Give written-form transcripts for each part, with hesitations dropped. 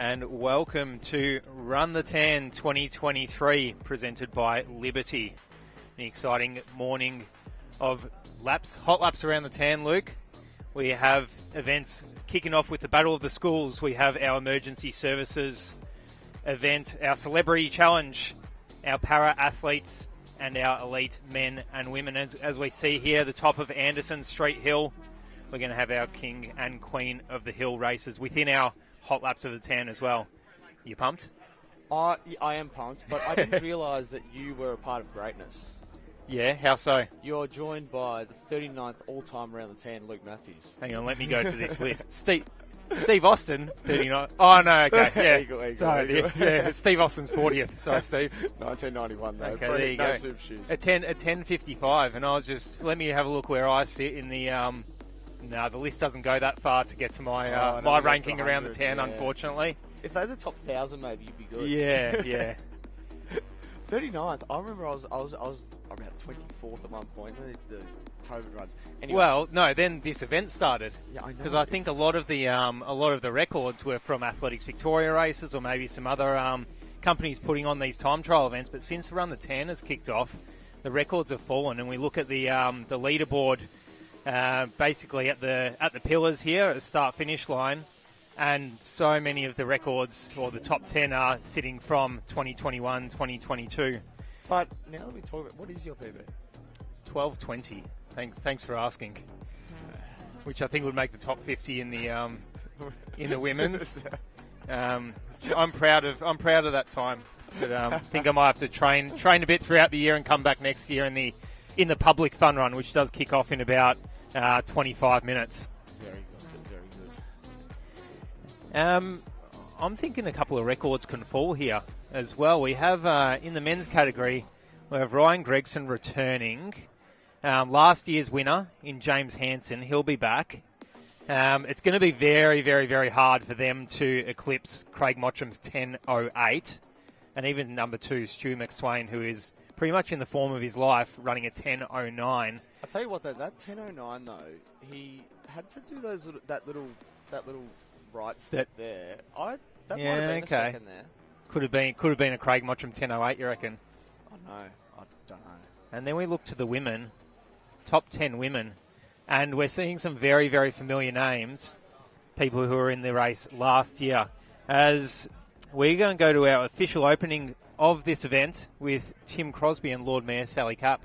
And welcome to Run the Tan 2023, presented by Liberty. An exciting morning of hot laps around the tan, Luke. We have events kicking off with the Battle of the Schools. We have our emergency services event, our celebrity challenge, our para athletes, and our elite men and women. As we see here, the top of Anderson Street Hill, we're going to have our King and Queen of the Hill races within our hot laps of the tan as well. You pumped? I am pumped, but I didn't realise that you were a part of greatness. Yeah, how so? You're joined by the 39th all-time around the tan, Luke Matthews. Hang on, let me go to this list. Steve Austin, 39. Oh, no, okay, yeah. Eagle. Yeah, Steve Austin's 40th. Sorry, Steve. 1991, though. Okay, there you go. Super shoes. At 10:55, and I was just, let me have a look where I sit in the, no, the list doesn't go that far to get to my my ranking around the tan, unfortunately. If they're the top 1,000, maybe you'd be good. Yeah. 39th. I remember I was about 24th at one point. Those COVID runs. Anyway. Well, no, then this event started. Yeah, I know. Because I think a lot of the records were from Athletics Victoria races, or maybe some other companies putting on these time trial events. But since Run the Tan has kicked off, the records have fallen, and we look at the leaderboard. Basically at the pillars here at the start-finish line, and so many of the records, or the top 10, are sitting from 2021, 2022. But now that we talk about, what is your PB? 12:20. Thanks for asking. Which I think would make the top 50 in the women's. I'm proud of that time, but I think I might have to train a bit throughout the year and come back next year in the public fun run, which does kick off in about 25 minutes. Very good. I'm thinking a couple of records can fall here as well. We have, in the men's category, we have Ryan Gregson returning. Last year's winner in James Hansen, he'll be back. It's going to be very, very, very hard for them to eclipse Craig Mottram's 10:08. And even number 2, Stu McSwain, who is pretty much in the form of his life, running a 10:09. I'll tell you what, that 10:09 though, he had to do that little right step there. That might have been a second there. Could have been a Craig Mottram 10:08. You reckon? I don't know. And then we look to the women, top 10 women, and we're seeing some very, very familiar names, people who were in the race last year. As we're going to go to our official opening of this event with Tim Crosby and Lord Mayor Sally Capp.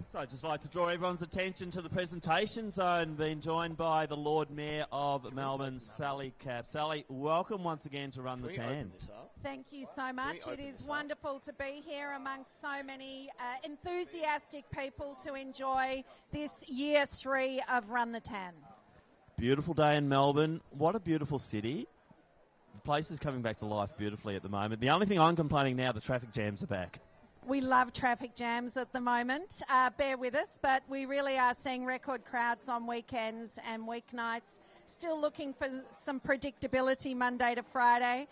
So I'd just like to draw everyone's attention to the presentation zone, being joined by the Lord Mayor of Melbourne, Sally Capp. Sally, welcome once again to Run the Tan. Thank you so much. It is wonderful to be here amongst so many enthusiastic people to enjoy this year 3 of Run the Tan. Beautiful day in Melbourne. What a beautiful city. The place is coming back to life beautifully at the moment. The only thing I'm complaining now, the traffic jams are back. We love traffic jams at the moment. Bear with us, but we really are seeing record crowds on weekends and weeknights. Still looking for some predictability Monday to Friday,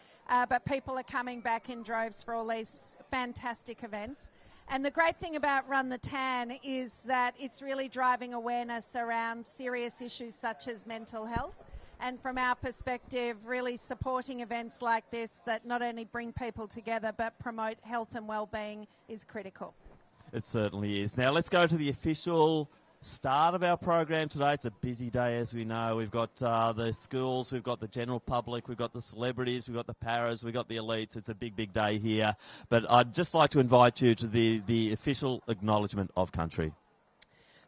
but people are coming back in droves for all these fantastic events. And the great thing about Run the Tan is that it's really driving awareness around serious issues such as mental health. And from our perspective, really supporting events like this that not only bring people together but promote health and well-being is critical. It certainly is. Now let's go to the official start of our program today. It's a busy day, as we know. We've got the schools, we've got the general public, we've got the celebrities, we've got the paras, we've got the elites. It's a big, big day here. But I'd just like to invite you to the official acknowledgement of country.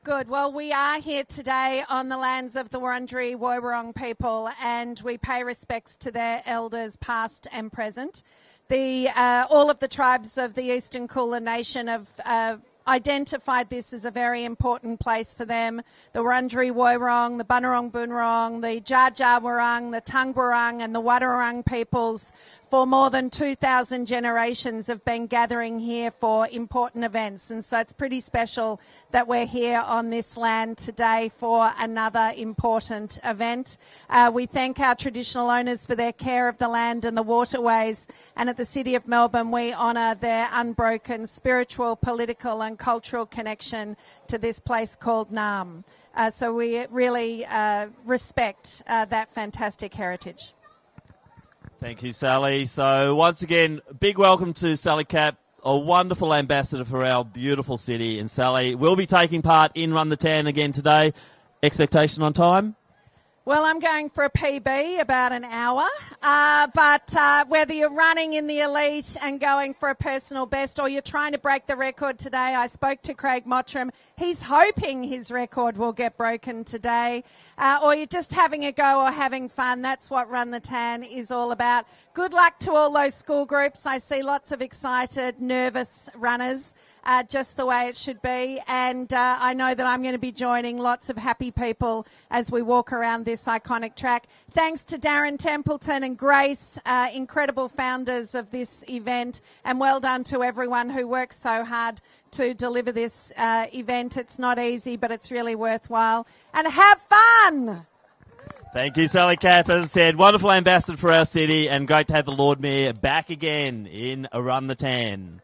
Good. Well, we are here today on the lands of the Wurundjeri Woiwurrung people, and we pay respects to their elders past and present. All of the tribes of the Eastern Kulin Nation have identified this as a very important place for them. The Wurundjeri Woiwurrung, the Bunurong Boonwurrung, the Dja Dja Wurrung, the Tungwurrung and the Wadawurrung peoples for more than 2,000 generations have been gathering here for important events. And so it's pretty special that we're here on this land today for another important event. We thank our traditional owners for their care of the land and the waterways. And at the City of Melbourne, we honour their unbroken spiritual, political and cultural connection to this place called Naarm. So we really respect that fantastic heritage. Thank you, Sally. So once again, big welcome to Sally Cap, a wonderful ambassador for our beautiful city. And Sally will be taking part in Run the Tan again today. Expectation on time? Well, I'm going for a PB, about an hour. But whether you're running in the elite and going for a personal best or you're trying to break the record today, I spoke to Craig Mottram. He's hoping his record will get broken today. Or you're just having a go or having fun. That's what Run the Tan is all about. Good luck to all those school groups. I see lots of excited, nervous runners. Just the way it should be. And I know that I'm going to be joining lots of happy people as we walk around this iconic track. Thanks to Darren Templeton and Grace, incredible founders of this event. And well done to everyone who works so hard to deliver this event. It's not easy, but it's really worthwhile. And have fun! Thank you, Sally Cap. As I said, wonderful ambassador for our city and great to have the Lord Mayor back again in Run the Tan.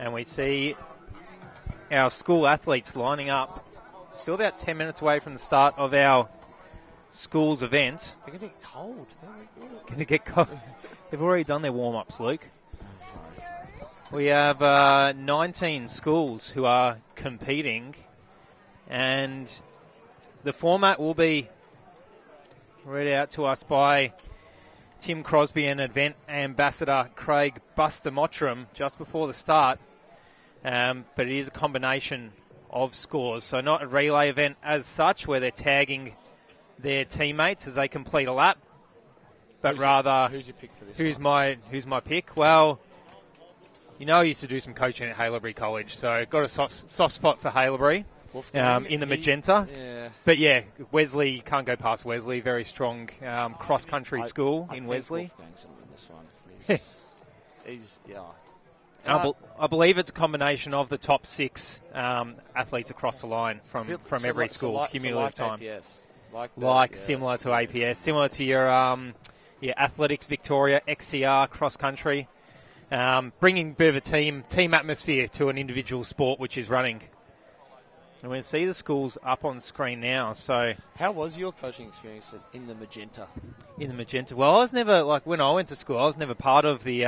And we see our school athletes lining up. Still about 10 minutes away from the start of our school's event. They're going to get cold. Going to get cold. They've already done their warm-ups, Luke. We have 19 schools who are competing. And the format will be read out to us by Tim Crosby and event ambassador Craig Buster Mottram just before the start. But it is a combination of scores. So not a relay event as such where they're tagging their teammates as they complete a lap. But who's your pick for this who's my pick? Well, you know I used to do some coaching at Haileybury College, so got a soft spot for Haileybury in the magenta. Yeah. But yeah, Wesley, you can't go past Wesley. Very strong cross-country school in Wesley. Wolfgang's going to win this one. He's I believe it's a combination of the top 6 athletes across the line from every school, cumulative time. APS. Similar to APS, similar to your Athletics Victoria, XCR, cross country, bringing a bit of a team atmosphere to an individual sport, which is running. And we see the schools up on screen now. So, how was your coaching experience in the magenta? In the magenta, well, I was never when I went to school. I was never part of the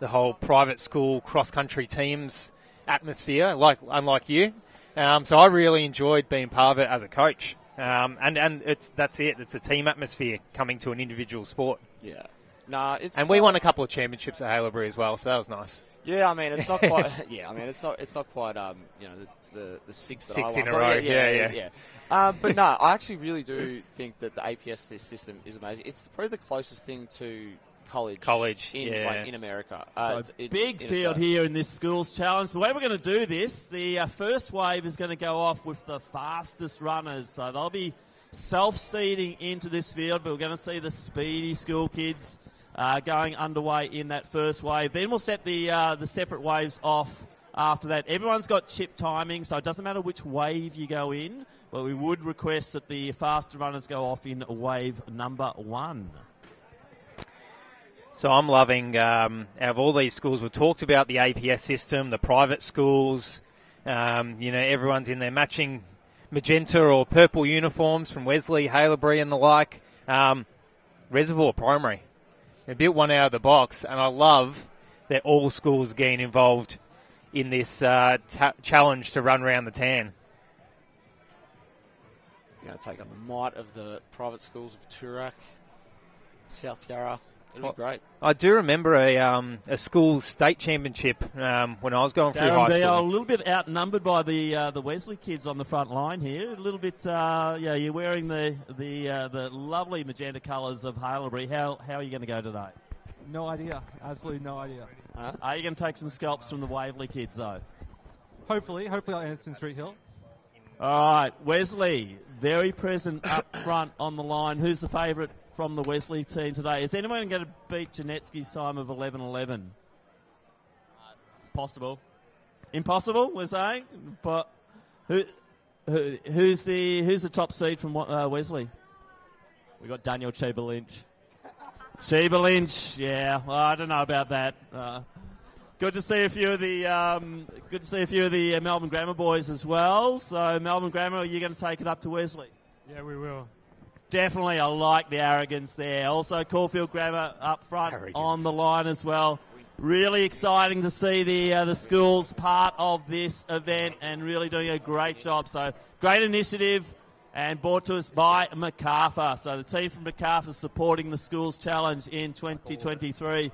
whole private school cross-country teams atmosphere, unlike you. So I really enjoyed being part of it as a coach. And that's it. It's a team atmosphere coming to an individual sport. Yeah. And we won a couple of championships at Haileybury as well, so that was nice. Yeah, I mean, it's not quite. It's not quite. The six that I won. In a row. Yeah. But no, I actually really do think that the APS system is amazing. It's probably the closest thing to college in America. So big field here in this schools challenge. The way we're going to do this, the first wave is going to go off with the fastest runners. So they'll be self-seeding into this field, but we're going to see the speedy school kids going underway in that first wave. Then we'll set the separate waves off after that. Everyone's got chip timing, so it doesn't matter which wave you go in, but we would request that the faster runners go off in wave number 1. So I'm loving, out of all these schools, we've talked about the APS system, the private schools, everyone's in their matching magenta or purple uniforms from Wesley, Haileybury and the like. Reservoir Primary. They built one out of the box, and I love that all schools getting involved in this challenge to run around the tan. You're going to take on the might of the private schools of Toorak, South Yarra. It'll be great. I do remember a school state championship when I was going through high school. They are a little bit outnumbered by the Wesley kids on the front line here. A little bit, you're wearing the lovely magenta colours of Haileybury. How are you going to go today? No idea. Absolutely no idea. Are you going to take some scalps from the Waverley kids, though? Hopefully on Anderson Street Hill. All right, Wesley, very present up front on the line. Who's the favourite from the Wesley team today? Is anyone going to beat Janetsky's time of 11:11? It's possible. Impossible, we're saying. But who's the top seed from Wesley? We got Daniel Cheeba Lynch. Cheeba Lynch, yeah. Well, I don't know about that. Good to see a few of the Melbourne Grammar boys as well. So Melbourne Grammar, are you going to take it up to Wesley? Yeah, we will. Definitely, I like the arrogance there. Also, Caulfield Grammar up front on the line as well. Really exciting to see the schools part of this event and really doing a great job. So great initiative and brought to us by Macarthur. So the team from Macarthur supporting the schools challenge in 2023.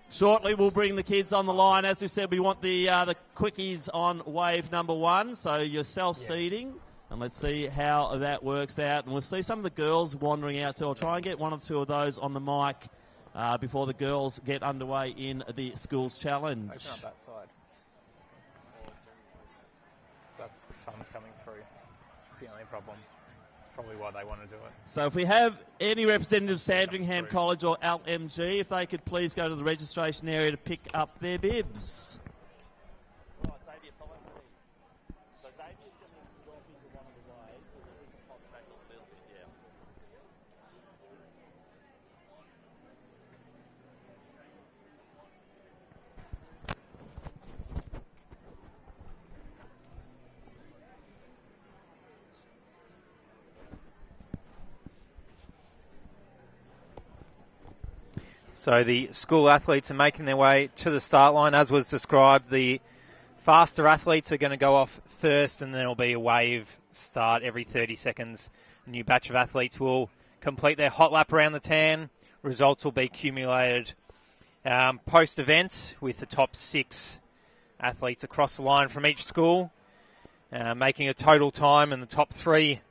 Shortly, we'll bring the kids on the line. As we said, we want the quickies on wave number 1. So you're self-seeding. And let's see how that works out. And we'll see some of the girls wandering out too. I'll try and get one or two of those on the mic before the girls get underway in the schools challenge. Open up that side. So that's funds coming through. It's the only problem. It's probably why they want to do it. So if we have any representatives of Sandringham College or LMG, if they could please go to the registration area to pick up their bibs. So the school athletes are making their way to the start line. As was described, the faster athletes are going to go off first, and then there'll be a wave start every 30 seconds. A new batch of athletes will complete their hot lap around the tan. Results will be accumulated post-event with the top 6 athletes across the line from each school, making a total time, and the top 3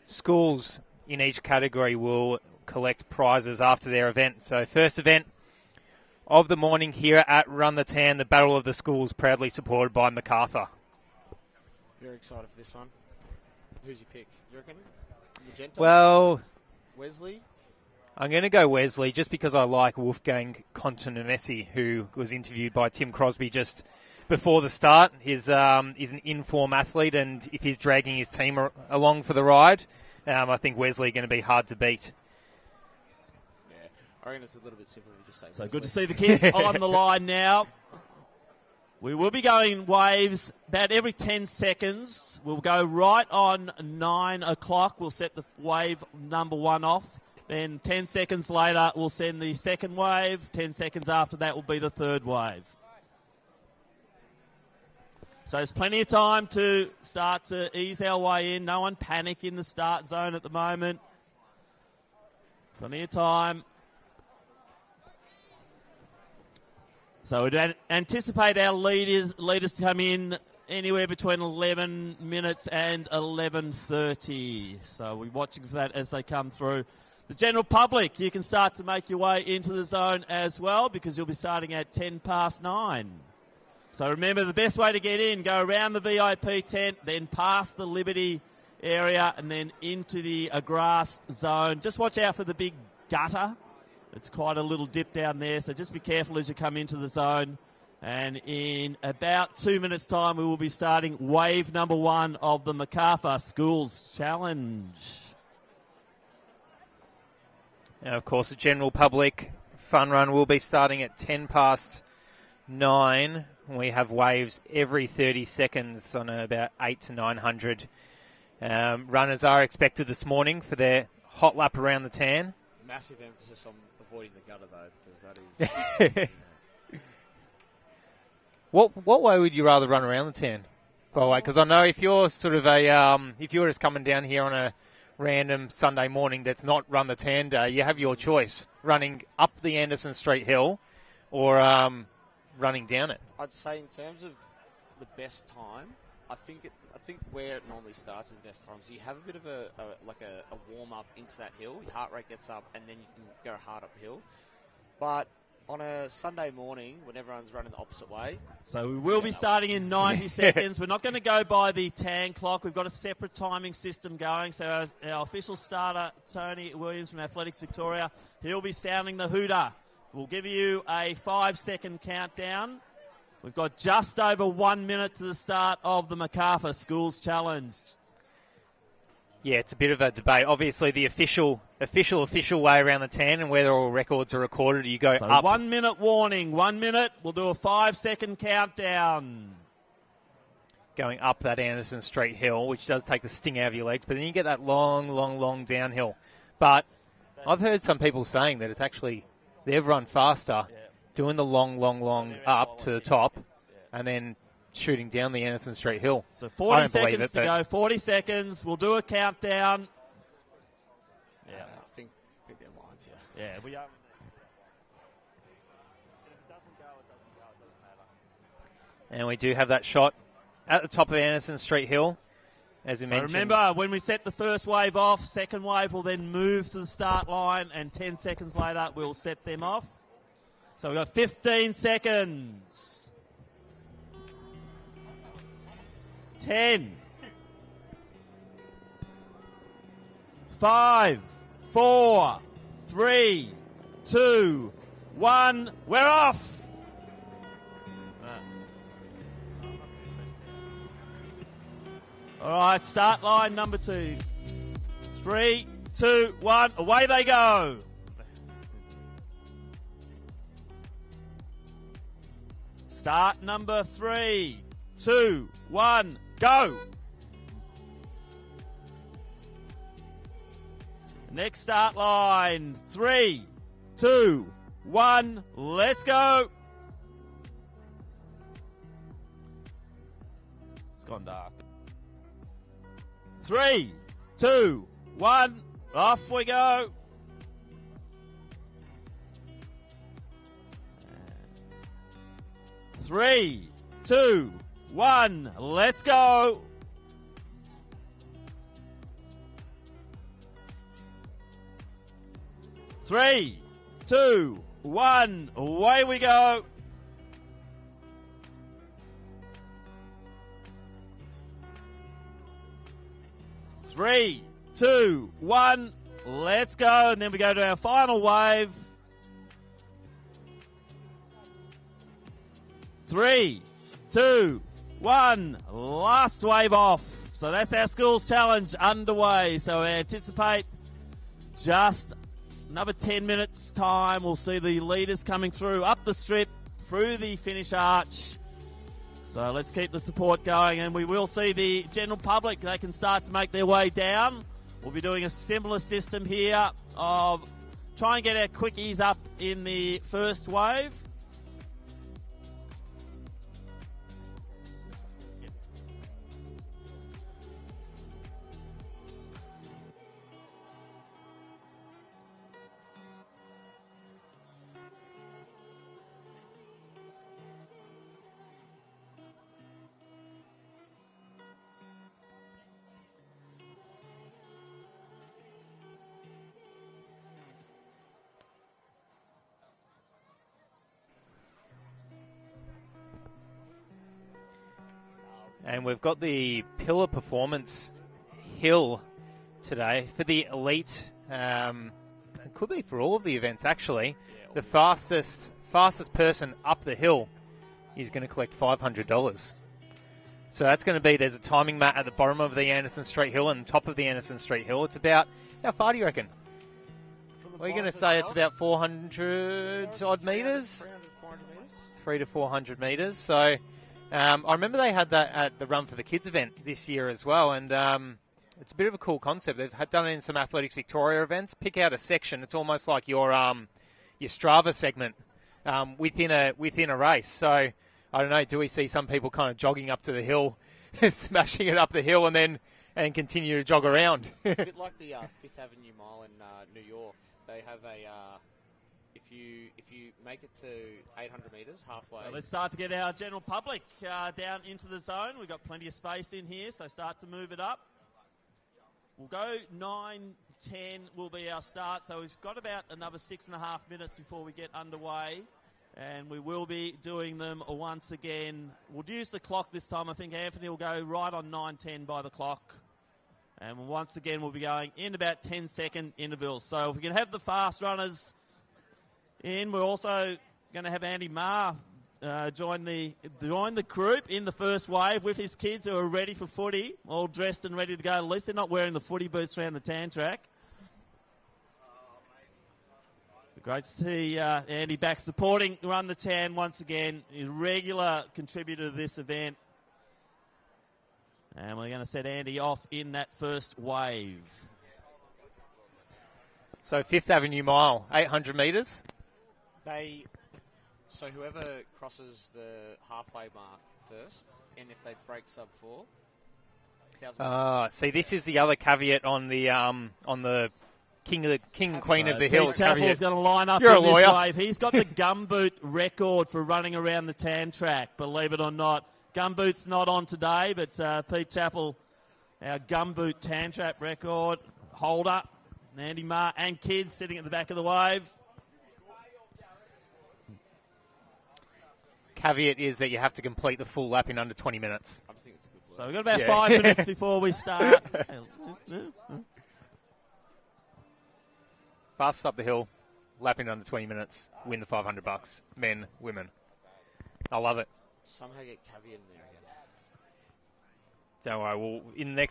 schools in each category will collect prizes after their event. So first event of the morning here at Run the Tan, the Battle of the Schools, proudly supported by Macarthur. Very excited for this one. Who's your pick? You reckon? Magenta? Well, Wesley? I'm going to go Wesley just because I like Wolfgang Contonomesi, who was interviewed by Tim Crosby just before the start. He's an in-form athlete, and if he's dragging his team along for the ride, I think Wesley going to be hard to beat. I reckon it's a little bit simpler to just say. So good to see the kids on the line now. We will be going waves about every 10 seconds. We'll go right on 9 o'clock. We'll set the wave number 1 off. Then 10 seconds later, we'll send the second wave. 10 seconds after that will be the third wave. So there's plenty of time to start to ease our way in. No one panic in the start zone at the moment. Plenty of time. So we'd anticipate our leaders to come in anywhere between 11 minutes and 11:30. So we're watching for that as they come through. The general public, you can start to make your way into the zone as well because you'll be starting at 9:10. So remember, the best way to get in, go around the VIP tent, then past the Liberty area and then into the grassed zone. Just watch out for the big gutter. It's quite a little dip down there, so just be careful as you come into the zone. And in about 2 minutes' time, we will be starting wave number 1 of the Macarthur Schools Challenge. Now, of course, the general public fun run will be starting at 9:10. We have waves every 30 seconds on about 8 to 900. Runners are expected this morning for their hot lap around the tan. Massive emphasis on avoiding the gutter, though, because that is... What way would you rather run around the tan? By the way, because I know if you're sort of if you're just coming down here on a random Sunday morning that's not Run the Tan day, you have your choice, running up the Anderson Street Hill or running down it. I'd say in terms of the best time, I think where it normally starts is the best time. So you have a bit of a warm up into that hill. Your heart rate gets up, and then you can go hard uphill. But on a Sunday morning, when everyone's running the opposite way. So we will be starting in 90 seconds. We're not going to go by the tan clock. We've got a separate timing system going. So our official starter, Tony Williams from Athletics Victoria, he'll be sounding the hooter. We'll give you a 5-second countdown. We've got just over 1 minute to the start of the Macarthur Schools Challenge. Yeah, it's a bit of a debate. Obviously, the official way around the tan and whether all records are recorded, you go so up. 1 minute warning. 1 minute. We'll do a 5-second countdown. Going up that Anderson Street hill, which does take the sting out of your legs, but then you get that long downhill. But I've heard some people saying that it's actually, they've run faster doing the long up to the top and then shooting down the Anderson Street hill. So 40 seconds to go. 40 seconds. We'll do a countdown. Yeah, I think they're lines here. Yeah, we are. And we do have that shot at the top of Anderson Street hill, as we mentioned. Remember, when we set the first wave off, second wave will then move to the start line, and 10 seconds later, we'll set them off. So we've got 15 seconds. 10, 5, 4, 3, 2, 1. We're off. All right, start line number 2. 3, 2, 1. Away they go. Start number 3, 2, 1. Go! Next start line. 3, 2, 1. Let's go! It's gone dark. 3, 2, 1. Off we go! 3, 2, 1, let's go. 3, 2, 1, away we go. 3, 2, 1, let's go. And then we go to our final wave. 3, 2, 1, last wave off. So that's our schools challenge underway. So we anticipate just another 10 minutes time. We'll see the leaders coming through up the strip, through the finish arch. So let's keep the support going, and we will see the general public. They can start to make their way down. We'll be doing a similar system here of try and get our quickies up in the first wave. And we've got the Pillar Performance Hill today for the elite. It could be for all of the events, actually. The fastest person up the hill is going to collect $500. So that's going to be, there's a timing mat at the bottom of the Anderson Street Hill and top of the Anderson Street Hill. It's about, how far do you reckon? We're going to say it's about 400 odd metres. 300 to 400 metres. So I remember they had that at the Run for the Kids event this year as well, and it's a bit of a cool concept. They've done it in some Athletics Victoria events. Pick out a section. It's almost like your Strava segment within a race. So I don't know. Do we see some people kind of jogging up to the hill, smashing it up the hill, and continue to jog around? It's a bit like the Fifth Avenue Mile in New York. They have a if you make it to 800 metres halfway. So let's start to get our general public down into the zone. We've got plenty of space in here, so start to move it up. We'll go 9 10 will be our start. So we've got about another 6.5 minutes before we get underway. And we will be doing them once again. We'll use the clock this time. I think Anthony will go right on 9:10 by the clock. And once again, we'll be going in about 10-second intervals. So if we can have the fast runners in, we're also going to have Andy Marr join the group in the first wave with his kids who are ready for footy, all dressed and ready to go. At least they're not wearing the footy boots around the tan track. Great to see Andy back supporting Run the Tan once again, a regular contributor to this event. And we're going to set Andy off in that first wave. So Fifth Avenue Mile, 800 metres. So whoever crosses the halfway mark first, and if they break sub 4, see, this is the other caveat on the King and Queen of the Hill. Pete Chappell's going to line up You're in a lawyer. this wave. He's got the gumboot record for running around the tan track, believe it or not. Gumboot's not on today, but Pete Chappell, our gumboot tan track record holder, Andy Marr and kids sitting at the back of the wave. Caveat is that you have to complete the full lap in under 20 minutes. So we've got about 5 minutes before we start. Fastest up the hill, lap in under 20 minutes, win the $500. Men, women. I love it. Somehow get caveat in there again. Don't worry.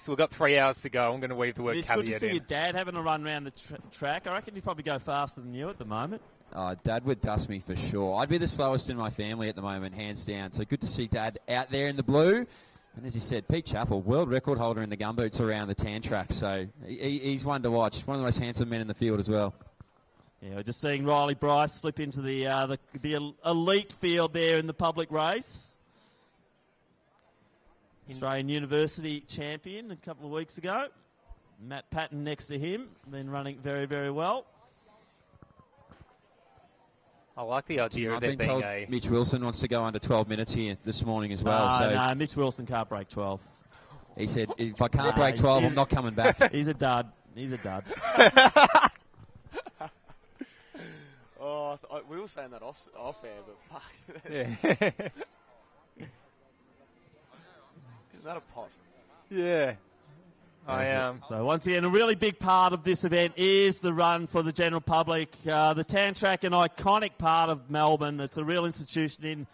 We've got 3 hours to go. I'm going to weave the word It's caveat good to see in. your dad having a run around the track. I reckon he'd probably go faster than you at the moment. Dad would dust me for sure. I'd be the slowest in my family at the moment, hands down. So good to see Dad out there in the blue. And as you said, Pete Chappell, world record holder in the gumboots around the tan track. So he's one to watch. One of the most handsome men in the field as well. Yeah, we're just seeing Riley Bryce slip into the elite field there in the public race. Australian University champion a couple of weeks ago. Matt Patton next to him, been running very, very well. I like the idea of there being a... Mitch Wilson wants to go under 12 minutes here this morning as well. No, Mitch Wilson can't break 12. He said, if I can't break 12, I'm not coming back. He's a dud. We were saying that off air, but fuck. Yeah. Isn't that a pot? Yeah. So once again, a really big part of this event is the run for the general public. The tan track, an iconic part of Melbourne. It's a real institution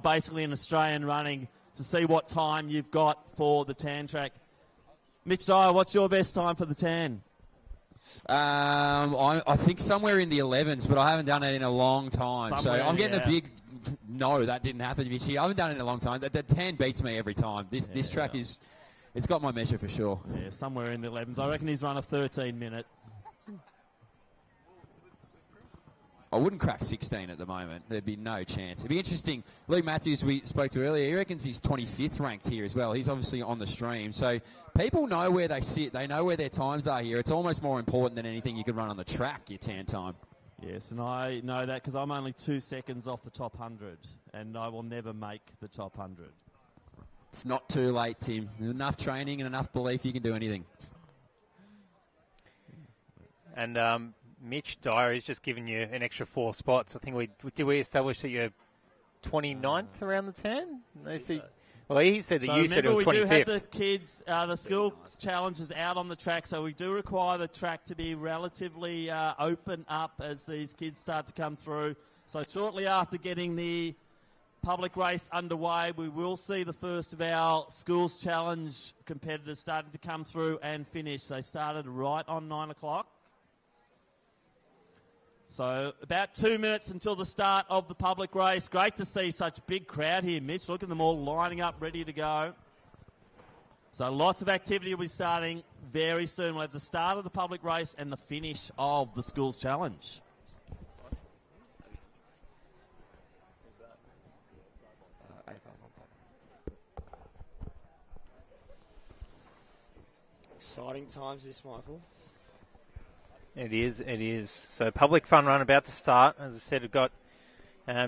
basically in Australian running, to see what time you've got for the tan track. Mitch Dyer, what's your best time for the tan? I think somewhere in the 11s, but I haven't done it in a long time. So I'm getting a big no, that didn't happen, Mitchie. I haven't done it in a long time. The tan beats me every time. This track is... It's got my measure for sure. Yeah, somewhere in the 11s. I reckon he's run a 13-minute. I wouldn't crack 16 at the moment. There'd be no chance. It'd be interesting. Lee Matthews, we spoke to earlier, he reckons he's 25th ranked here as well. He's obviously on the stream. So people know where they sit. They know where their times are here. It's almost more important than anything you could run on the track, your tan time. Yes, and I know that because I'm only 2 seconds off the top 100, and I will never make the top 100. It's not too late, Tim. Enough training and enough belief you can do anything. And Mitch Dyer has just given you an extra 4 spots. I think we establish that you're 29th around the 10? Well, he said that so you said it was 25th. We do have the kids, the school challenges out on the track, so we do require the track to be relatively open up as these kids start to come through. So shortly after getting the public race underway, we will see the first of our schools challenge competitors starting to come through and finish. They started right on 9 o'clock. So about 2 minutes until the start of the public race. Great to see such a big crowd here, Mitch. Look at them all lining up, ready to go. So lots of activity will be starting very soon. We'll have the start of the public race and the finish of the schools challenge. Exciting times this, Michael. It is. So public fun run about to start. As I said, we've got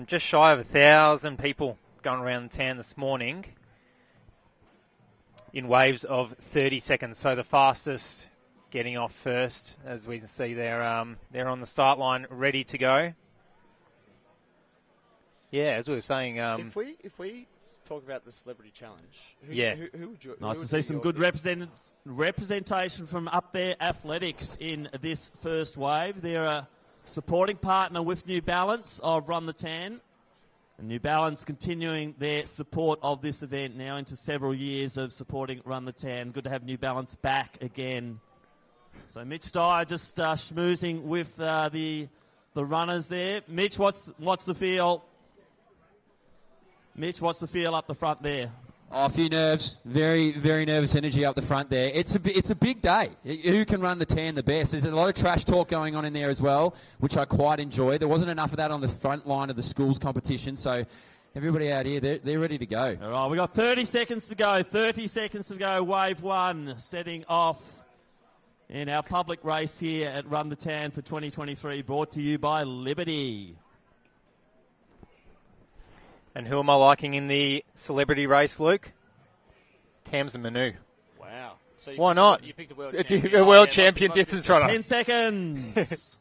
just shy of 1,000 people going around the tan this morning in waves of 30 seconds. So the fastest getting off first, as we can see they're on the start line, ready to go. Yeah, as we were saying, if we talk about the Celebrity Challenge, who would you? Nice to see some good representation from up there athletics in this first wave. They're a supporting partner with New Balance of Run the Tan. And New Balance continuing their support of this event now into several years of supporting Run the Tan. Good to have New Balance back again. So Mitch Dyer just schmoozing with the runners there. Mitch, what's the feel? Mitch, what's the feel up the front there? Oh, a few nerves. Very, very nervous energy up the front there. It's a big day. Who can run the tan the best? There's a lot of trash talk going on in there as well, which I quite enjoy. There wasn't enough of that on the front line of the schools competition, so everybody out here, they're ready to go. All right, we've got 30 seconds to go. 30 seconds to go. Wave 1 setting off in our public race here at Run the Tan for 2023, brought to you by Liberty. And who am I liking in the celebrity race, Luke? Tamsin Manu. Wow. So why not? You picked a world champion. A world champion distance runner. 10 seconds.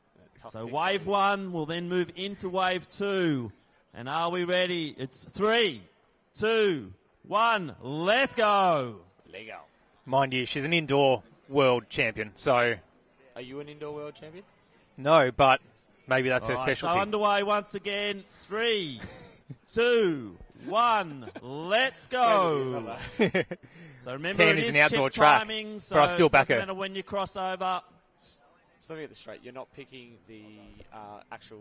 So wave 1 will then move into wave 2. And are we ready? It's 3, 2, 1. Let's go. Lego. Mind you, she's an indoor world champion, so... Are you an indoor world champion? No, but maybe that's her All right, specialty. So underway once again. 3, 2, 1, let's go. So remember, 10 it is is an outdoor chip track, timing, so but I still back doesn't her. matter when you cross over. So let me get this straight. You're not picking the actual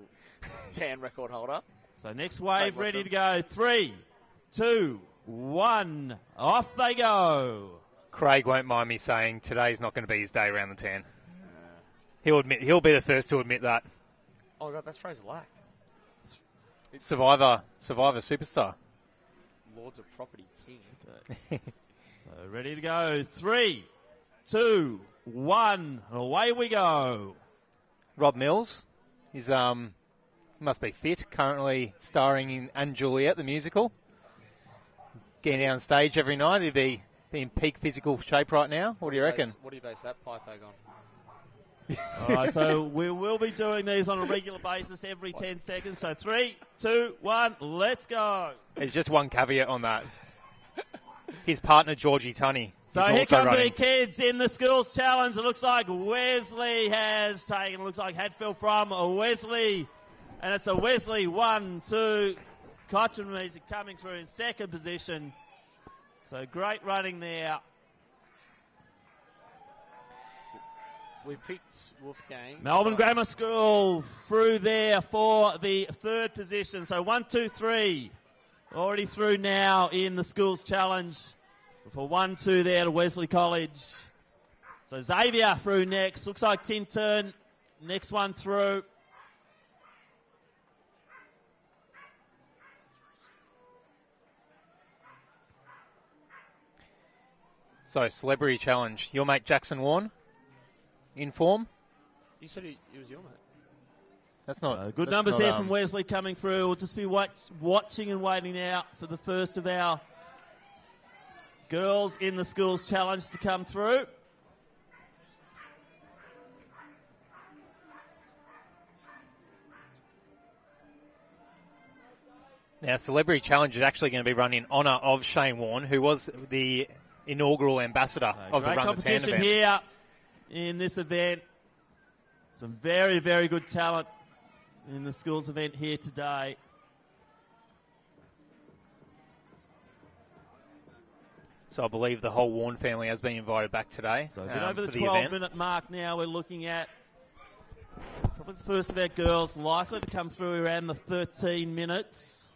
tan record holder. So next wave ready to go. 3, 2, 1, off they go. Craig won't mind me saying today's not going to be his day around the tan. He'll be the first to admit that. Oh God, that's Fraser Lack. Survivor superstar. Lords of Property King. So ready to go. 3, 2, 1, away we go. Rob Mills is must be fit. Currently starring in And Juliet the musical. Getting down stage every night. He'd be in peak physical shape right now. What do you reckon? What do you base that Pythag on? All right, so we will be doing these on a regular basis every 10 seconds. So 3, 2, 1, let's go. There's just one caveat on that. His partner, Georgie Tunney. So here come the kids in the schools challenge. It looks like Wesley has taken, looks like Hadfield from Wesley. And it's a Wesley 1, 2. Cotton Music coming through in second position. So great running there. We picked Wolfgang. Melbourne Grammar School through there for the third position. So 1, 2, 3. Already through now in the schools challenge. For 1, 2 there to Wesley College. So Xavier through next. Looks like Tinton. Next one through. So, celebrity challenge. Your mate Jackson Warren in form? You said he was your mate. That's not... So good that's numbers not, there from Wesley coming through. We'll just be watching and waiting out for the first of our girls in the schools challenge to come through. Now, celebrity challenge is actually going to be run in honour of Shane Warne, who was the inaugural ambassador of the Great Run the Tan competition event. here in this event. Some very, very good talent in the schools event here today. So I believe the whole Warne family has been invited back today. So a bit over the for 12-minute mark now. We're looking at probably the first of our girls likely to come through around the 13 minutes.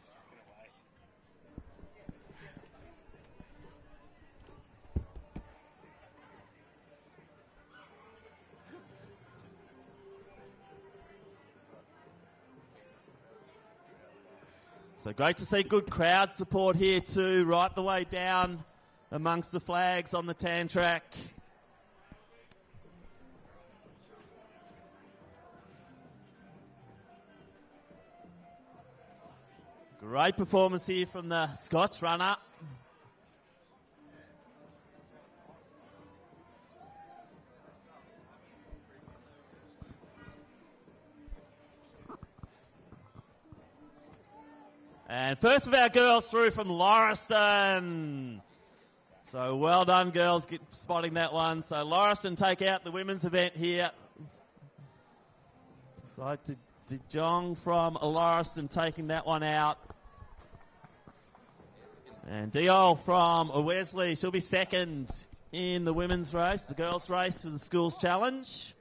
So great to see good crowd support here too, right the way down amongst the flags on the tan track. Great performance here from the Scots runner. And first of our girls through from Lauriston. So well done, girls, spotting that one. So Lauriston take out the women's event here. So De Jong from Lauriston taking that one out. And Diol from Wesley, she'll be second in the women's race, the girls' race for the schools challenge.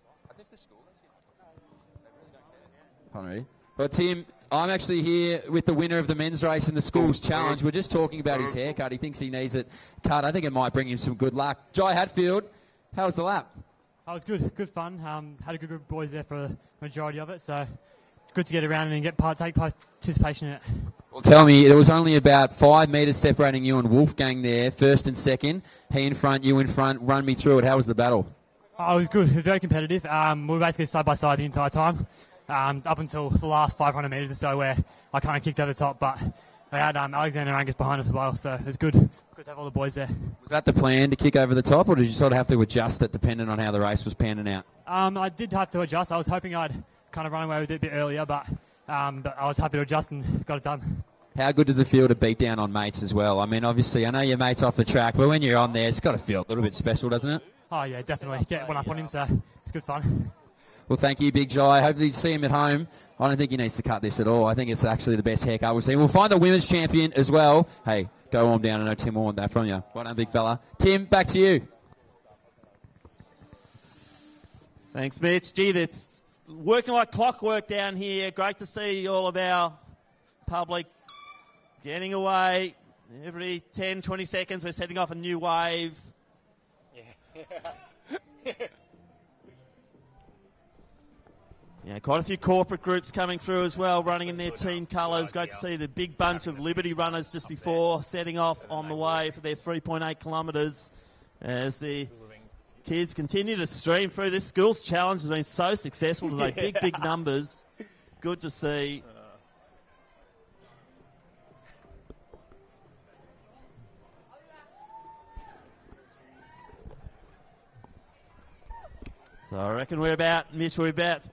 Well, Tim, I'm actually here with the winner of the men's race in the schools challenge. We're just talking about his haircut. He thinks he needs it cut. I think it might bring him some good luck. Jai Hatfield, how was the lap? It was good fun. Had a good group of boys there for the majority of it, so good to get around and take participation in it. Well, tell me, there was only about 5 metres separating you and Wolfgang there, first and second. He in front, you in front. Run me through it. How was the battle? Oh, it was good. It was very competitive. We were basically side by side the entire time, up until the last 500 metres or so where I kind of kicked over the top, but we had Alexander Angus behind us as well, so it was good. Good to have all the boys there. Was that the plan, to kick over the top, or did you sort of have to adjust it depending on how the race was panning out? I did have to adjust. I was hoping I'd kind of run away with it a bit earlier, but I was happy to adjust and got it done. How good does it feel to beat down on mates as well? I mean, obviously, I know your mate's off the track, but when you're on there, it's got to feel a little bit special, doesn't it? Oh, yeah, definitely. Get one up on him, so it's good fun. Well, thank you, Big Jai. Hopefully you see him at home. I don't think he needs to cut this at all. I think it's actually the best haircut we've seen. We'll find the women's champion as well. Hey, go on down. I know Tim will want that from you. Well done, big fella. Tim, back to you. Thanks, Mitch. Gee, that's working like clockwork down here. Great to see all of our public getting away. Every 10, 20 seconds, we're setting off a new wave. Yeah, quite a few corporate groups coming through as well, running in their team colours. Great to see the big bunch of Liberty runners just before setting off on the way for their 3.8 kilometres as the kids continue to stream through. This schools challenge has been so successful today. Big numbers. Good to see. So I reckon we're about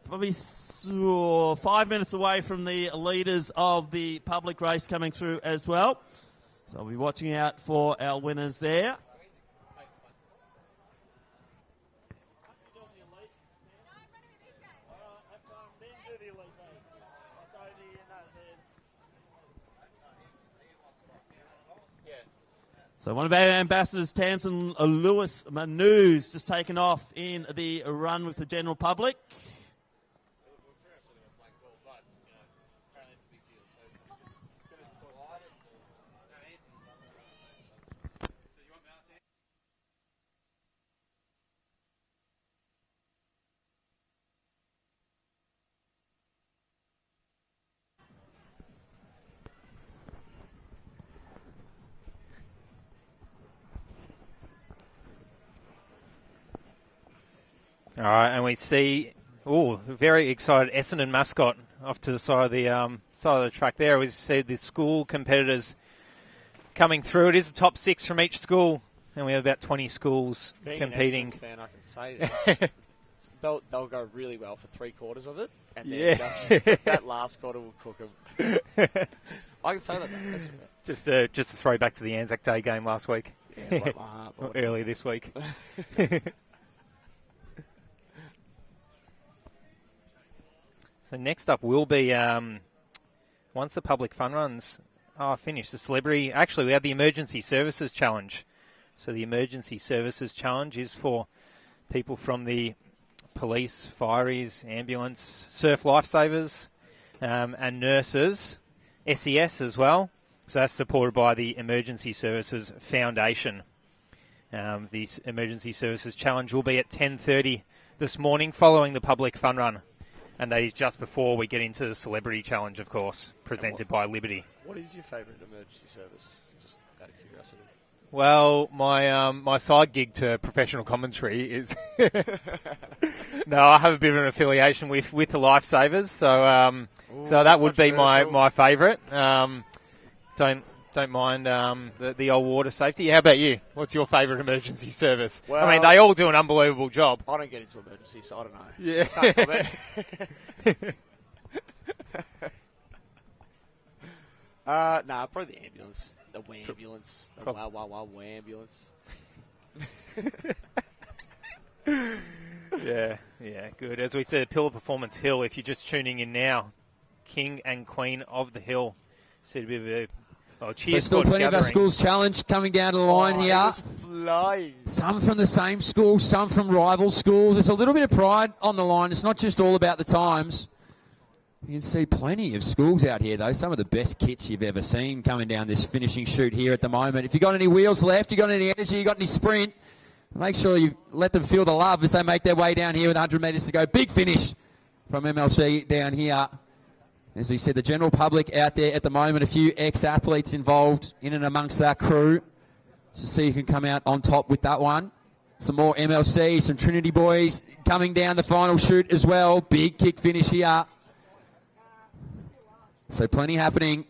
probably 5 minutes away from the leaders of the public race coming through as well. So I'll be watching out for our winners there. So one of our ambassadors, Tamsin Lewis Manu's just taken off in the run with the general public. All right, and we see, very excited Essendon mascot off to the side of the track there. We see the school competitors coming through. It is the top 6 from each school, and we have about 20 schools competing. Being an Essendon fan, I can say this. They'll go really well for 3/4 of it, and then that last quarter will cook them. I can say that, though. Just a throwback to the Anzac Day game last week. Yeah, broke my heart, boy. Early this week. So next up will be, once the public fun runs are finished, the celebrity... Actually, we have the Emergency Services Challenge. So the Emergency Services Challenge is for people from the police, fireys, ambulance, surf lifesavers, and nurses, SES as well. So that's supported by the Emergency Services Foundation. The Emergency Services Challenge will be at 10:30 this morning following the public fun run. And that is just before we get into the Celebrity Challenge, of course, presented by Liberty. What is your favourite emergency service? Just out of curiosity. Well, my side gig to professional commentary is... No, I have a bit of an affiliation with the Lifesavers, so so that would be my favourite. Don't mind the old water safety. How about you? What's your favourite emergency service? Well, I mean, they all do an unbelievable job. I don't get into emergency, so I don't know. Yeah. Can't comment. Nah, probably the ambulance. The ambulance. The wow ambulance. Yeah, good. As we said, Pillar Performance Hill, if you're just tuning in now, King and Queen of the Hill. See a bit of a cheers. So still plenty of our schools challenge coming down to the line here. Flying. Some from the same school, some from rival schools. There's a little bit of pride on the line. It's not just all about the times. You can see plenty of schools out here, though. Some of the best kits you've ever seen coming down this finishing chute here at the moment. If you've got any wheels left, you've got any energy, you've got any sprint, make sure you let them feel the love as they make their way down here with 100 metres to go. Big finish from MLC down here. As we said, the general public out there at the moment, a few ex-athletes involved in and amongst that crew. So see who can come out on top with that one. Some more MLC, some Trinity boys coming down the final chute as well. Big kick finish here. So plenty happening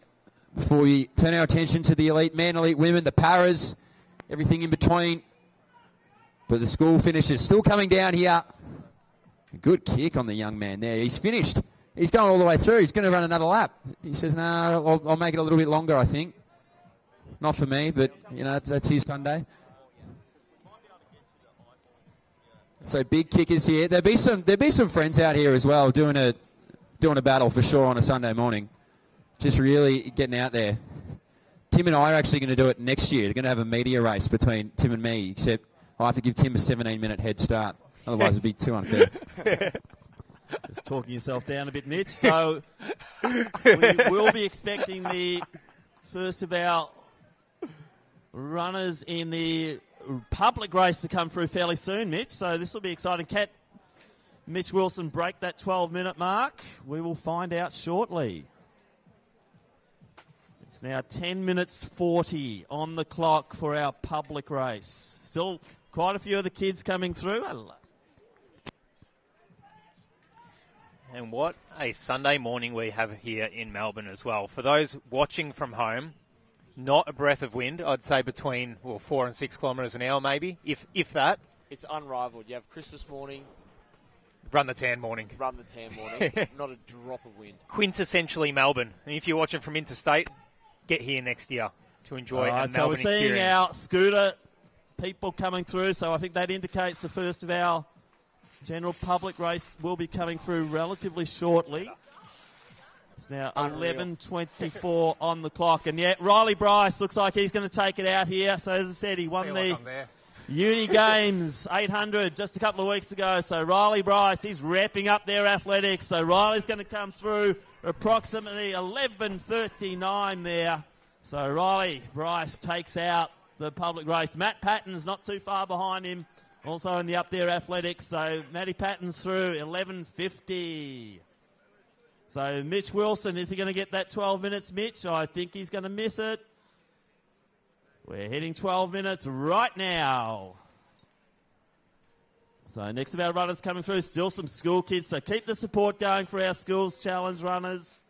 before we turn our attention to the elite men, elite women, the paras, everything in between. But the school finishes still coming down here. A good kick on the young man there. He's finished. He's going all the way through. He's going to run another lap. He says, no, I'll make it a little bit longer, I think. Not for me, but, you know, that's his Sunday. So big kickers here. There'll be some friends out here as well doing a battle for sure on a Sunday morning. Just really getting out there. Tim and I are actually going to do it next year. They're going to have a media race between Tim and me, except I have to give Tim a 17-minute head start. Otherwise, it'd be too unfair. Just talking yourself down a bit, Mitch. So we will be expecting the first of our runners in the public race to come through fairly soon, Mitch. So this will be exciting. Can Mitch Wilson break that 12-minute mark? We will find out shortly. It's now 10 minutes 40 on the clock for our public race. Still quite a few of the kids coming through. And what a Sunday morning we have here in Melbourne as well. For those watching from home, not a breath of wind. I'd say between 4 and 6 kilometres an hour maybe, if that. It's unrivaled. You have Christmas morning. Run the tan morning. Not a drop of wind. Quintessentially Melbourne. And if you're watching from interstate, get here next year to enjoy a Melbourne so we're seeing experience. Our scooter people coming through, so I think that indicates the first of our general public race will be coming through relatively shortly. It's now 11:24 on the clock, and yet Riley Bryce looks like he's going to take it out here. So as I said, he won the Uni Games 800 just a couple of weeks ago. So Riley Bryce, he's wrapping up their athletics. So Riley's going to come through approximately 11:39 there. So Riley Bryce takes out the public race. Matt Patton's not too far behind him, also in the up there athletics. So Matty Patton's through 11:50. So Mitch Wilson, is he going to get that 12 minutes, Mitch? I think he's going to miss it. We're hitting 12 minutes right now. So next of our runners coming through, still some school kids. So keep the support going for our schools challenge runners.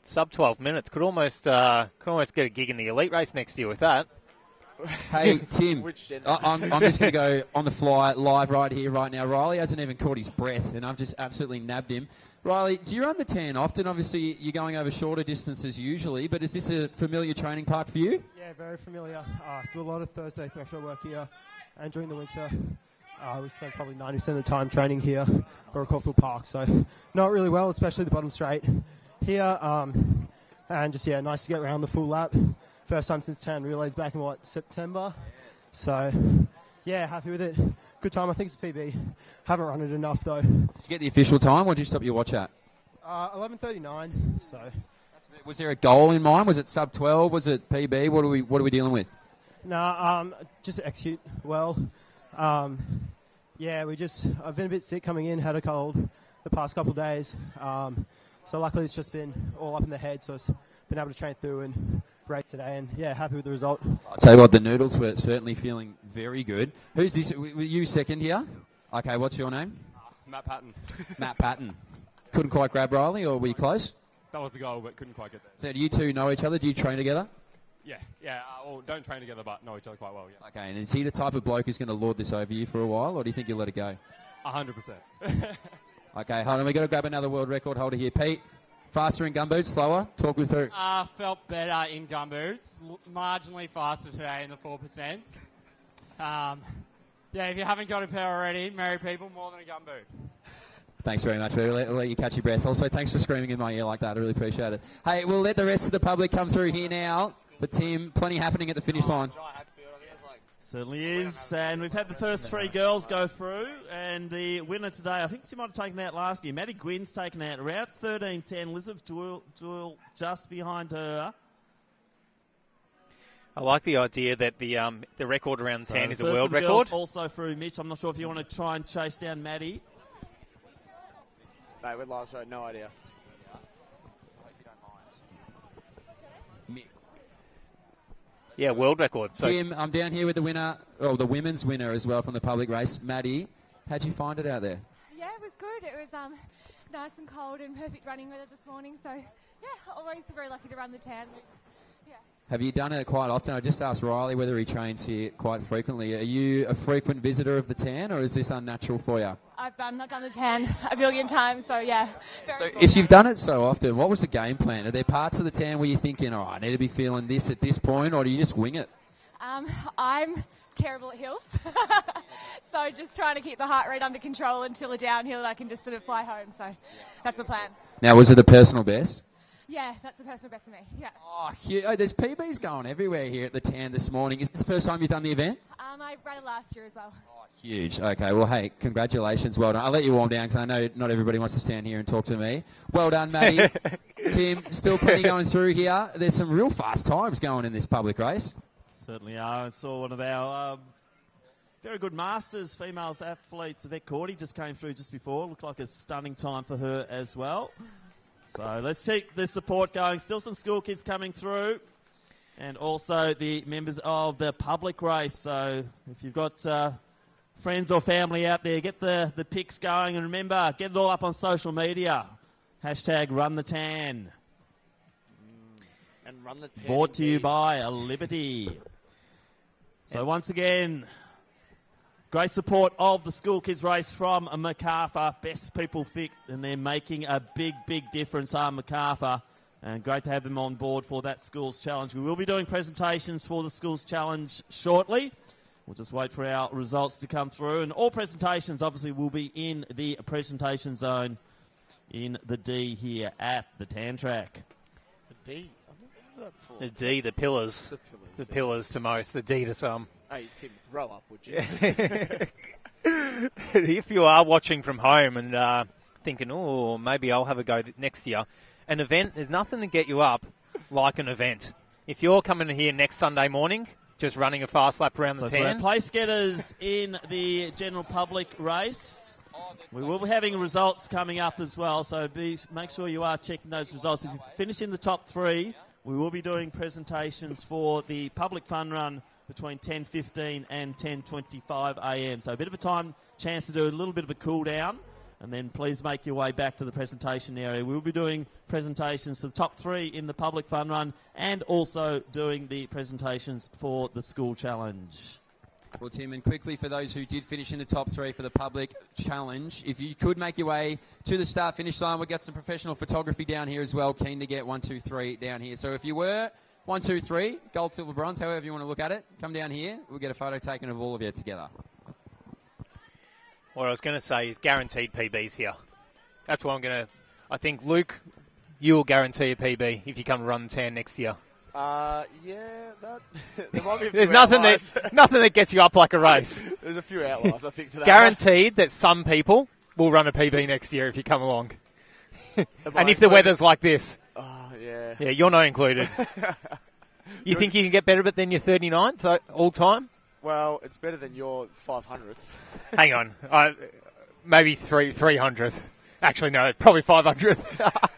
Sub 12 minutes. Could almost get a gig in the elite race next year with that. Hey, Tim, I'm just going to go on the fly live right here, right now. Riley hasn't even caught his breath, and I've just absolutely nabbed him. Riley, do you run the tan often? Obviously, you're going over shorter distances usually, but is this a familiar training park for you? Yeah, very familiar. Do a lot of Thursday threshold work here, and during the winter, we spend probably 90% of the time training here for Caulfield Park, so know it really well, especially the bottom straight here, and just, nice to get around the full lap. First time since tan relays back in, September? So, yeah, happy with it. Good time. I think it's a PB. Haven't run it enough, though. Did you get the official time? What did you stop your watch at? 11:39, so. Was there a goal in mind? Was it sub 12? Was it PB? What are we dealing with? Just execute well. I've been a bit sick coming in, had a cold the past couple of days. So luckily it's just been all up in the head, so it's been able to train through and break today, and happy with the result. I'll tell you what, the noodles were certainly feeling very good. Who's this? Were you second here? Okay, what's your name? Matt Patton. Matt Patton. Couldn't quite grab Riley, or were you close? That was the goal, but couldn't quite get there. So do you two know each other? Do you train together? Yeah. Don't train together, but know each other quite well, yeah. Okay, and is he the type of bloke who's going to lord this over you for a while, or do you think you'll let it go? 100%. Okay, hold on, we've got to grab another world record holder here. Pete, Faster in gumboots, slower? Talk me through. Felt better in gumboots. Marginally faster today in the 4%. Yeah, if you haven't got a pair already, marry people more than a gumboot. Thanks very much. We'll let you catch your breath. Also, thanks for screaming in my ear like that. I really appreciate it. Hey, we'll let the rest of the public come through here now. But, Tim, plenty happening at the finish line. Certainly is. And we've had the first 3 girls go through. And the winner today, I think she might have taken out last year. Maddie Gwynn's taken out around 13:10. Elizabeth Doyle just behind her. I like the idea that the record around 10 is a world record. record. Also through Mitch. I'm not sure if you want to try and chase down Maddie. Mate, we're live, so no idea. Yeah, world record. So Tim, I'm down here with the winner, or the women's winner as well from the public race. Maddie, how'd you find it out there? Yeah, it was good. It was nice and cold and perfect running weather this morning. So, yeah, always very lucky to run the tan. Yeah. Have you done it quite often? I just asked Riley whether he trains here quite frequently. Are you a frequent visitor of the tan, or is this unnatural for you? I've done the tan a billion times, so yeah. So if you've done it so often, what was the game plan? Are there parts of the tan where you're thinking, I need to be feeling this at this point, or do you just wing it? I'm terrible at hills, so just trying to keep the heart rate under control until a downhill I can just sort of fly home, so that's the plan. Now, was it a personal best? Yeah, that's a personal best for me, yeah. Oh, there's PBs going everywhere here at the tan this morning. Is this the first time you've done the event? I ran it last year as well. Huge. Okay, well, hey, congratulations. Well done. I'll let you warm down because I know not everybody wants to stand here and talk to me. Well done, Maddie. Tim, still plenty going through here. There's some real fast times going in this public race. Certainly are. I saw one of our very good Masters females athletes, Yvette Cordy, just came through just before. Looked like a stunning time for her as well. So let's keep the support going. Still some school kids coming through. And also the members of the public race. So if you've got friends or family out there, get the pics going. And remember, get it all up on social media. Hashtag Run the Tan. And Run the Tan. Brought to you by Liberty. So once again, great support of the school kids race from Macarthur. Best people fit, and they're making a big, big difference, Macarthur. And great to have them on board for that schools challenge. We will be doing presentations for the schools challenge shortly. We'll just wait for our results to come through. And all presentations, obviously, will be in the presentation zone in the D here at the Tan Track. The D? I've never heard that before. the D, the pillars. The pillars to most, the D to some. Hey, Tim, grow up, would you? If you are watching from home and thinking, oh, maybe I'll have a go next year, an event, there's nothing to get you up like an event. If you're coming here next Sunday morning, just running a fast lap around the tan. For our place getters in the general public race, we will be having results coming up as well, so make sure you are checking those results. If you finish in the top 3, we will be doing presentations for the public fun run between 10:15 and 10:25 a.m. So a bit of a chance to do a little bit of a cool down. And then please make your way back to the presentation area. We'll be doing presentations for the top 3 in the public fun run and also doing the presentations for the school challenge. Well, Tim, and quickly for those who did finish in the top 3 for the public challenge, if you could make your way to the start-finish line, we've got some professional photography down here as well. Keen to get 1, 2, 3 down here. So if you were 1, 2, 3, gold, silver, bronze, however you want to look at it, come down here. We'll get a photo taken of all of you together. What I was going to say is guaranteed PBs here. That's what I'm going to... I think, Luke, you will guarantee a PB if you come run tan next year. Yeah, that... there might be a few There's nothing that gets you up like a race. There's a few outliers, I think, today. Guaranteed that some people will run a PB next year if you come along. And if the weather's like this. Oh, yeah. Yeah, you're not included. You think you can get better than your 39th all time? Well, it's better than your 500th. Hang on. Maybe 300th. Actually, no, probably 500th.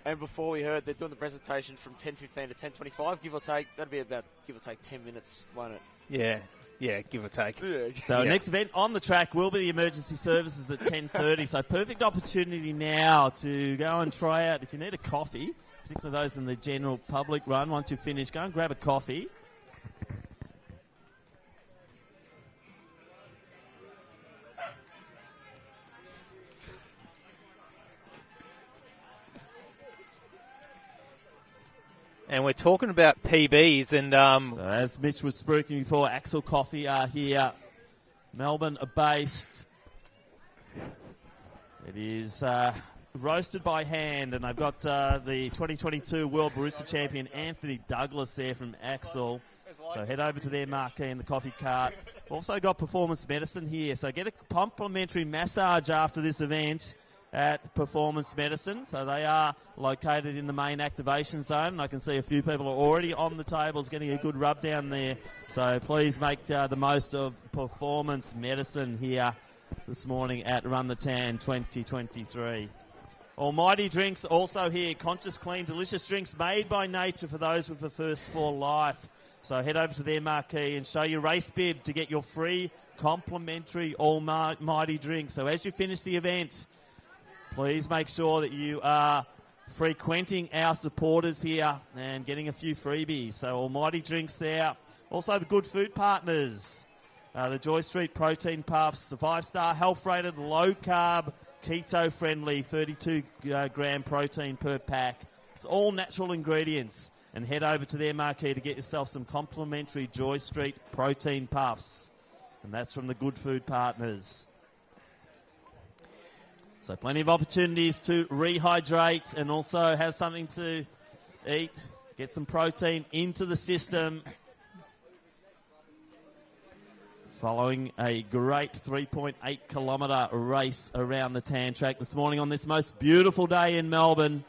And before we heard, they're doing the presentation from 10:15 to 10:25, give or take. That'd be about, give or take, 10 minutes, won't it? Yeah, give or take. Yeah. So next event on the track will be the emergency services at 10:30. So perfect opportunity now to go and try out. If you need a coffee, particularly those in the general public run, once you finish, go and grab a coffee. And we're talking about PBs, and so as Mitch was speaking before, Axel Coffee are here, Melbourne based. It is roasted by hand, and they've got the 2022 World Barista Champion Anthony Douglas there from Axel. So head over to their marquee in the coffee cart. Also got Performance Medicine here, so get a complimentary massage after this event at Performance Medicine. So they are located in the main activation zone. I can see a few people are already on the tables getting a good rub down there. So please make the most of Performance Medicine here this morning at Run the Tan 2023. Almighty Drinks also here. Conscious, clean, delicious drinks made by nature for those with a thirst for life. So head over to their marquee and show your race bib to get your free complimentary Almighty drink. So as you finish the event, please make sure that you are frequenting our supporters here and getting a few freebies. So Almighty Drinks there. Also the Good Food Partners. The Joy Street Protein Puffs, the 5-star health-rated, low-carb, keto-friendly, 32-gram protein per pack. It's all natural ingredients. And head over to their marquee to get yourself some complimentary Joy Street Protein Puffs. And that's from the Good Food Partners. So plenty of opportunities to rehydrate and also have something to eat, get some protein into the system. Following a great 3.8 kilometre race around the Tan track this morning on this most beautiful day in Melbourne.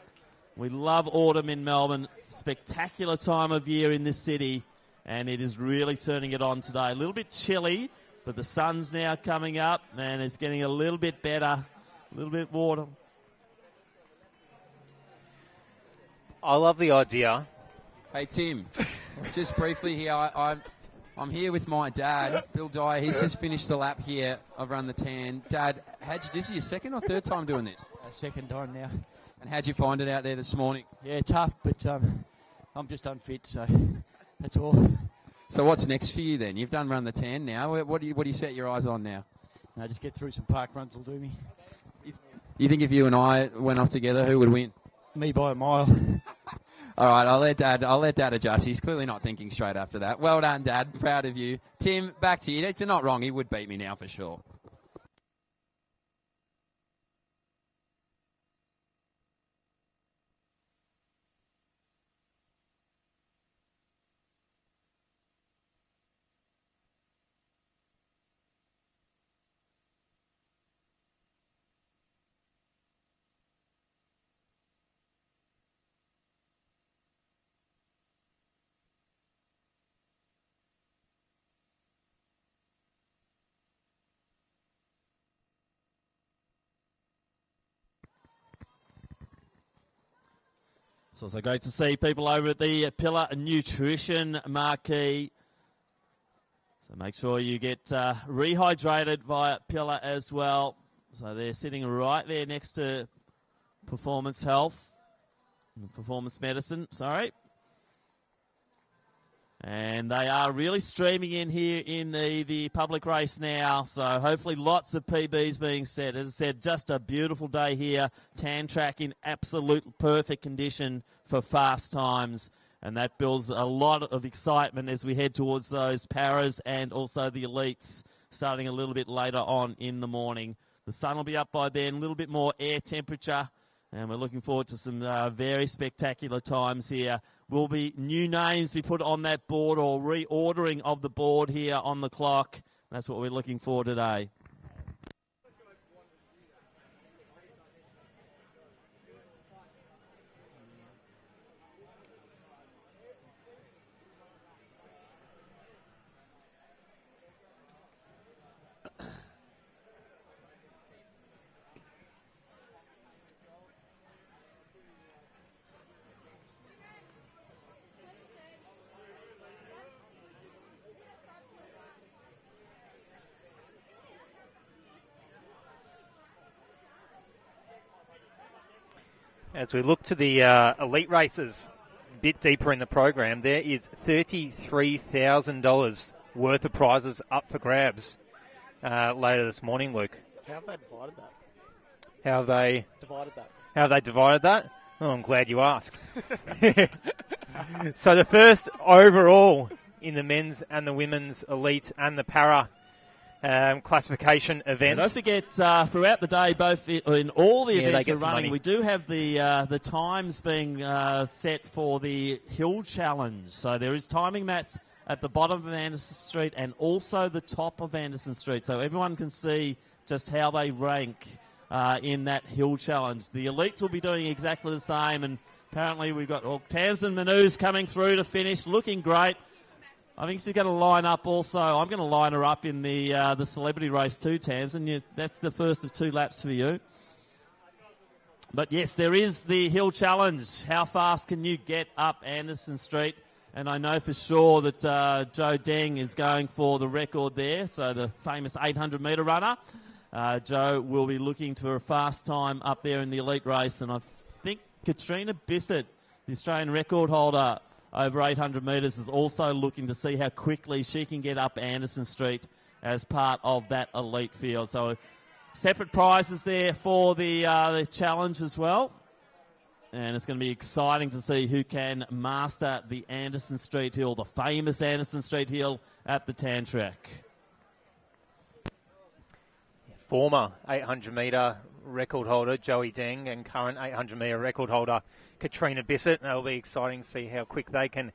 We love autumn in Melbourne. Spectacular time of year in this city, and it is really turning it on today. A little bit chilly, but the sun's now coming up, and it's getting a little bit better, a little bit warmer. I love the idea. Hey, Tim, just briefly here, I'm here with my dad, Bill Dyer. He's just finished the lap here of Run the Tan. Dad, this is your second or third time doing this? Second time now. And how'd you find it out there this morning? Yeah, tough, but I'm just unfit, so that's all. So what's next for you then? You've done Run the Tan now. What do you set your eyes on now? No, just get through some park runs will do me. You think if you and I went off together, who would win? Me by a mile. All right, I'll let Dad adjust. He's clearly not thinking straight after that. Well done, Dad. Proud of you. Tim, back to you. You're not wrong. He would beat me now for sure. It's also great to see people over at the Pillar Nutrition marquee. So make sure you get rehydrated via Pillar as well. So they're sitting right there next to Performance Health, Performance Medicine, sorry. And they are really streaming in here in the public race now. So hopefully lots of PBs being set. As I said, just a beautiful day here. Tan track in absolute perfect condition for fast times. And that builds a lot of excitement as we head towards those paras and also the elites starting a little bit later on in the morning. The sun will be up by then, a little bit more air temperature. And we're looking forward to some very spectacular times here. Will be new names be put on that board or reordering of the board here on the clock. That's what we're looking for today. As we look to the elite races a bit deeper in the program, there is $33,000 worth of prizes up for grabs later this morning, Luke. How have they divided that? How have they divided that? How have they divided that? Oh, I'm glad you asked. So the first overall in the men's and the women's elite and the para classification events. And don't forget, throughout the day, both in all the events they we're get some running, money. we do have the times being set for the hill challenge. So there is timing mats at the bottom of Anderson Street and also the top of Anderson Street, so everyone can see just how they rank in that hill challenge. The elites will be doing exactly the same, and apparently we've got Tamsin Manu's coming through to finish, looking great. I think she's going to line up also. I'm going to line her up in the celebrity race too, Tamsin. That's the first of 2 laps for you. But yes, there is the hill challenge. How fast can you get up Anderson Street? And I know for sure that Joe Deng is going for the record there, so the famous 800-metre runner. Joe will be looking to a fast time up there in the elite race, and I think Katrina Bissett, the Australian record holder over 800 metres, is also looking to see how quickly she can get up Anderson Street as part of that elite field. So separate prizes there for the challenge as well. And it's going to be exciting to see who can master the Anderson Street Hill, the famous Anderson Street Hill at the Tan Track. Former 800-metre record holder Joey Deng and current 800-metre record holder Katrina Bissett. It'll be exciting to see how quick they can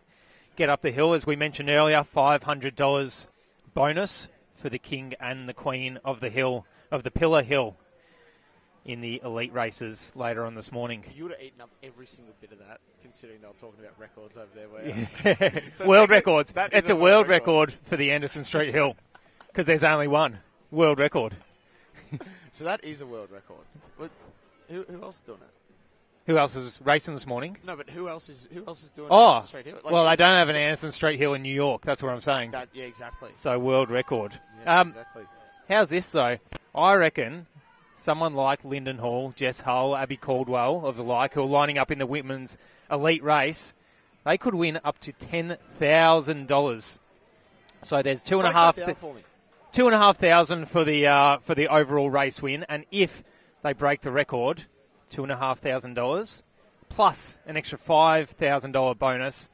get up the hill. As we mentioned earlier, $500 bonus for the king and the queen of the hill, of the Pillar Hill, in the elite races later on this morning. You would have eaten up every single bit of that, considering they were talking about records over there. So world records. It's a world record for the Anderson Street Hill, because there's only one world record. So that is a world record. But who else is doing it? Who else is racing this morning? No, but who else is doing Oh, Anderson Street Hill? well, they don't have an Anderson Street Hill in New York. That's what I'm saying. Yeah, exactly. So world record. Yes, exactly. How's this though? I reckon someone like Lyndon Hall, Jess Hull, Abby Caldwell of the like, who are lining up in the women's elite race, they could win up to $10,000. So there's $2,500 for the overall race win, and if they break the record, $2,500 plus an extra $5,000 bonus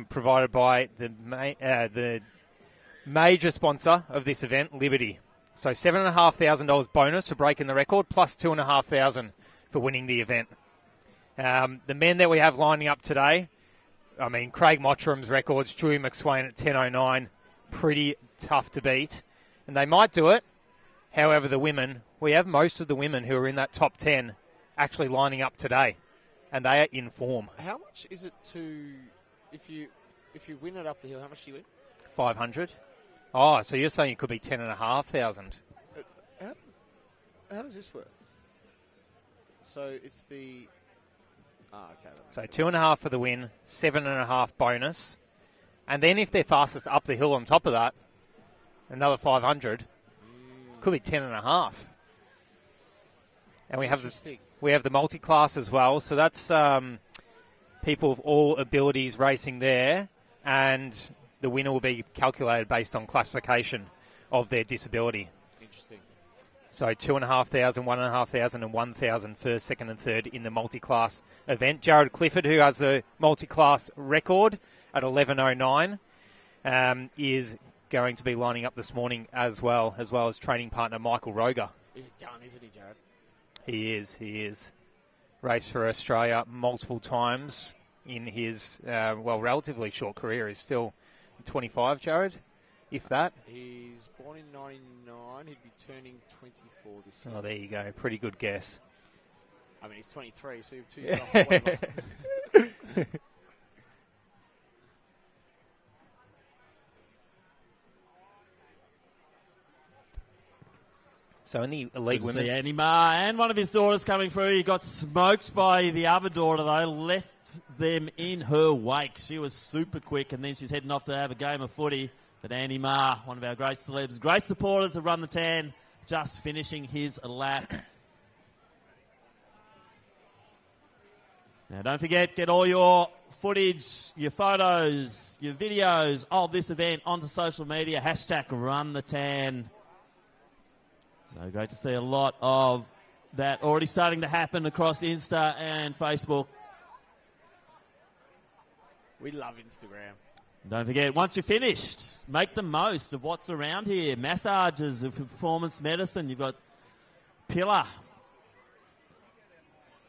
provided by the major sponsor of this event, Liberty. So $7,500 bonus for breaking the record, plus $2,500 for winning the event. The men that we have lining up today, I mean, Craig Mottram's records, Drew McSwain at 10:09, pretty tough to beat. And they might do it. However, the women, we have most of the women who are in that top 10 actually lining up today. And they are in form. How much is it if you win it up the hill, how much do you win? 500. Oh, so you're saying it could be 10,500. How does this work? So it's the... okay. So 2.5 for the win, 7.5 bonus. And then if they're fastest up the hill on top of that, another 500. Could be 10.5. And we have the multi-class as well. So that's people of all abilities racing there. And the winner will be calculated based on classification of their disability. Interesting. So 2,500, 1,500 and 1,000 first, second and third in the multi-class event. Jared Clifford, who has the multi-class record at 11:09, is going to be lining up this morning as well as training partner Michael Roger. He's a gun, isn't he, Jared? He is. Raced for Australia multiple times in his, relatively short career. He's still 25, Jared, if that. He's born in 99. He'd be turning 24 this year. Oh, there you go. Pretty good guess. I mean, he's 23, so you're 2 years off. So in the elite women, see Annie Ma and one of his daughters coming through. He got smoked by the other daughter though, left them in her wake. She was super quick, and then she's heading off to have a game of footy. But Annie Ma, one of our great celebs, great supporters have run the tan, just finishing his lap. Now don't forget, get all your footage, your photos, your videos of this event onto social media. #RunTheTan. So great to see a lot of that already starting to happen across Insta and Facebook. We love Instagram. Don't forget, once you're finished, make the most of what's around here. Massages of performance medicine. You've got Pillar.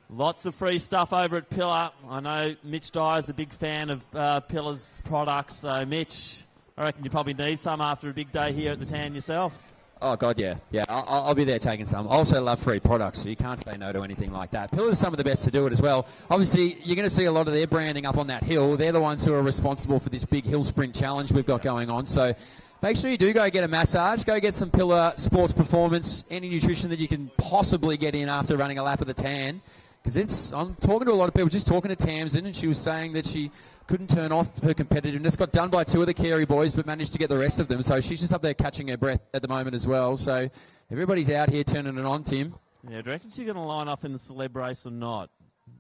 Lots of free stuff over at Pillar. I know Mitch Dyer's a big fan of Pillar's products. So, Mitch, I reckon you probably need some after a big day here at the Tan yourself. Oh, God, yeah. Yeah, I'll be there taking some. I also love free products, so you can't say no to anything like that. Pillar's some of the best to do it as well. Obviously, you're going to see a lot of their branding up on that hill. They're the ones who are responsible for this big hill sprint challenge we've got going on. So make sure you do go get a massage. Go get some Pillar Sports Performance, any nutrition that you can possibly get in after running a lap of the Tan. Because I'm talking to a lot of people, just talking to Tamsin, and she was saying that she couldn't turn off her competitiveness. Got done by 2 of the Carey boys, but managed to get the rest of them. So she's just up there catching her breath at the moment as well. So everybody's out here turning it on, Tim. Yeah, do you reckon she's going to line up in the celeb race or not?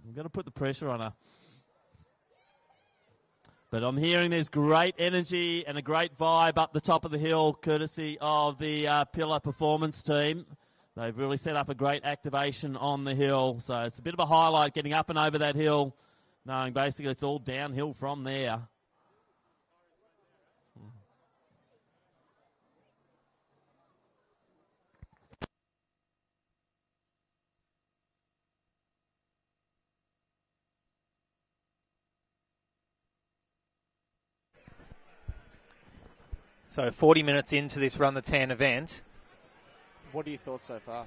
We've got to put the pressure on her. But I'm hearing there's great energy and a great vibe up the top of the hill, courtesy of the Pillar Performance team. They've really set up a great activation on the hill. So it's a bit of a highlight getting up and over that hill, knowing basically it's all downhill from there. So 40 minutes into this Run the Tan event. What are your thoughts so far?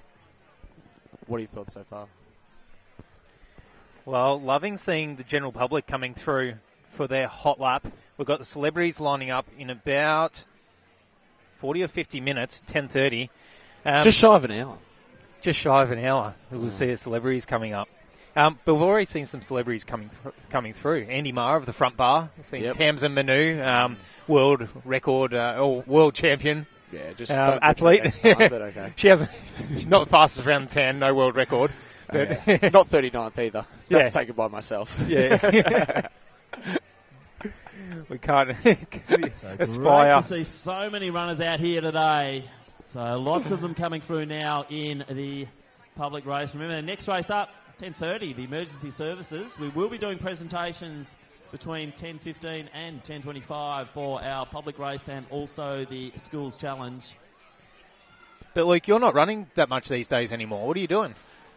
Well, loving seeing the general public coming through for their hot lap. We've got the celebrities lining up in about 40 or 50 minutes, 10:30. Just shy of an hour. Just shy of an hour. We'll see the celebrities coming up. But we've already seen some celebrities coming through. Andy Marr of the front bar. We've seen Tamsin Manu, world record or world champion. Yeah, just athlete. Next time, but okay. She's not the fastest around the Tan, no world record. But not 39th either. That's taken by myself. Yeah. We can't Great aspire. to see so many runners out here today. So lots of them coming through now in the public race. Remember, the next race up, 10:30, the emergency services. We will be doing presentations between 10:15 and 10:25 for our public race and also the schools challenge. But Luke, you're not running that much these days anymore. What are you doing?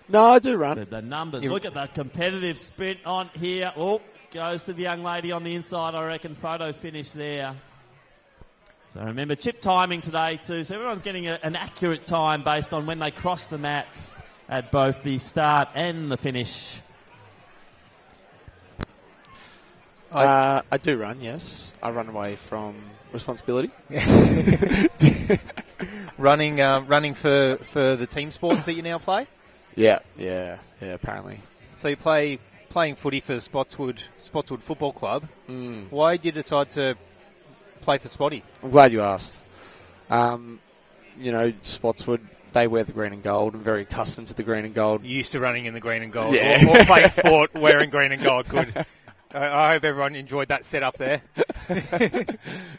No, I do run. The numbers. Look at the competitive sprint on here. Oh, goes to the young lady on the inside, I reckon. Photo finish there. So remember, chip timing today too. So everyone's getting an accurate time based on when they cross the mats at both the start and the finish. I do run, yes. I run away from responsibility. Running for the team sports that you now play? Yeah, apparently. So you playing footy for Spotswood Football Club. Why did you decide to play for Spotty? I'm glad you asked. Spotswood, they wear the green and gold. I'm very accustomed to the green and gold. You used to running in the green and gold. Yeah. Or playing sport wearing green and gold. Good. I hope everyone enjoyed that setup there.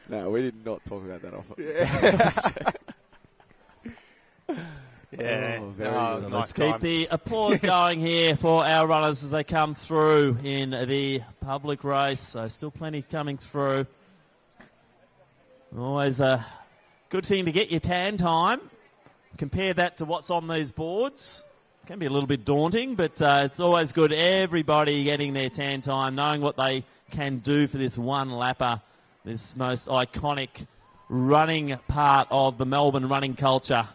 No, we did not talk about that often. Yeah. So let's keep the applause going here for our runners as they come through in the public race. So still plenty coming through. Always a good thing to get your tan time. Compare that to what's on these boards. Can be a little bit daunting, but it's always good. Everybody getting their tan time, knowing what they can do for this one lapper, this most iconic running part of the Melbourne running culture.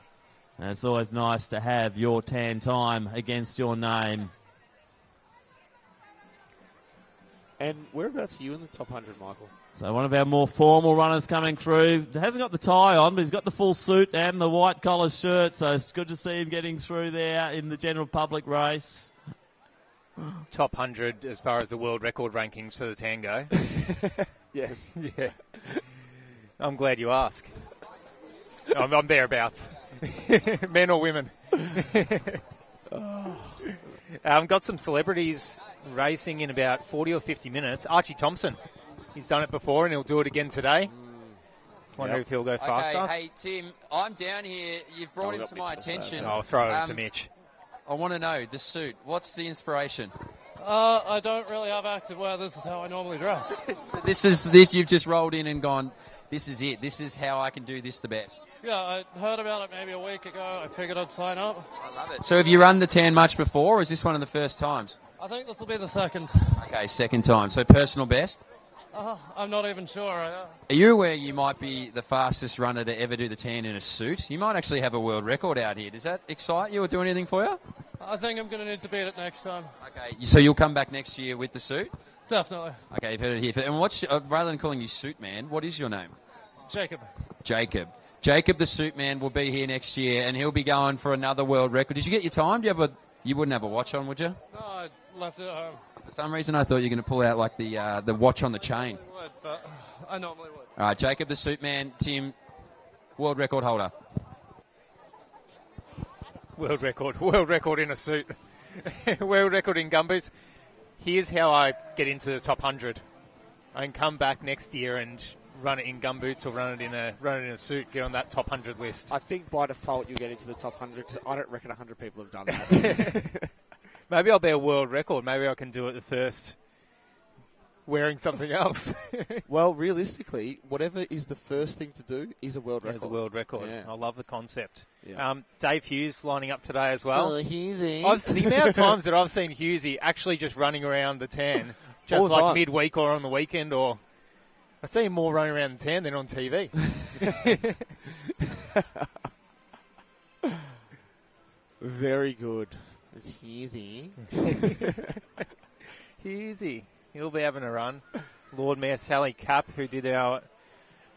And it's always nice to have your tan time against your name. And whereabouts are you in the top 100, Michael? So one of our more formal runners coming through. Hasn't got the tie on, but he's got the full suit and the white collar shirt. So it's good to see him getting through there in the general public race. Top 100 as far as the world record rankings for the Tango. Yes. Yeah. I'm glad you ask. I'm thereabouts. Men or women. Got some celebrities racing in about 40 or 50 minutes. Archie Thompson. He's done it before and he'll do it again today. Wonder if he'll go faster. Okay, hey, Tim, I'm down here. You've brought him to my attention. I'll throw it to Mitch. I want to know, the suit, what's the inspiration? I don't really have active wear. This is how I normally dress. So this you've just rolled in and gone, this is it. This is how I can do this the best. Yeah, I heard about it maybe a week ago. I figured I'd sign up. I love it. So have you run the tan much before, or is this one of the first times? I think this will be the second. Okay, second time. So personal best? I'm not even sure. Are you aware you might be the fastest runner to ever do the tan in a suit? You might actually have a world record out here. Does that excite you or do anything for you? I think I'm going to need to beat it next time. Okay, so you'll come back next year with the suit? Definitely. Okay, you've heard it here. And what's rather than calling you Suit Man, what is your name? Jacob. Jacob the Suit Man will be here next year, and he'll be going for another world record. Did you get your time? You wouldn't have a watch on, would you? No, I left it at home. For some reason, I thought you were going to pull out like the watch on the chain. I would, but I normally would. All right, Jacob the Suit Man, Tim, world record holder. World record in a suit. World record in gumboots. Here's how I get into the top 100. I can come back next year and run it in gumboots or run it in a suit, get on that top 100 list. I think by default you get into the top 100 because I don't reckon 100 people have done that. Maybe I'll be a world record. Maybe I can do it the first wearing something else. Well, realistically, whatever is the first thing to do is a world record. It's a world record. Yeah. I love the concept. Yeah. Dave Hughes lining up today as well. Oh, Hughesy. The amount of times that I've seen Hughesy actually just running around the tan, just All the like time. midweek or on the weekend, or I see him more running around the tan than on TV. Very good. It's Hughesy. Hughesy. He'll be having a run. Lord Mayor Sally Capp, who did our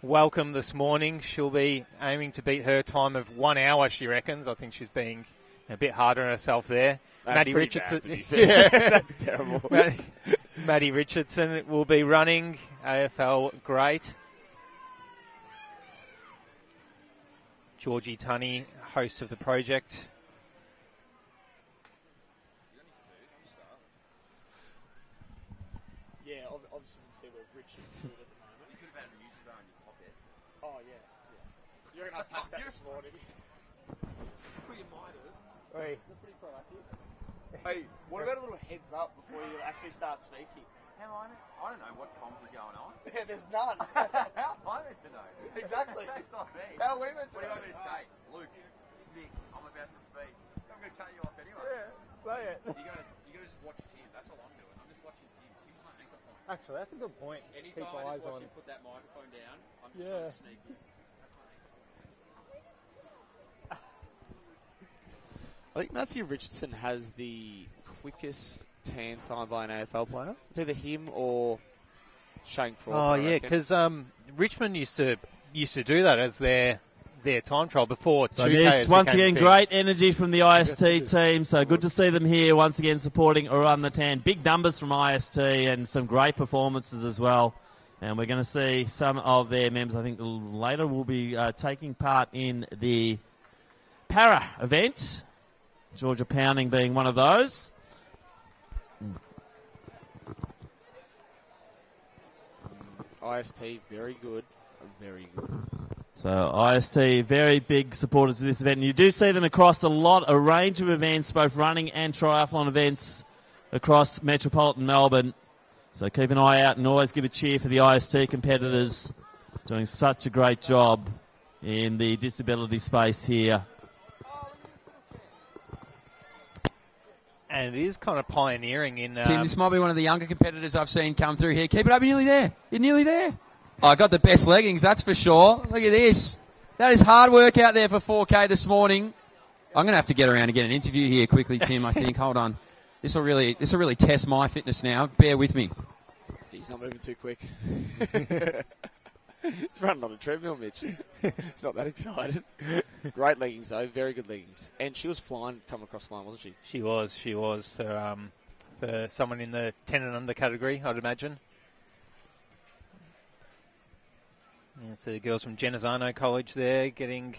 welcome this morning, she'll be aiming to beat her time of 1 hour, she reckons. I think she's being a bit harder on herself there. That's Maddie pretty Richardson. bad, to be fair. That's terrible. Maddie Richardson will be running, AFL great. Georgie Tunney, host of the project. Yeah, obviously you can see where Richard food at the moment. You could have had a music bar in your pocket. Oh, yeah. You're going to pack that this morning. Well, you might have. Hey. That's pretty proactive. Hey, what about a little heads up before you actually start speaking? I don't know what comms are going on. Yeah, there's none. How am I meant to know? Exactly. That's not me. How are we meant to What do you know? want me to say? Luke, Nick, I'm about to speak. I'm going to cut you off anyway. Yeah, say it. You got to just watch Tim. That's all I'm doing. I'm just watching Tim. Tim's my anchor point. Actually, that's a good point. Anytime Keep I eyes just watch on. him put that microphone down, I'm just Yeah. trying to sneak in. That's my anchor point. I think Matthew Richardson has the quickest tan time by an AFL player. It's either him or Shane Crawford. Oh yeah, because Richmond used to do that as their time trial before. So 2K Mitch, once again, great energy from the IST team. So good to see them here once again supporting Run the Tan. Big numbers from IST and some great performances as well. And we're going to see some of their members, I think later, will be taking part in the para event. Georgia Pounding being one of those. IST, very good. Very good. So IST, very big supporters of this event. And you do see them across a range of events, both running and triathlon events across metropolitan Melbourne. So keep an eye out and always give a cheer for the IST competitors doing such a great job in the disability space here. And it is kind of pioneering in... Tim, this might be one of the younger competitors I've seen come through here. Keep it up, you're nearly there. You're nearly there. Oh, I got the best leggings, that's for sure. Look at this. That is hard work out there for 4K this morning. I'm going to have to get around and get an interview here quickly, Tim, I think. Hold on. This will really test my fitness now. Bear with me. He's not moving too quick. He's running on a treadmill, Mitch. He's not that excited. Great leggings, though. Very good leggings. And she was flying coming across the line, wasn't she? She was for someone in the 10 and under category, I'd imagine. Yeah, so the girls from Genazzano College there getting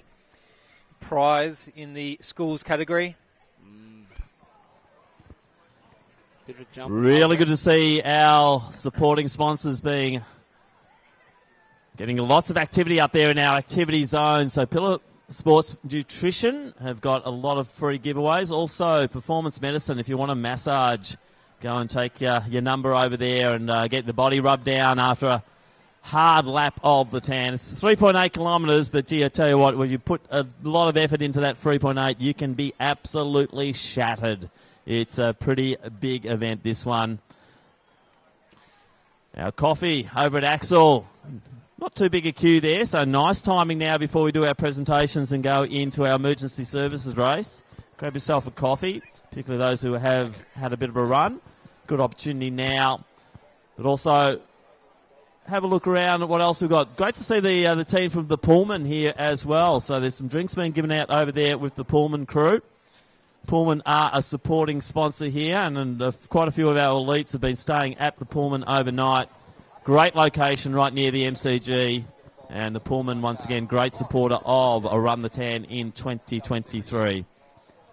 prize in the schools category. Bit of a jump. Really good to see our supporting sponsors getting lots of activity up there in our activity zone. So Pillar Sports Nutrition have got a lot of free giveaways. Also, Performance Medicine, if you want a massage, go and take your number over there and get the body rubbed down after a hard lap of the tan. It's 3.8 kilometres, but gee, I tell you what, when you put a lot of effort into that 3.8, you can be absolutely shattered. It's a pretty big event, this one. Our coffee over at Axel. Not too big a queue there, so nice timing now before we do our presentations and go into our emergency services race. Grab yourself a coffee, particularly those who have had a bit of a run. Good opportunity now, but also have a look around at what else we've got. Great to see the team from the Pullman here as well. So there's some drinks being given out over there with the Pullman crew. Pullman are a supporting sponsor here, and quite a few of our elites have been staying at the Pullman overnight. Great location right near the MCG, and the Pullman, once again, great supporter of a Run the Tan in 2023.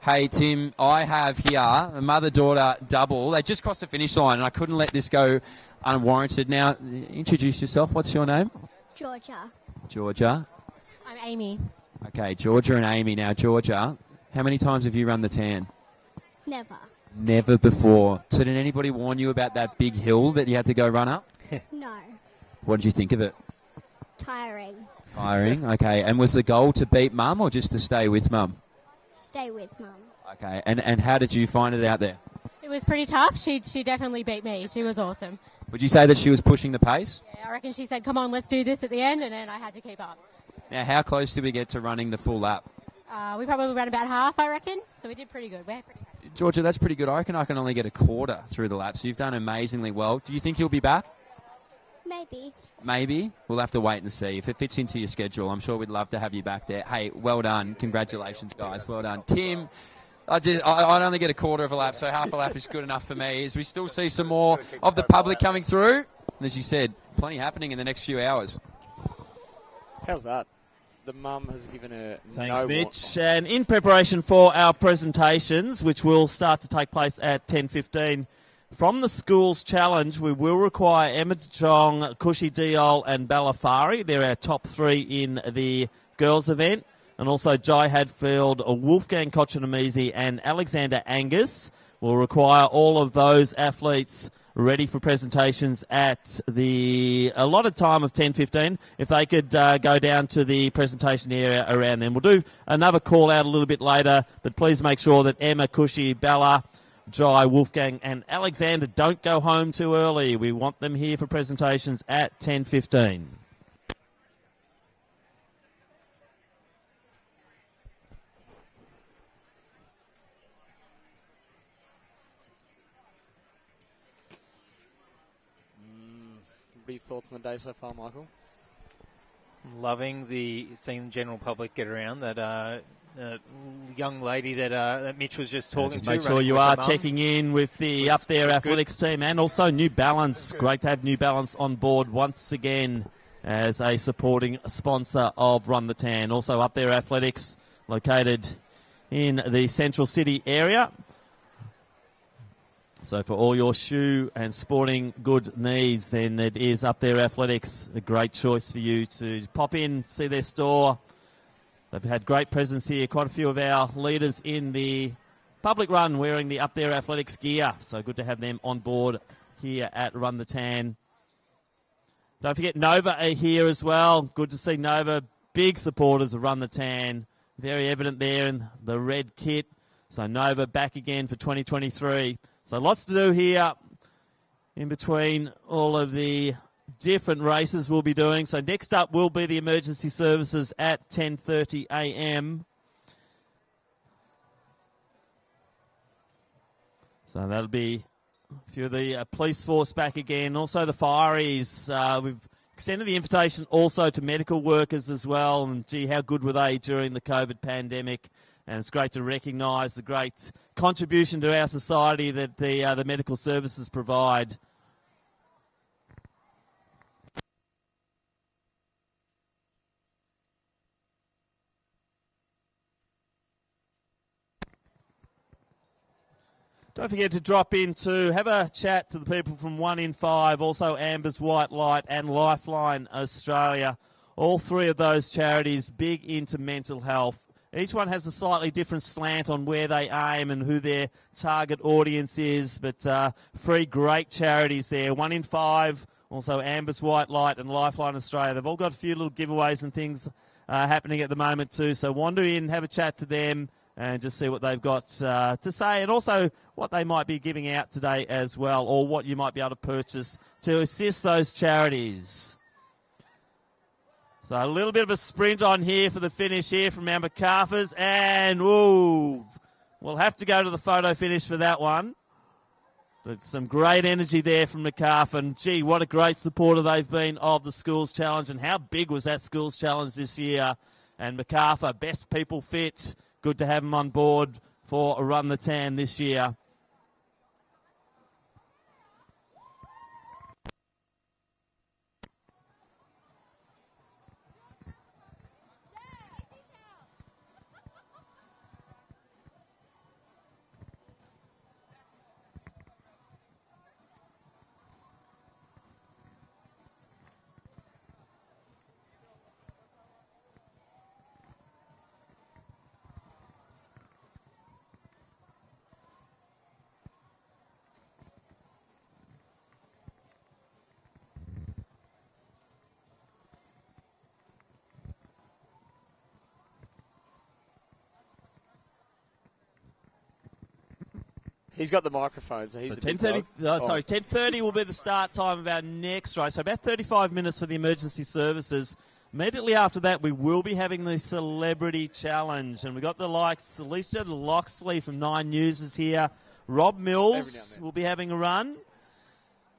Hey, Tim, I have here a mother-daughter double. They just crossed the finish line, and I couldn't let this go unwarranted. Now, introduce yourself. What's your name? Georgia. Georgia. I'm Amy. Okay, Georgia and Amy. Now, Georgia, how many times have you run the tan? Never. Never before. So did anybody warn you about that big hill that you had to go run up? No. What did you think of it? Tiring. Tiring, okay. And was the goal to beat Mum or just to stay with Mum? Stay with Mum. Okay, and how did you find it out there? It was pretty tough. She definitely beat me. She was awesome. Would you say that she was pushing the pace? Yeah, I reckon she said, come on, let's do this at the end, and then I had to keep up. Now, how close did we get to running the full lap? We probably ran about half, I reckon, so we did pretty good. We're pretty happy. Georgia, that's pretty good. I reckon I can only get a quarter through the lap, so you've done amazingly well. Do you think you'll be back? Maybe. Maybe. We'll have to wait and see. If it fits into your schedule, I'm sure we'd love to have you back there. Hey, well done. Congratulations, guys. Well done. Tim, I'd only get a quarter of a lap, so half a lap is good enough for me. As we still see some more of the public coming through. And as you said, plenty happening in the next few hours. How's that? The mum has given her Thanks, no Mitch. And in preparation for our presentations, which will start to take place at 10:15, from the Schools Challenge, we will require Emma Chong, Cushy Diol and Balafari. They're our top three in the girls' event. And also Jai Hadfield, Wolfgang Kochanamisi and Alexander Angus. We'll require all of those athletes ready for presentations at the allotted time of 10:15. If they could go down to the presentation area around then. We'll do another call out a little bit later, but please make sure that Emma, Cushy, Bella, Jai, Wolfgang and Alexander don't go home too early. We want them here for presentations at 10:15. What are your thoughts on the day so far, Michael? Loving seeing the general public get around. That young lady that Mitch was just talking to. Make sure you are checking in with the Up There Athletics team and also New Balance. Great to have New Balance on board once again as a supporting sponsor of Run the Tan. Also Up There Athletics, located in the Central City area. So for all your shoe and sporting good needs, then it is Up There Athletics, a great choice for you to pop in, see their store. They've had great presence here. Quite a few of our leaders in the public run wearing the Up There Athletics gear. So good to have them on board here at Run the Tan. Don't forget Nova are here as well. Good to see Nova. Big supporters of Run the Tan. Very evident there in the red kit. So Nova back again for 2023. So lots to do here in between all of the different races we'll be doing. So next up will be the emergency services at 10:30 a.m. So that'll be a few of the police force back again. Also the fireys. We've extended the invitation also to medical workers as well. And gee, how good were they during the COVID pandemic? And it's great to recognise the great contribution to our society that the medical services provide. Don't forget to drop in to have a chat to the people from 1 in 5, also Amber's White Light and Lifeline Australia. All three of those charities big into mental health. Each one has a slightly different slant on where they aim and who their target audience is, but 3 great charities there. 1 in 5, also Amber's White Light and Lifeline Australia. They've all got a few little giveaways and things happening at the moment too, so wander in, have a chat to them and just see what they've got to say, and also what they might be giving out today as well, or what you might be able to purchase to assist those charities. So a little bit of a sprint on here for the finish here from our MacArthurs, and we'll have to go to the photo finish for that one. But some great energy there from MacArthur, and gee, what a great supporter they've been of the Schools Challenge, and how big was that Schools Challenge this year. And MacArthur, best people fit, good to have them on board for Run the Tan this year. He's got the microphone, so he's so the big 10:30. dog. Sorry, 10:30 will be the start time of our next race. So about 35 minutes for the emergency services. Immediately after that, we will be having the Celebrity Challenge, and we got the likes Alicia Loxley from 9 News is here. Rob Mills will be having a run.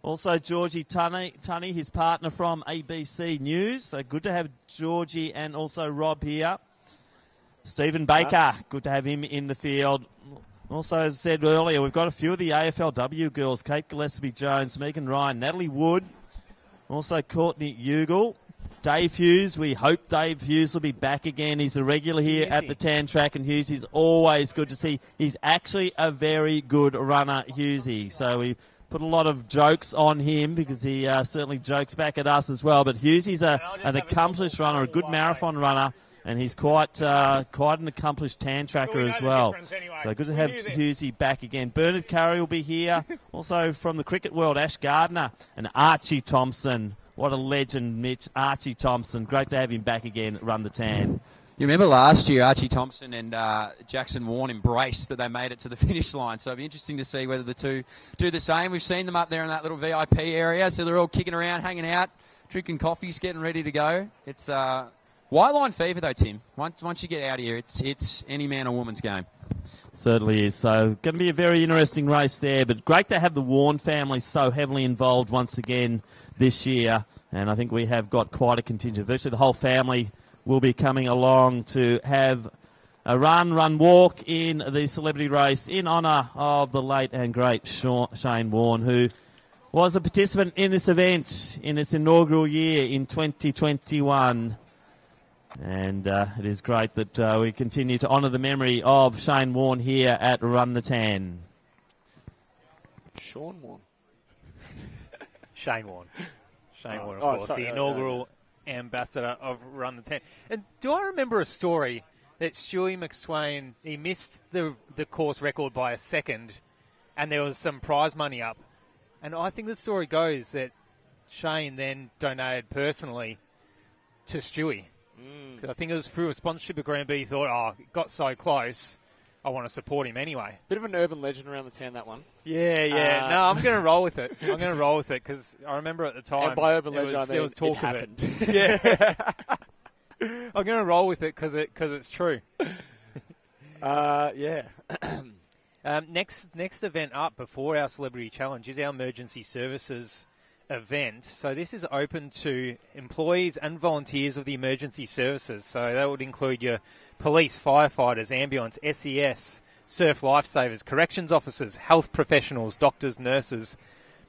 Also Georgie Tunney, his partner from ABC News. So good to have Georgie and also Rob here. Stephen Baker, good to have him in the field. Also, as I said earlier, we've got a few of the AFLW girls, Kate Gillespie-Jones, Megan Ryan, Natalie Wood, also Courtney Ugle, Dave Hughes. We hope Dave Hughes will be back again. He's a regular here at the Tan Track, and Hughes is always good to see. He's actually a very good runner, Hughesy. So we put a lot of jokes on him because he certainly jokes back at us as well. But Hughesy's an accomplished runner, a good marathon runner. And he's quite an accomplished tan tracker as well. Anyway. So good to have Hughesy back again. Bernard Curry will be here. Also from the cricket world, Ash Gardner and Archie Thompson. What a legend, Mitch. Archie Thompson. Great to have him back again at Run the Tan. You remember last year, Archie Thompson and Jackson Warren embraced that they made it to the finish line. So it'll be interesting to see whether the two do the same. We've seen them up there in that little VIP area. So they're all kicking around, hanging out, drinking coffees, getting ready to go. It's... White line fever, though, Tim. Once you get out of here, it's any man or woman's game. Certainly is. So going to be a very interesting race there, but great to have the Warren family so heavily involved once again this year. And I think we have got quite a contingent. Virtually the whole family will be coming along to have a run-walk in the celebrity race in honour of the late and great Shane Warne, who was a participant in this event in its inaugural year in 2021. And it is great that we continue to honour the memory of Shane Warne here at Run the Tan. Sean Warne. Shane Warne. Shane Warne, of course, the inaugural ambassador of Run the Tan. And do I remember a story that Stewie McSwain, he missed the course record by a second and there was some prize money up. And I think the story goes that Shane then donated personally to Stewie. Because I think it was through a sponsorship agreement, but he thought, it got so close, I want to support him anyway. Bit of an urban legend around the town, that one. Yeah. No, I'm going to roll with it. I'm going to roll with it because I remember at the time. And by urban legend, there was talk it happened. Of it. Yeah. I'm going to roll with it because it's true. Yeah. Next event up before our Celebrity Challenge is our emergency services event. So this is open to employees and volunteers of the emergency services. So that would include your police, firefighters, ambulance, SES, surf lifesavers, corrections officers, health professionals, doctors, nurses,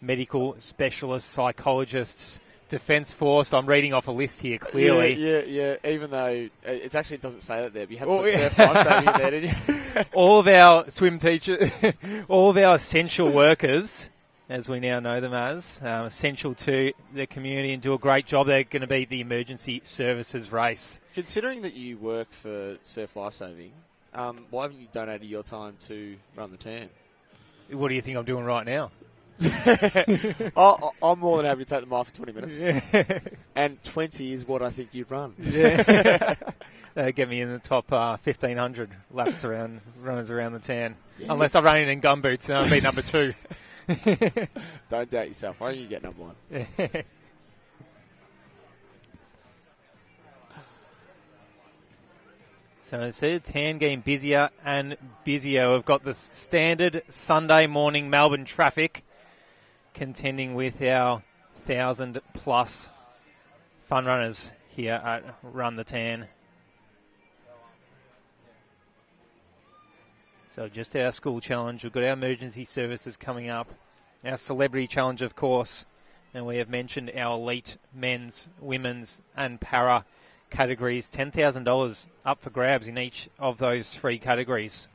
medical specialists, psychologists, Defence Force. I'm reading off a list here clearly. Yeah. Even though it actually doesn't say that there, but you have to put surf lifesaving in there, didn't you? All of our swim teachers, all of our essential workers, as we now know them as, essential to the community and do a great job. They're going to be the emergency services race. Considering that you work for Surf Lifesaving, why haven't you donated your time to run the tan? What do you think I'm doing right now? I'm more than happy to take them off for 20 minutes. Yeah. And 20 is what I think you'd run. Yeah. Get me in the top 1,500 runners around the tan. Yeah. Unless I'm running in gumboots, and I'll be number 2. Don't doubt yourself. I think you get number 1. So I see the tan getting busier and busier. We've got the standard Sunday morning Melbourne traffic contending with our 1,000+ fun runners here at Run the Tan. So just our school challenge. We've got our emergency services coming up. Our celebrity challenge, of course. And we have mentioned our elite men's, women's and para categories. $10,000 up for grabs in each of those 3 categories.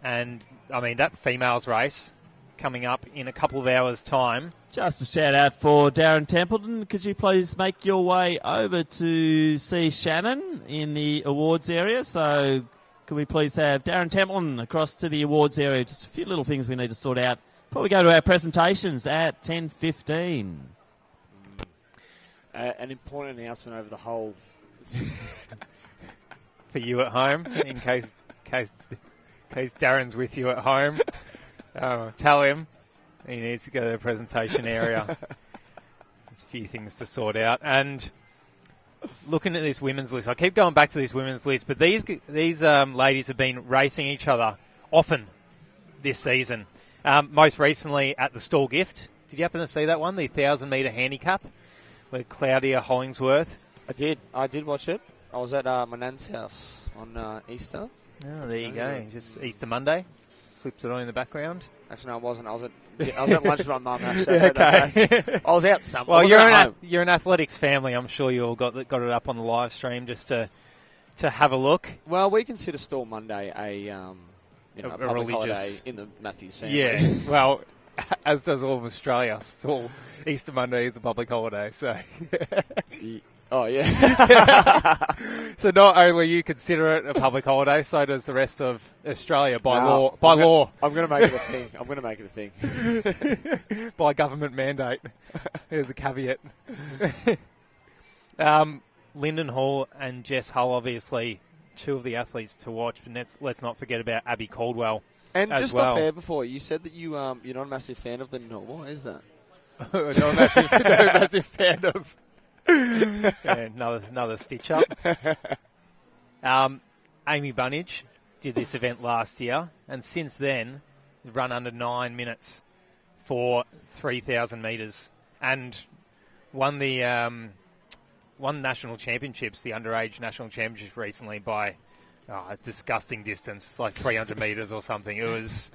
And, I mean, that females race coming up in a couple of hours' time. Just a shout out for Darren Templeton. Could you please make your way over to see Shannon in the awards area? So could we please have Darren Templeton across to the awards area? Just a few little things we need to sort out before we go to our presentations at 10:15. An important announcement over the whole... for you at home, in case Darren's with you at home. Tell him he needs to go to the presentation area. There's a few things to sort out. And looking at this women's list, I keep going back to this women's list, but these ladies have been racing each other often this season. Most recently at the Stall Gift. Did you happen to see that one, the 1,000-metre handicap with Claudia Hollingsworth? I did watch it. I was at my nan's house on Easter. Oh, there you go. Just Easter Monday. Flipped it on in the background. Actually, no, I wasn't. I was at lunch with my mum, actually. Okay. I was out somewhere. Well, you're an athletics family. I'm sure you all got it up on the live stream just to have a look. Well, we consider Stall Monday a public holiday in the Matthews family. Yeah, well, as does all of Australia. Stall Easter Monday is a public holiday, so... Oh, yeah. So not only you consider it a public holiday, so does the rest of Australia by law. I'm going to make it a thing. By government mandate. There's a caveat. Lyndon Hall and Jess Hull, obviously, 2 of the athletes to watch. But let's not forget about Abby Caldwell. And as just well. off air before, you said that you're not a massive fan of Lyndon Hall. Why is that? Not a massive fan of... Yeah, another stitch up. Amy Bunnage did this event last year, and since then run under 9 minutes for 3,000 metres, and won national championships, the underage national championships recently by a disgusting distance, like 300 metres or something. It was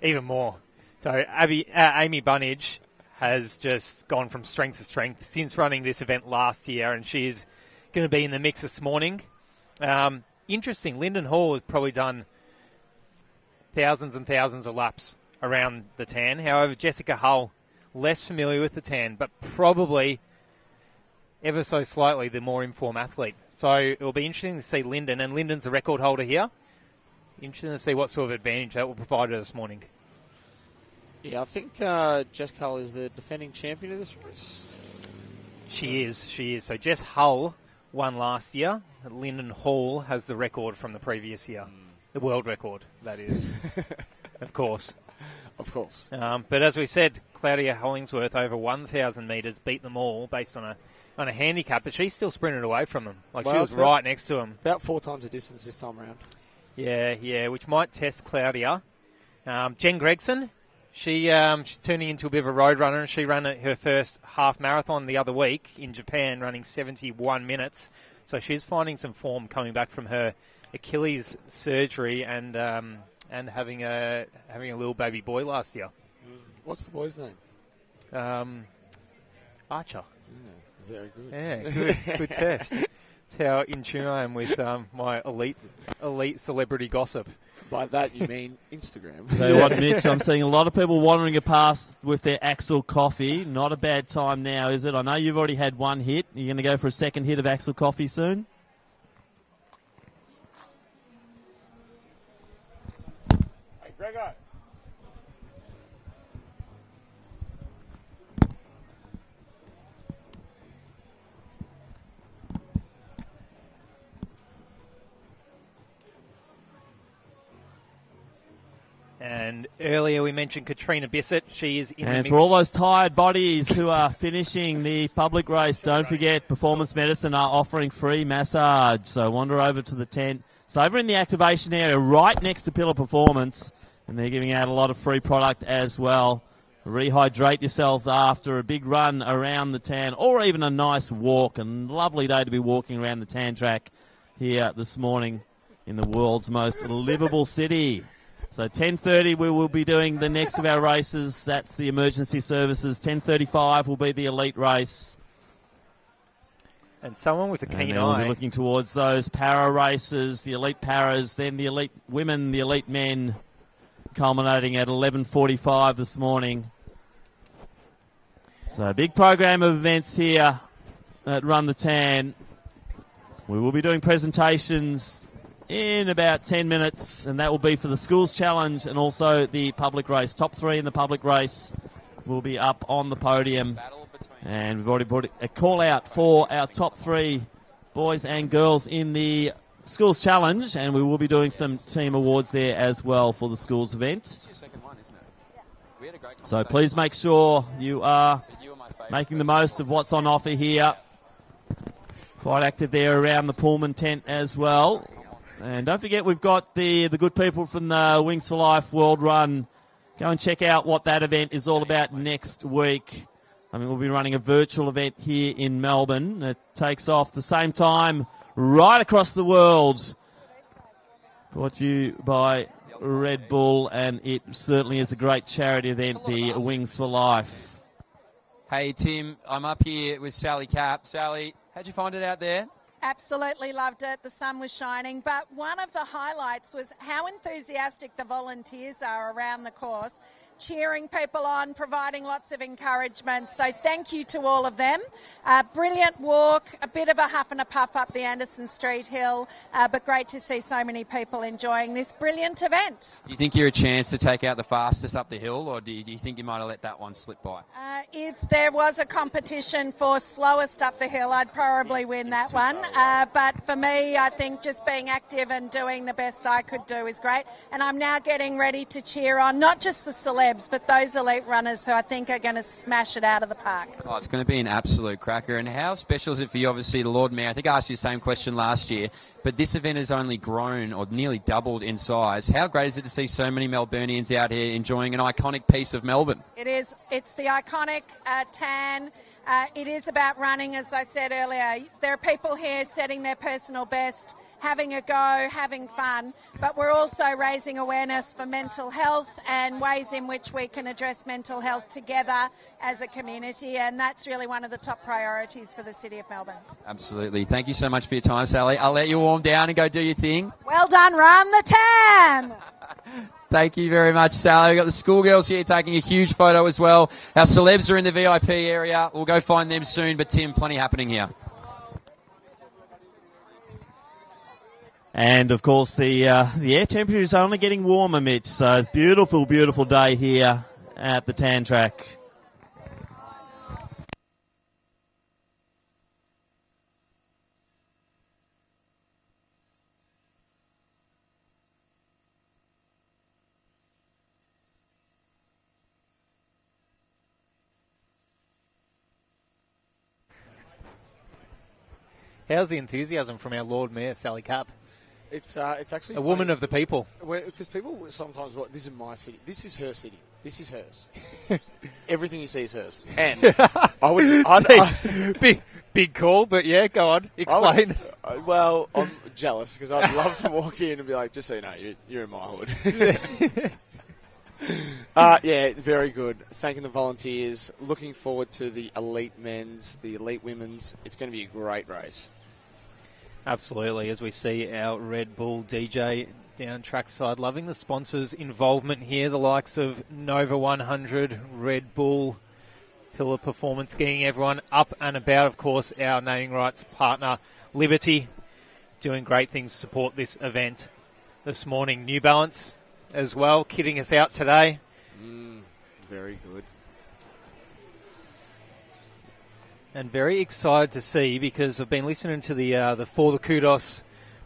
even more. So Amy Bunnage has just gone from strength to strength since running this event last year, and she is going to be in the mix this morning. Interesting, Lyndon Hall has probably done thousands and thousands of laps around the tan. However, Jessica Hull, less familiar with the tan, but probably ever so slightly the more informed athlete. So it will be interesting to see Lyndon, and Lyndon's a record holder here. Interesting to see what sort of advantage that will provide her this morning. Yeah, I think Jess Hull is the defending champion of this race. She is. So Jess Hull won last year. Lyndon Hall has the record from the previous year. The world record, that is. Of course. Of course. But as we said, Claudia Hollingsworth over 1,000 metres, beat them all based on a handicap, but she still sprinted away from them. She was right next to them. About 4 times the distance this time around. Yeah, which might test Claudia. Jen Gregson, she's turning into a bit of a road runner, and she ran her first half marathon the other week in Japan, running 71 minutes. So she's finding some form coming back from her Achilles surgery and having a little baby boy last year. What's the boy's name? Archer. Yeah, very good. Yeah, good test. That's how in tune I am with my elite celebrity gossip. By that you mean Instagram. So what, Mitch, I'm seeing a lot of people wandering past with their Axel coffee. Not a bad time now, is it? I know you've already had one hit. You're going to go for a second hit of Axel coffee soon? Hey, Gregor. And earlier we mentioned Katrina Bissett. She is in the And mix. for all those tired bodies who are finishing the public race, don't forget Performance Medicine are offering free massage. So wander over to the tent. So over in the activation area, right next to Pillar Performance, and they're giving out a lot of free product as well. Rehydrate yourself after a big run around the tan, or even a nice walk. And lovely day to be walking around the tan track here this morning in the world's most livable city. So 10:30 we will be doing the next of our races. That's the emergency services. 10:35 will be the elite race. And someone with a And keen then we'll eye. be looking towards those para races, the elite paras, then the elite women, the elite men, culminating at 11:45 this morning. So a big program of events here at Run the Tan. We will be doing presentations in about 10 minutes, and that will be for the schools challenge and also the public race. Top three in the public race will be up on the podium. And we've already put a call out for our top three boys and girls in the schools challenge, and we will be doing some team awards there as well for the schools event. So please make sure you are making the most of what's on offer here. Quite active there around the Pullman tent as well. And don't forget, we've got the good people from the Wings for Life World Run. Go and check out what that event is all about next week. I mean, we'll be running a virtual event here in Melbourne. It takes off the same time right across the world. Brought to you by Red Bull, and it certainly is a great charity event, the Wings for Life. Hey, Tim, I'm up here with Sally Cap. Sally, how'd you find it out there? Absolutely loved it. The sun was shining. But one of the highlights was how enthusiastic the volunteers are around the course, cheering people on, providing lots of encouragement. So thank you to all of them. Brilliant walk, a bit of a huff and a puff up the Anderson Street Hill, but great to see so many people enjoying this brilliant event. Do you think you're a chance to take out the fastest up the hill, or do you think you might have let that one slip by? If there was a competition for slowest up the hill, I'd probably win that one. But for me, I think just being active and doing the best I could do is great. And I'm now getting ready to cheer on not just the celebs, but those elite runners who I think are going to smash it out of the park. Oh, it's going to be an absolute cracker. And how special is it for you, obviously, the Lord Mayor? I think I asked you the same question last year, but this event has only grown or nearly doubled in size. How great is it to see so many Melburnians out here enjoying an iconic piece of Melbourne? It is. It's the iconic tan. It is about running, as I said earlier. There are people here setting their personal best, having a go, having fun, but we're also raising awareness for mental health and ways in which we can address mental health together as a community, and that's really one of the top priorities for the City of Melbourne. Absolutely. Thank you so much for your time, Sally. I'll let you warm down and go do your thing. Well done, Run the Tan! Thank you very much, Sally. We've got the schoolgirls here taking a huge photo as well. Our celebs are in the VIP area. We'll go find them soon, but Tim, plenty happening here. And, of course, the air temperature is only getting warmer, Mitch. So it's a beautiful, beautiful day here at the tan track. How's the enthusiasm from our Lord Mayor, Sally Cap? It's actually a woman of the people. Because people sometimes, this is my city. This is her city. This is hers. Everything you see is hers. And I would... Big call, but yeah, go on. Explain. Well, I'm jealous because I'd love to walk in and be like, just so you know, you're in my hood. Yeah, very good. Thanking the volunteers. Looking forward to the elite men's, the elite women's. It's going to be a great race. Absolutely, as we see our Red Bull DJ down trackside. Loving the sponsors' involvement here, the likes of Nova 100, Red Bull, Pillar Performance, getting everyone up and about. Of course, our naming rights partner, Liberty, doing great things to support this event this morning. New Balance as well, kitting us out today. Very good. And very excited to see, because I've been listening to the For the Kudos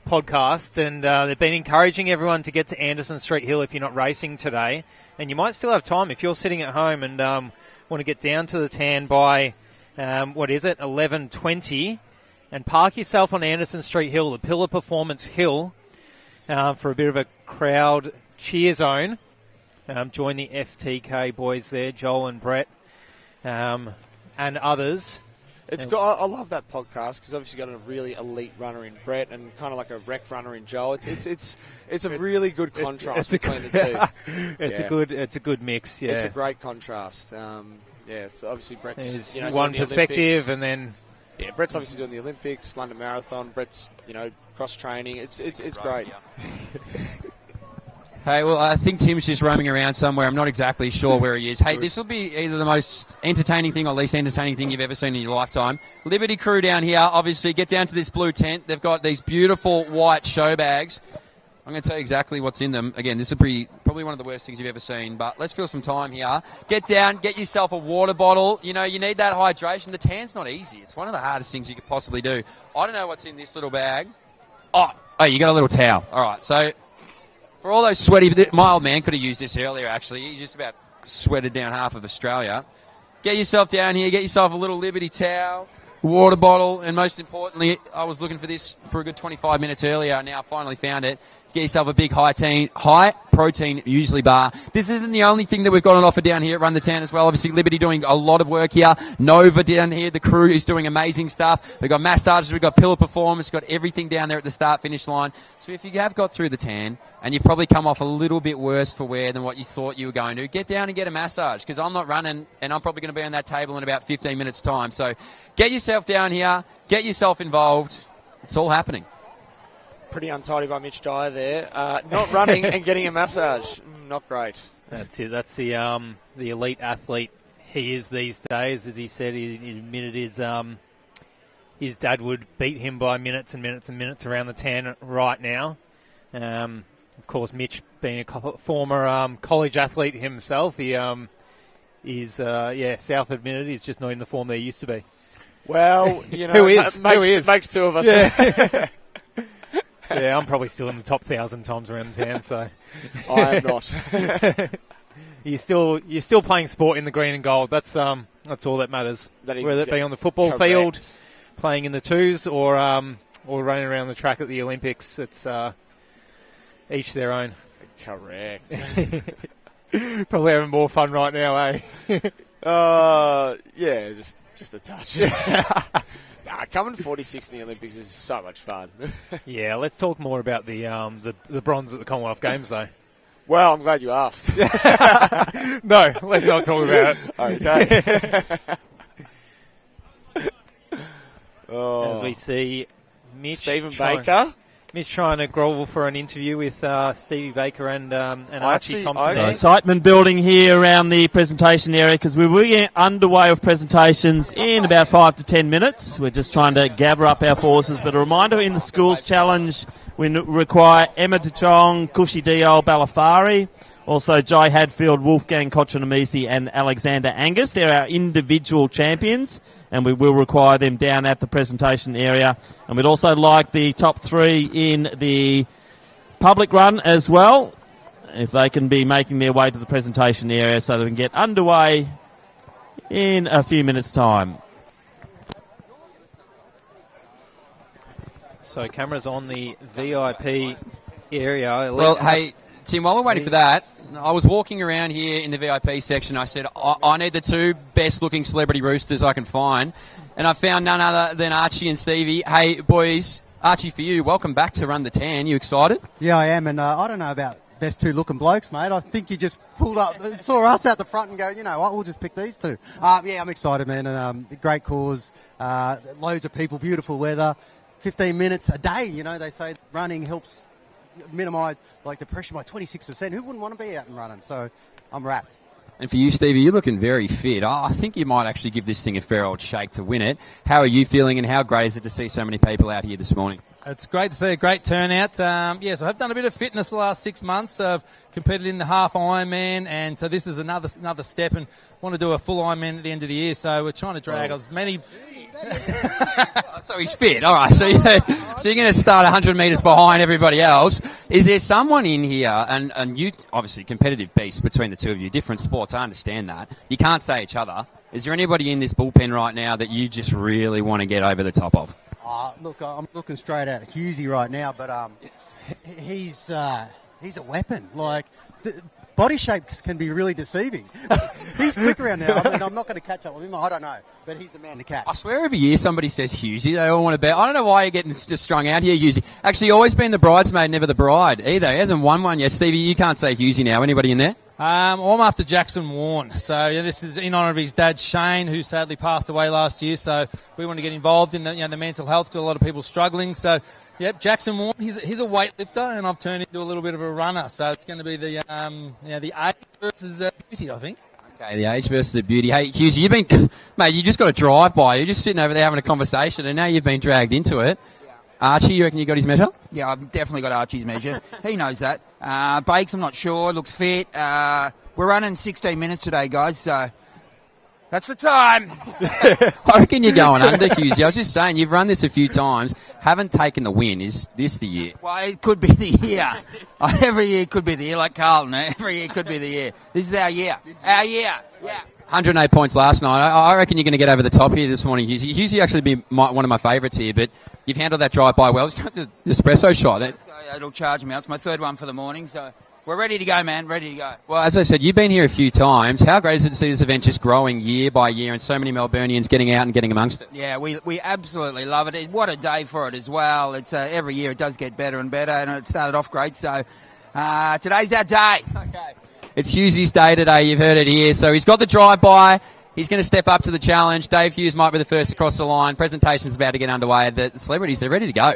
podcast, and they've been encouraging everyone to get to Anderson Street Hill if you're not racing today. And you might still have time if you're sitting at home and want to get down to the tan by, 11:20, and park yourself on Anderson Street Hill, the Pillar Performance Hill, for a bit of a crowd cheer zone. Join the FTK boys there, Joel and Brett, and others. I love that podcast because obviously got a really elite runner in Brett and kind of like a wreck runner in Joel. It's a really good contrast between the two. It's a good mix. Yeah, it's a great contrast. It's obviously Brett's one doing the perspective, Olympics. and then Brett's obviously doing the Olympics, London Marathon. Brett's cross training. It's great. Hey, well, I think Tim's just roaming around somewhere. I'm not exactly sure where he is. Hey, this will be either the most entertaining thing or least entertaining thing you've ever seen in your lifetime. Liberty crew down here, obviously, get down to this blue tent. They've got these beautiful white show bags. I'm going to tell you exactly what's in them. Again, this is probably one of the worst things you've ever seen, but let's fill some time here. Get down, get yourself a water bottle. You need that hydration. The tan's not easy. It's one of the hardest things you could possibly do. I don't know what's in this little bag. Oh, you got a little towel. All right, so for all those sweaty, my old man could have used this earlier, actually. He just about sweated down half of Australia. Get yourself down here, get yourself a little Liberty towel, water bottle, and most importantly, I was looking for this for a good 25 minutes earlier. Now I finally found it. Get yourself a big high protein muesli bar. This isn't the only thing that we've got on offer down here at Run the Town as well. Obviously, Liberty doing a lot of work here. Nova down here, the crew is doing amazing stuff. We've got massages, we've got Pillar Performance, we've got everything down there at the start-finish line. So if you have got through the tan and you've probably come off a little bit worse for wear than what you thought you were going to, get down and get a massage, because I'm not running and I'm probably going to be on that table in about 15 minutes' time. So get yourself down here, get yourself involved. It's all happening. Pretty untidy by Mitch Dyer there. Not running and getting a massage. Not great. That's it. That's the elite athlete he is these days. As he said, he admitted his dad would beat him by minutes and minutes and minutes around the tan right now. Of course, Mitch being a former college athlete himself, he is self-admitted he's just not in the form they used to be. Well, who is? Makes two of us. Yeah. Yeah, I'm probably still in the top 1,000 times around the town, so I am not. You're still playing sport in the green and gold. That's all that matters. Whether it be on the football field, playing in the twos, or running around the track at the Olympics. It's each their own. Correct. Probably having more fun right now, eh? Yeah, just a touch. Coming 46th in the Olympics is so much fun. Yeah, let's talk more about the bronze at the Commonwealth Games, though. Well, I'm glad you asked. No, let's not talk about it. Okay. As we see Stephen Baker. Mitch trying to grovel for an interview with Stevie Baker and Archie Thompson. So excitement building here around the presentation area, because we will get underway with presentations in about 5 to 10 minutes. We're just trying to gather up our forces. But a reminder, in the schools challenge, we require Emma DeChong, Kushi Diol, Balafari, also Jai Hadfield, Wolfgang Kochanamisi and Alexander Angus. They're our individual champions, and we will require them down at the presentation area. And we'd also like the top 3 in the public run as well, if they can be making their way to the presentation area so that we can get underway in a few minutes' time. So cameras on the VIP area. Well, hey, Tim, while we're waiting for that, I was walking around here in the VIP section. I said, I need the 2 best-looking celebrity roosters I can find. And I found none other than Archie and Stevie. Hey, boys, Archie, for you, welcome back to Run the Tan. You excited? Yeah, I am. And I don't know about best 2 looking blokes, mate. I think you just pulled up, saw us out the front and go, you know what, we'll just pick these 2. Yeah, I'm excited, man. And great cause. Loads of people, beautiful weather. 15 minutes a day, they say running helps minimise like the pressure by 26%. Who wouldn't want to be out and running? So I'm wrapped. And for you, Stevie, you're looking very fit. I think you might actually give this thing a fair old shake to win it. How are you feeling, and how great is it to see so many people out here this morning? It's great to see a great turnout. Yes, I have done a bit of fitness the last 6 months. I've competed in the half Ironman, and so this is another step, and want to do a full Ironman at the end of the year. So we're trying to drag as many. So he's fit. All right. So you're going to start 100 metres behind everybody else. Is there someone in here, and you obviously competitive beast between the two of you, different sports. I understand that. You can't say each other. Is there anybody in this bullpen right now that you just really want to get over the top of? Look, I'm looking straight at Hughesy right now, but he's a weapon. Like, body shapes can be really deceiving. He's quick around there. I mean, I'm not going to catch up with him. I don't know, but he's the man to catch. I swear every year somebody says Hughesy. They all want to bet. I don't know why you're getting just strung out here, Hughesy. Actually, always been the bridesmaid, never the bride either. He hasn't won one yet. Stevie, you can't say Hughesy now. Anybody in there? I'm after Jackson Warren. So yeah, this is in honour of his dad Shane, who sadly passed away last year. So we want to get involved in the mental health to a lot of people struggling. So yep, Jackson Warren. He's a weightlifter, and I've turned into a little bit of a runner. So it's going to be the age versus beauty, I think. Okay, the age versus the beauty. Hey, Hughesy, you've been, mate. You just got a drive by. You're just sitting over there having a conversation, and now you've been dragged into it. Archie, you reckon you got his measure? Yeah, I've definitely got Archie's measure. He knows that. Bakes, I'm not sure. Looks fit. We're running 16 minutes today, guys, so that's the time. I reckon you're going under, Hughesy. I was just saying, you've run this a few times, haven't taken the win. Is this the year? Well, it could be the year. Every year could be the year, like Carlton. Every year could be the year. This is our year. Our year. Yeah. 108 points last night. I reckon you're going to get over the top here this morning, Hughesy. Hughesy actually be one of my favourites here, but you've handled that drive-by well. It's got the espresso shot. It'll charge me out. It's my third one for the morning, so we're ready to go, man. Ready to go. Well, as I said, you've been here a few times. How great is it to see this event just growing year by year and so many Melburnians getting out and getting amongst it? Yeah, we absolutely love it. What a day for it as well. It's every year it does get better and better, and it started off great, so today's our day. Okay. It's Hughesy's day today. You've heard it here. So he's got the drive-by. He's going to step up to the challenge. Dave Hughes might be the first across the line. Presentation's about to get underway. The celebrities, they're ready to go.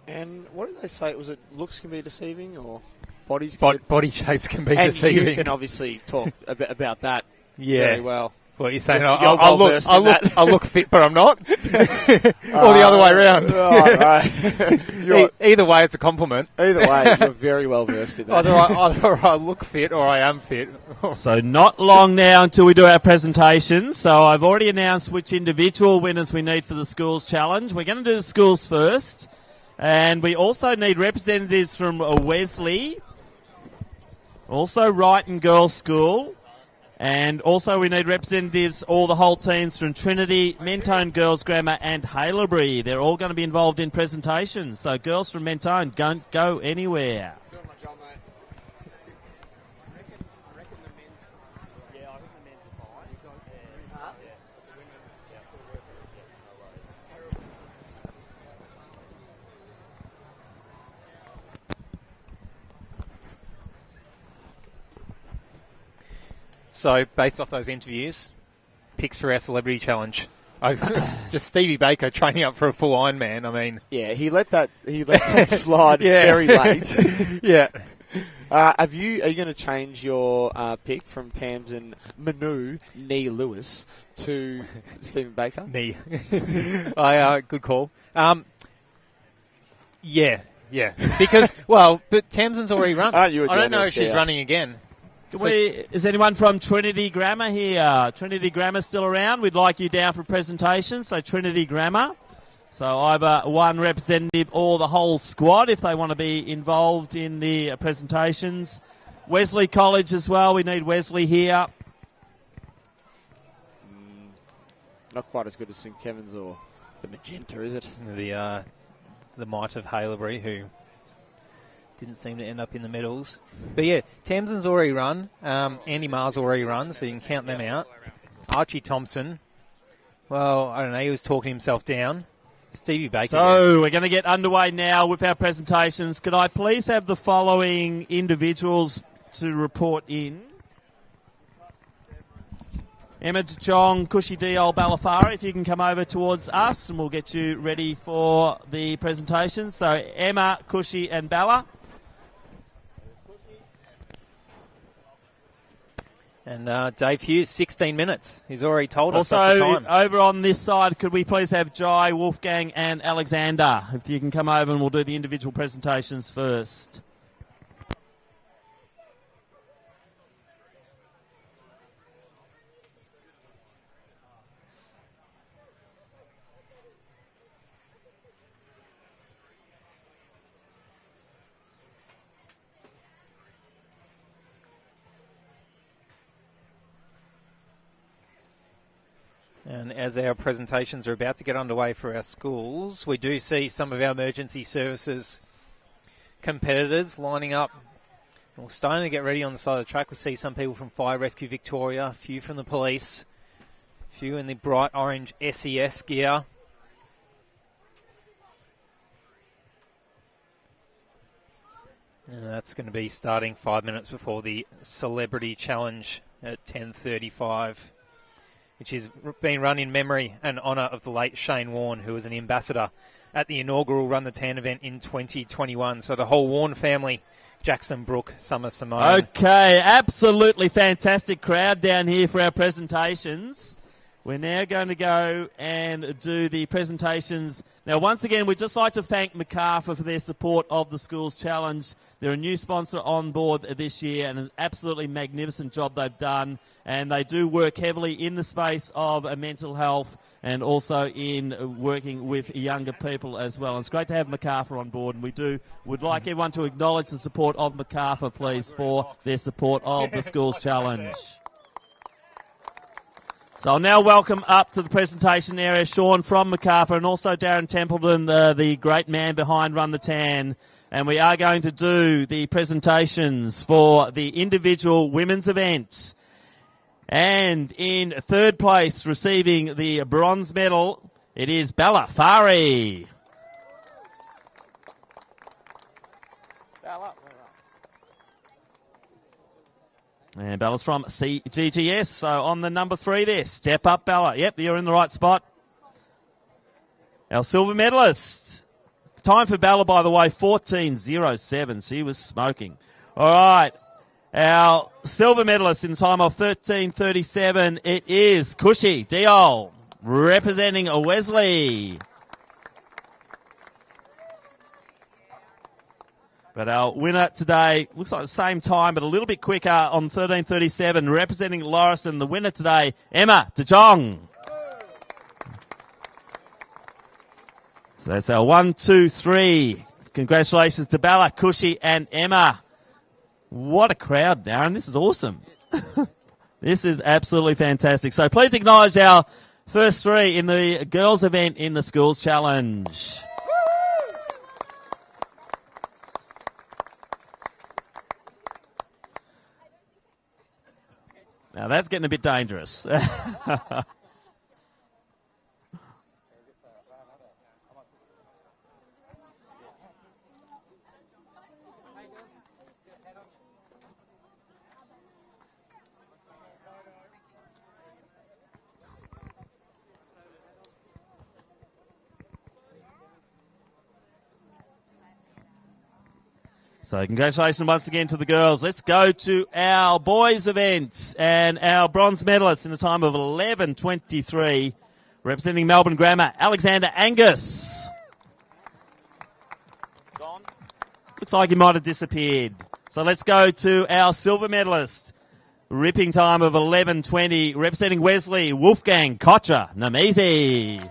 And what did they say? Was it looks can be deceiving, or bodies? Body shapes can be and deceiving. You can obviously talk about that Yeah. very well. What you're saying? You're I look fit, but I'm not, or the other way around. Right. Either way, it's a compliment. Either way, you're very well versed in that. Either I look fit or I am fit. So not long now until we do our presentations. So I've already announced which individual winners we need for the schools challenge. We're going to do the schools first, and we also need representatives from Wesley, also Wrighton Girls School. And also we need representatives, all the whole teams from Trinity, Mentone Girls Grammar and Haileybury. They're all going to be involved in presentations. So girls from Mentone, don't go anywhere. So, based off those interviews, picks for our celebrity challenge. Just Stevie Baker training up for a full Ironman. I mean, yeah, he let that slide very late. Yeah. Are you going to change your pick from Tamsin Manu Nee Lewis to Stephen Baker? Nee. Good call. Yeah. Because but Tamsin's already run. Aren't you a I don't know if journalist? she's running again. Is anyone from Trinity Grammar here? Trinity Grammar still around? We'd like you down for presentation. So Trinity Grammar. So either one representative or the whole squad if they want to be involved in the presentations. Wesley College as well. We need Wesley here. Not quite as good as St Kevin's or the Magenta, is it? The might of Haileybury, who didn't seem to end up in the medals. But yeah, Tamsin's already run. Andy Marr's already run, so you can count them out. Archie Thompson, well, I don't know, he was talking himself down. Stevie Baker. So we're going to get underway now with our presentations. Could I please have the following individuals to report in? Emma De Jong, Cushy Diol, Balafari, if you can come over towards us and we'll get you ready for the presentation. So Emma, Cushy and Balla. And Dave Hughes, 16 minutes. He's already told us. Also, that's the time. over on this side, could we please have Jai, Wolfgang and Alexander? If you can come over and we'll do the individual presentations first. And as our presentations are about to get underway for our schools, we do see some of our emergency services competitors lining up. We're starting to get ready on the side of the track. We see some people from Fire Rescue Victoria, a few from the police, a few in the bright orange SES gear. And that's going to be starting 5 minutes before the Celebrity Challenge at 10:35. Which is being run in memory and honour of the late Shane Warne, who was an ambassador at the inaugural Run the Tan event in 2021. So the whole Warne family, Jackson, Brooke, Summer, Simone. Okay, absolutely fantastic crowd down here for our presentations. We're now going to go and do the presentations. Now, once again, we'd just like to thank Macarthur for their support of the Schools Challenge. They're a new sponsor on board this year and an absolutely magnificent job they've done. And they do work heavily in the space of mental health and also in working with younger people as well. And it's great to have Macarthur on board, and would like everyone to acknowledge the support of Macarthur, please, for their support of the Schools Challenge. So I'll now welcome up to the presentation area Sean from Macarthur and also Darren Templeton, the great man behind Run the Tan. And we are going to do the presentations for the individual women's events. And in third place, receiving the bronze medal, it is Balla Fari. And Bella's from CGGS, so on the number 3 there. Step up, Balla. Yep, you're in the right spot. Our silver medalist. Time for Balla, by the way, 14:07. She was smoking. All right. Our silver medalist in time of 13:37, it is Cushy Diol, representing Wesley. But our winner today looks like the same time, but a little bit quicker on 13:37, representing Lauriston. The winner today, Emma De Jong. So that's our 1, 2, 3. Congratulations to Balla, Cushy, and Emma. What a crowd, Darren. This is awesome. This is absolutely fantastic. So please acknowledge our first 3 in the girls' event in the Schools Challenge. Now that's getting a bit dangerous. So congratulations once again to the girls. Let's go to our boys' event and our bronze medalist in a time of 11:23, representing Melbourne Grammar, Alexander Angus. Gone. Looks like he might have disappeared. So let's go to our silver medalist, ripping time of 11:20, representing Wesley, Wolfgang Kocher Namisi.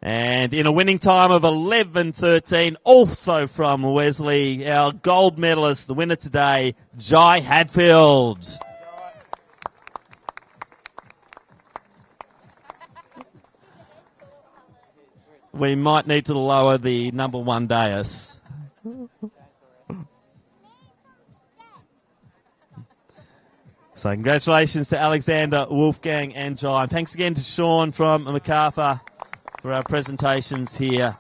And in a winning time of 11:13, also from Wesley, our gold medalist, the winner today, Jai Hadfield. We might need to lower the number 1 dais. So congratulations to Alexander, Wolfgang and Jai. And thanks again to Sean from Macarthur for our presentations here.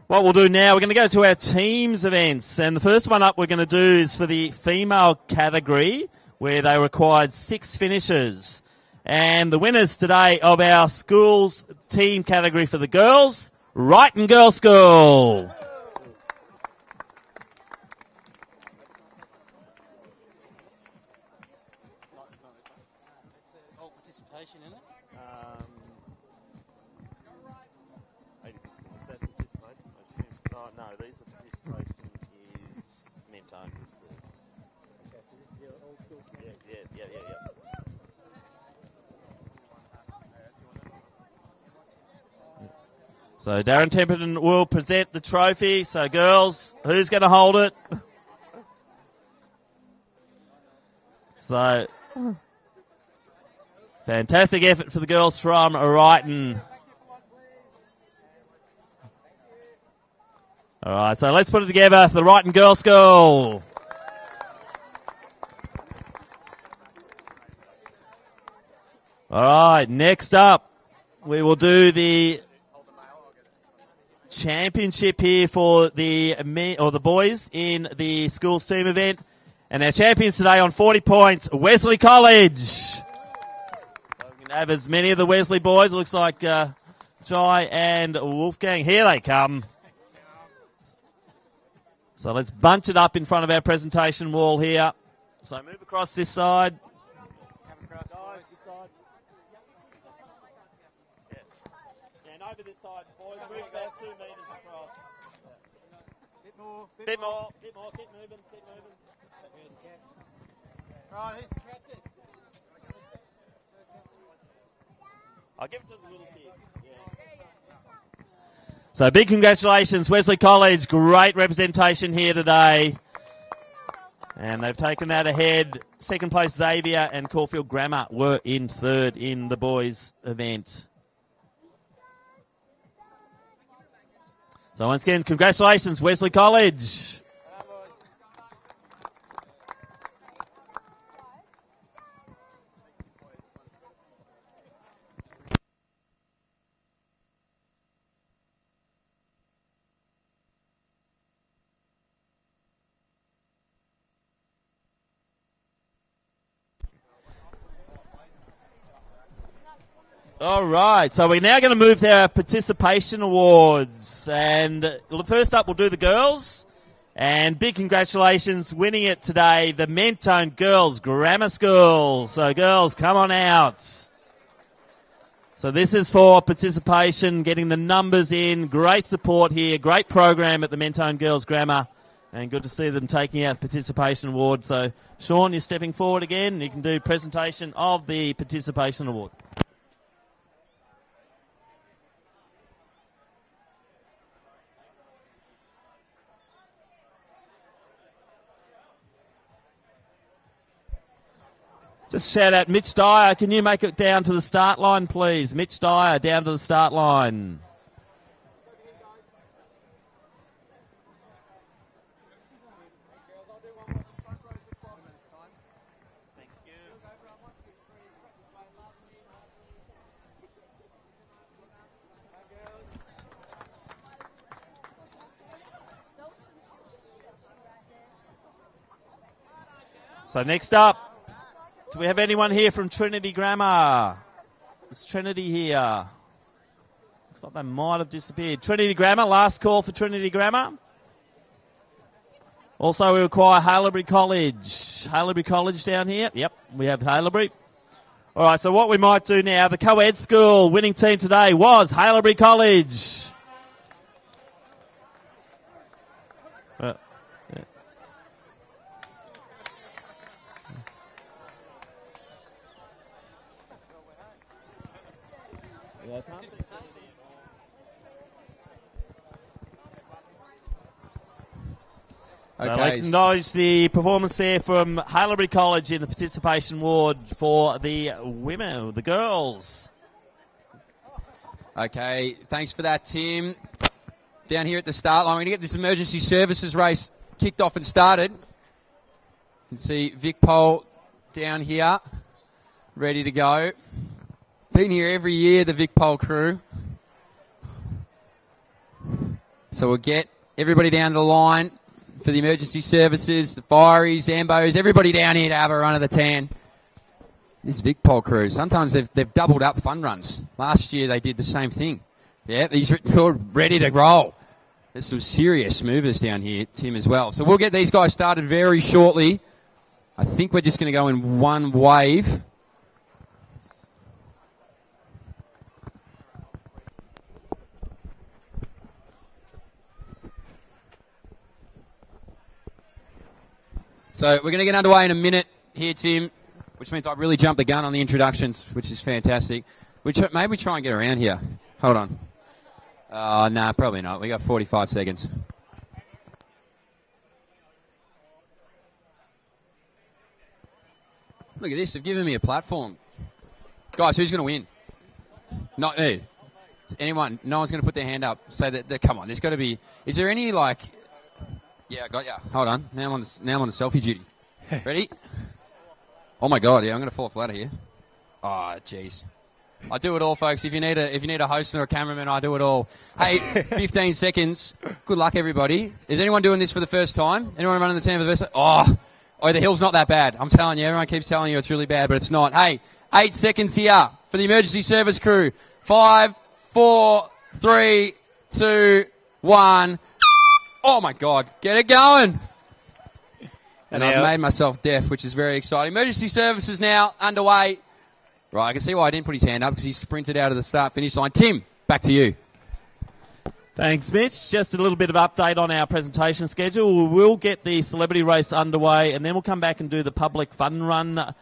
What we'll do now, we're going to go to our teams events. And the first one up we're going to do is for the female category, where they required 6 finishers. And the winners today of our schools team category for the girls, Wrighton Girls School. So Darren Temperton will present the trophy. So girls, who's going to hold it? So fantastic effort for the girls from Wrighton. All right, so let's put it together for the Wrighton Girls School. All right, next up, we will do the championship here for the men or the boys in the schools team event, and our champions today on 40 points, Wesley College. So we can have as many of the Wesley boys. It looks like Jai and Wolfgang. Here they come. So let's bunch it up in front of our presentation wall here. So move across this side. Over this side, boys. Move about 2 metres across. Bit more. Keep moving. Right, who's the captain? I'll give it to the little kids. Yeah. So big congratulations, Wesley College. Great representation here today. And they've taken that ahead. Second place, Xavier and Caulfield Grammar were in third in the boys' event. So once again, congratulations, Wesley College. All right, so we're now going to move to our participation awards. And first up, we'll do the girls. And big congratulations, winning it today, the Mentone Girls Grammar School. So girls, come on out. So this is for participation, getting the numbers in. Great support here, great program at the Mentone Girls Grammar. And good to see them taking out participation award. So Sean, you're stepping forward again. You can do presentation of the participation award. Just shout out Mitch Dyer. Can you make it down to the start line, please? Mitch Dyer, down to the start line. So next up, do we have anyone here from Trinity Grammar? Is Trinity here? Looks like they might have disappeared. Trinity Grammar, last call for Trinity Grammar. Also, we require Haileybury College. Haileybury College down here. Yep, we have Haileybury. All right, so what we might do now, the co-ed school winning team today was Haileybury College. So let's acknowledge the performance there from Haileybury College in the participation award for the women, the girls. Okay, thanks for that, Tim. Down here at the start line, we're going to get this emergency services race kicked off and started. You can see Vic Pole down here, ready to go. Been here every year, the Vic Pole crew. So we'll get everybody down the line for the emergency services, the fireys, Zambos, everybody down here to have a run of the tan. This Vic Pol crew, sometimes they've doubled up fun runs. Last year they did the same thing. Yeah, these are ready to roll. There's some serious movers down here, Tim, as well. So we'll get these guys started very shortly. I think we're just going to go in one wave. So we're going to get underway in a minute here, Tim, which means I've really jumped the gun on the introductions, which is fantastic. Maybe we try and get around here. Hold on. Nah, probably not. We got 45 seconds. Look at this. They've given me a platform. Guys, who's going to win? Not me. Anyone? No one's going to put their hand up. Say that. Come on. There's got to be. Is there any like? Yeah, I got ya. Hold on. Now I'm on the selfie duty. Ready? Oh my God! Yeah, I'm going to fall off the ladder here. Oh, jeez. I do it all, folks. If you need a host or a cameraman, I do it all. Hey, 15 seconds. Good luck, everybody. Is anyone doing this for the first time? Anyone running the team for the first time? Oh, the hill's not that bad. I'm telling you. Everyone keeps telling you it's really bad, but it's not. Hey, 8 seconds here for the emergency service crew. 5, 4, 3, 2, 1. Oh my God, get it going. And I've made myself deaf, which is very exciting. Emergency services now underway. Right, I can see why I didn't put his hand up because he sprinted out of the start-finish line. Tim, back to you. Thanks, Mitch. Just a little bit of update on our presentation schedule. We will get the celebrity race underway and then we'll come back and do the public fun run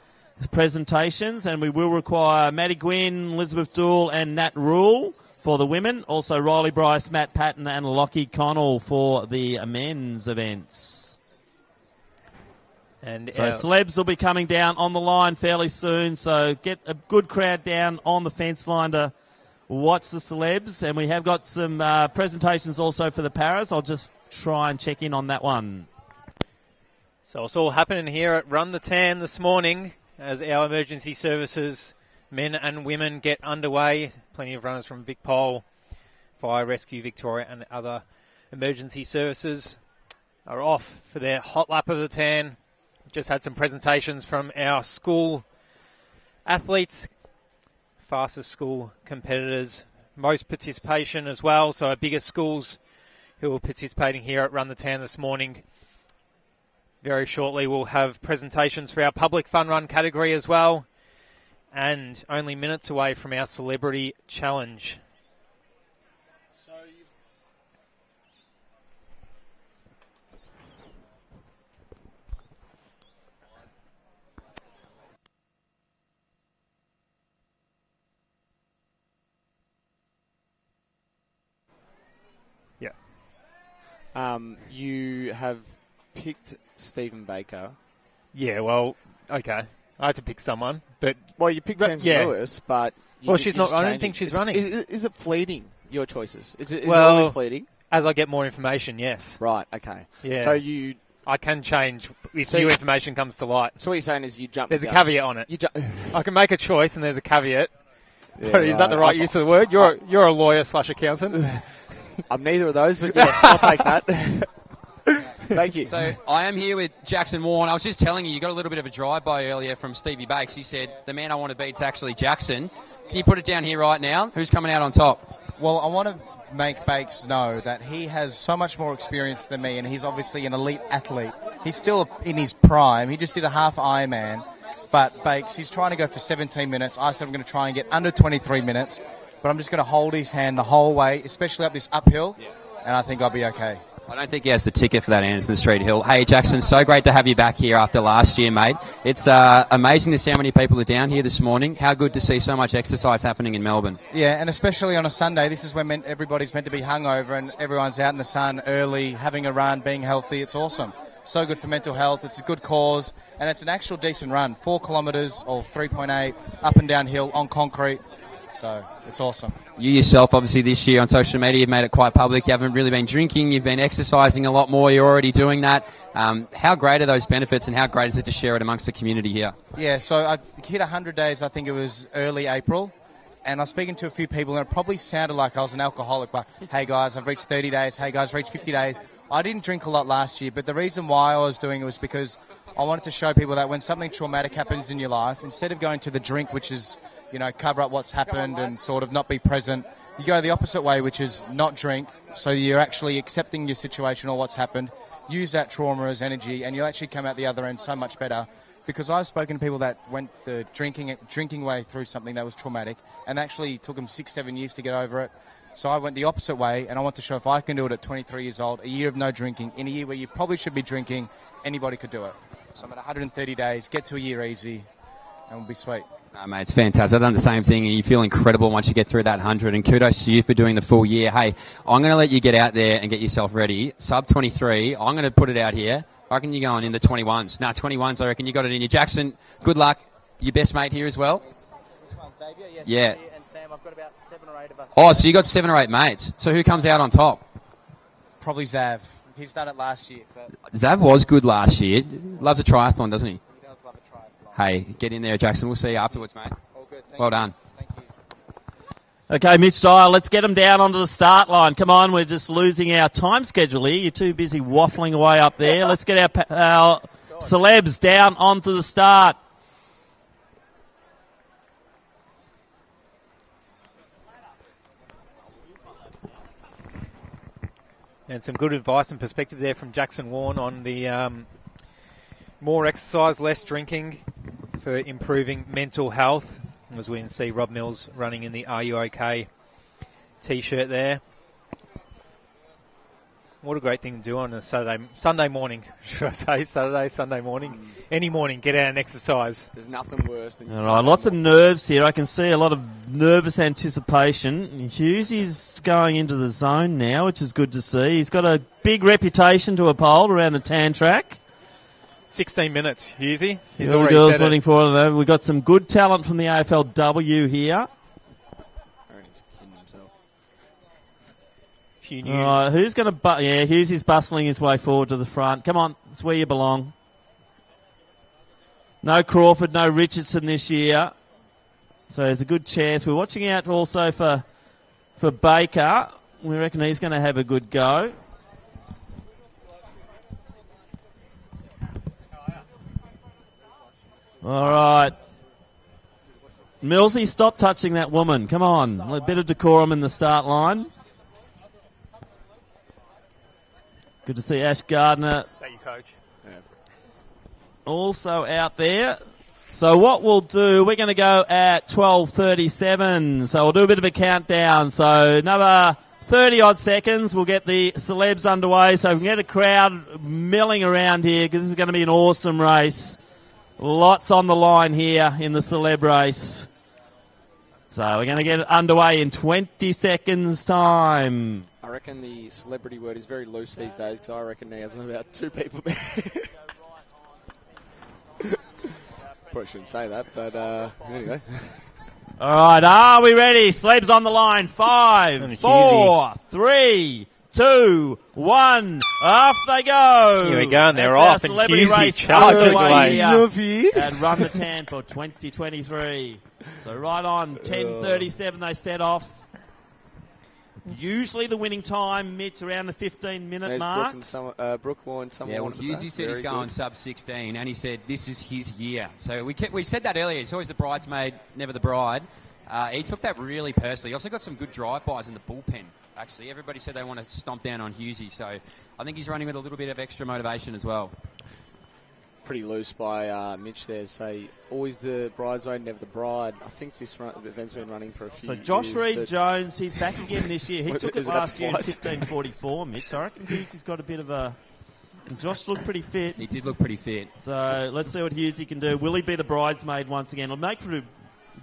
presentations, and we will require Maddie Gwynn, Elizabeth Dool and Nat Rule for the women. Also Riley Bryce, Matt Patton and Lockie Connell for the men's events. And so celebs will be coming down on the line fairly soon, so get a good crowd down on the fence line to watch the celebs. And we have got some presentations also for the paras. I'll just try and check in on that one. So it's all happening here at Run the Tan this morning as our emergency services, men and women, get underway. Plenty of runners from Vic Pol, Fire Rescue Victoria and other emergency services are off for their hot lap of the tan. Just had some presentations from our school athletes, fastest school competitors, most participation as well. So our biggest schools who are participating here at Run the Tan this morning. Very shortly we'll have presentations for our public fun run category as well. And only minutes away from our celebrity challenge. You have picked Stephen Baker. Yeah, well, okay. I had to pick someone, but you picked Tamsin Lewis, but she's not. I don't think she's running. Is it fleeting? Your choices? Is it well, always fleeting? As I get more information, yes. Right. Okay. Yeah. So I can change if new information comes to light. So what you're saying is you jump. There's a caveat on it. I can make a choice, and there's a caveat. Yeah, is that the right use of the word? You're a lawyer/accountant. I'm neither of those, but yes, I'll take that. Thank you. So I am here with Jackson Warren. I was just telling you got a little bit of a drive-by earlier from Stevie Bakes. He said, the man I want to beat's actually Jackson. Can you put it down here right now? Who's coming out on top? Well, I want to make Bakes know that he has so much more experience than me, and he's obviously an elite athlete. He's still in his prime. He just did a half Ironman. But Bakes, he's trying to go for 17 minutes. I said I'm going to try and get under 23 minutes. But I'm just going to hold his hand the whole way, especially up this uphill, and I think I'll be okay. I don't think he has the ticket for that Anderson Street Hill. Hey, Jackson, so great to have you back here after last year, mate. It's amazing to see how many people are down here this morning. How good to see so much exercise happening in Melbourne. Yeah, and especially on a Sunday. This is when everybody's meant to be hungover and everyone's out in the sun early, having a run, being healthy. It's awesome. So good for mental health. It's a good cause, and it's an actual decent run. 4 kilometres or 3.8 up and down hill on concrete. So it's awesome. You yourself, obviously, this year on social media, you've made it quite public. You haven't really been drinking. You've been exercising a lot more. You're already doing that. How great are those benefits, and how great is it to share it amongst the community here? Yeah, so I hit 100 days, I think it was early April, and I was speaking to a few people, and it probably sounded like I was an alcoholic, but hey guys, I've reached 30 days, hey guys, reached 50 days. I didn't drink a lot last year, but the reason why I was doing it was because I wanted to show people that when something traumatic happens in your life, instead of going to the drink, which is, cover up what's happened and sort of not be present, you go the opposite way, which is not drink, so you're actually accepting your situation or what's happened, use that trauma as energy, and you'll actually come out the other end so much better. Because I've spoken to people that went the drinking way through something that was traumatic, and actually took them 6-7 years to get over it. So I went the opposite way, and I want to show if I can do it at 23 years old, a year of no drinking, in a year where you probably should be drinking, anybody could do it. So I'm at 130 days, get to a year easy, and we'll be sweet. No, mate, it's fantastic. I've done the same thing, and you feel incredible once you get through that 100, and kudos to you for doing the full year. Hey, I'm going to let you get out there and get yourself ready. Sub 23, I'm going to put it out here. I reckon you're going in the 21s. No, 21s, I reckon you got it in you. Jackson, good luck. Your best mate here as well? Xavier, yes, yeah. And Sam, I've got about 7 or 8 of us. Oh, so you got 7 or 8 mates. So who comes out on top? Probably Zav. He's done it last year. But Zav was good last year. Loves a triathlon, doesn't he? He does love a triathlon. Hey, get in there, Jackson. We'll see you afterwards, mate. All good. Well done. Okay, Mitch Dyer, let's get them down onto the start line. Come on, we're just losing our time schedule here. You're too busy waffling away up there. Let's get our celebs down onto the start. And some good advice and perspective there from Jackson Warren on the more exercise, less drinking for improving mental health. As we can see Rob Mills running in the Are You OK t-shirt there. What a great thing to do on a Sunday morning, should I say, Sunday morning. Any morning, get out and exercise. There's nothing worse than All right, lots of nerves here. I can see a lot of nervous anticipation. Hughes is going into the zone now, which is good to see. He's got a big reputation to uphold around the tan track. 16 minutes, Hughesy. He's The already girls said waiting it. for it. We've got some good talent from the AFLW here. All right, who's going to... Hughes is bustling his way forward to the front. Come on, it's where you belong. No Crawford, no Richardson this year. So there's a good chance. We're watching out also for Baker. We reckon he's going to have a good go. All right. Millsy, stop touching that woman. Come on. A bit of decorum in the start line. Good to see Ash Gardner. Thank you, Coach. Also out there. So what we'll do, we're going to go at 12:37. So we'll do a bit of a countdown. So another 30-odd seconds. We'll get the celebs underway. So we can get a crowd milling around here because this is going to be an awesome race. Lots on the line here in the celeb race. So we're going to get it underway in 20 seconds' time. I reckon the celebrity word is very loose these days because I reckon there's about 2 people there. Probably shouldn't say that, but anyway. All right, are we ready? Celebs on the line. 5, 4, 3, 2, 1. Off they go. Here we go, and they're That's off, our and celebrity Husey race charges underway away. here at Run the Tan for 2023. So right on 10:37 they set off. Usually the winning time, Mitch, around the 15-minute There's mark. Brooke and someone. Yeah, well, Husey said he's going sub 16, and he said this is his year. So we said that earlier. It's always the bridesmaid, never the bride. He took that really personally. He also got some good drive-bys in the bullpen, actually. Everybody said they want to stomp down on Husey, so I think he's running with a little bit of extra motivation as well. Pretty loose by Mitch there. Say always the bridesmaid, never the bride. I think this event's been running for a few years. So Josh Reed-Jones, he's back again this year. He took it Is it last year in up twice? 15:44, Mitch. I reckon Husey's got a bit of a... And Josh looked pretty fit. He did look pretty fit. So let's see what Husey can do. Will he be the bridesmaid once again? It'll make for a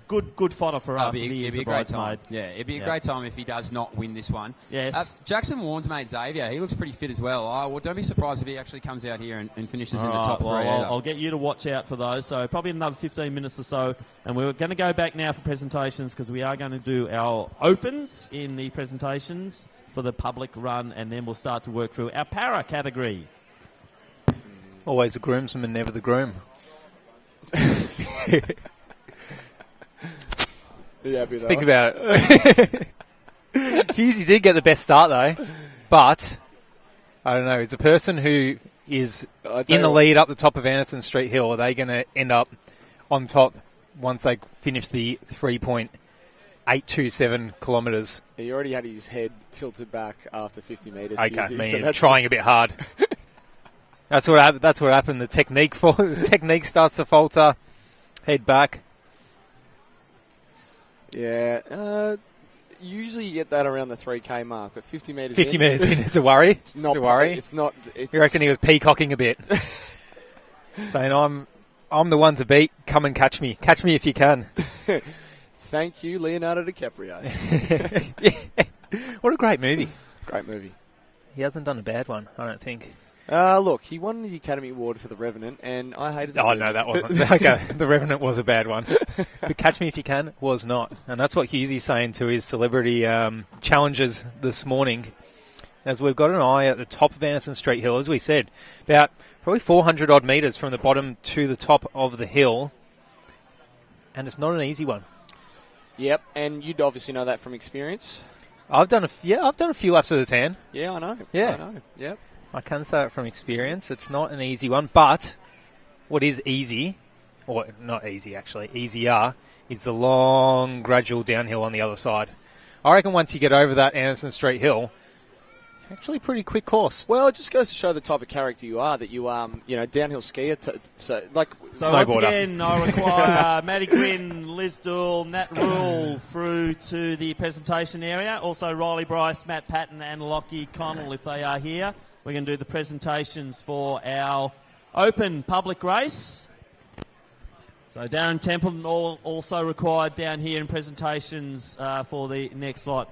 good fodder for us if he is It'd be the a great time. bridesmaid. Yeah, it'd be a great time if he does not win this one. Yes. Jackson Warren's mate Xavier, he looks pretty fit as well. Well, don't be surprised if he actually comes out here and finishes in the top 3. I'll get you to watch out for those. So probably another 15 minutes or so. And we're going to go back now for presentations because we are going to do our opens in the presentations for the public run, and then we'll start to work through our para category. Always the groomsman, never the groom. You happy with that Think one? about it. Hughesy did get the best start though, but I don't know. Is the person who is in the lead up the top of Anderson Street Hill, are they going to end up on top once they finish the 3.827 kilometres? He already had his head tilted back after 50 metres. Okay, Hughesy, man, trying a bit hard. That's what happened. The technique starts to falter. Head back. Yeah. Usually you get that around the 3K mark, but 50 metres 50 metres in, it's a worry. It's not a worry. It's not. You reckon he was peacocking a bit? Saying, I'm the one to beat. Come and catch me. Catch me if you can. Thank you, Leonardo DiCaprio. Yeah. What a great movie. Great movie. He hasn't done a bad one, I don't think. Look, he won the Academy Award for The Revenant, and I hated the movie. No, that wasn't. Okay, The Revenant was a bad one. But Catch Me If You Can was not. And that's what Hughesy's saying to his celebrity challenges this morning. As we've got an eye at the top of Anderson Street Hill, as we said, about probably 400 odd metres from the bottom to the top of the hill. And it's not an easy one. Yep, and you'd obviously know that from experience. I've done a few laps of the tan. Yeah, I know. Yeah. I know. Yep. I can say that from experience. It's not an easy one, but what is easy, or not easy actually, easier, is the long, gradual downhill on the other side. I reckon once you get over that Anderson Street Hill, actually pretty quick course. Well, it just goes to show the type of character you are, that you, downhill skier. So snowboarder. Once again, I require Maddie Gwynn, Liz Dool, Nat Rule through to the presentation area. Also Riley Bryce, Matt Patton and Lockie Connell if they are here. We're going to do the presentations for our open public race. So Darren Templeton also required down here in presentations for the next lot.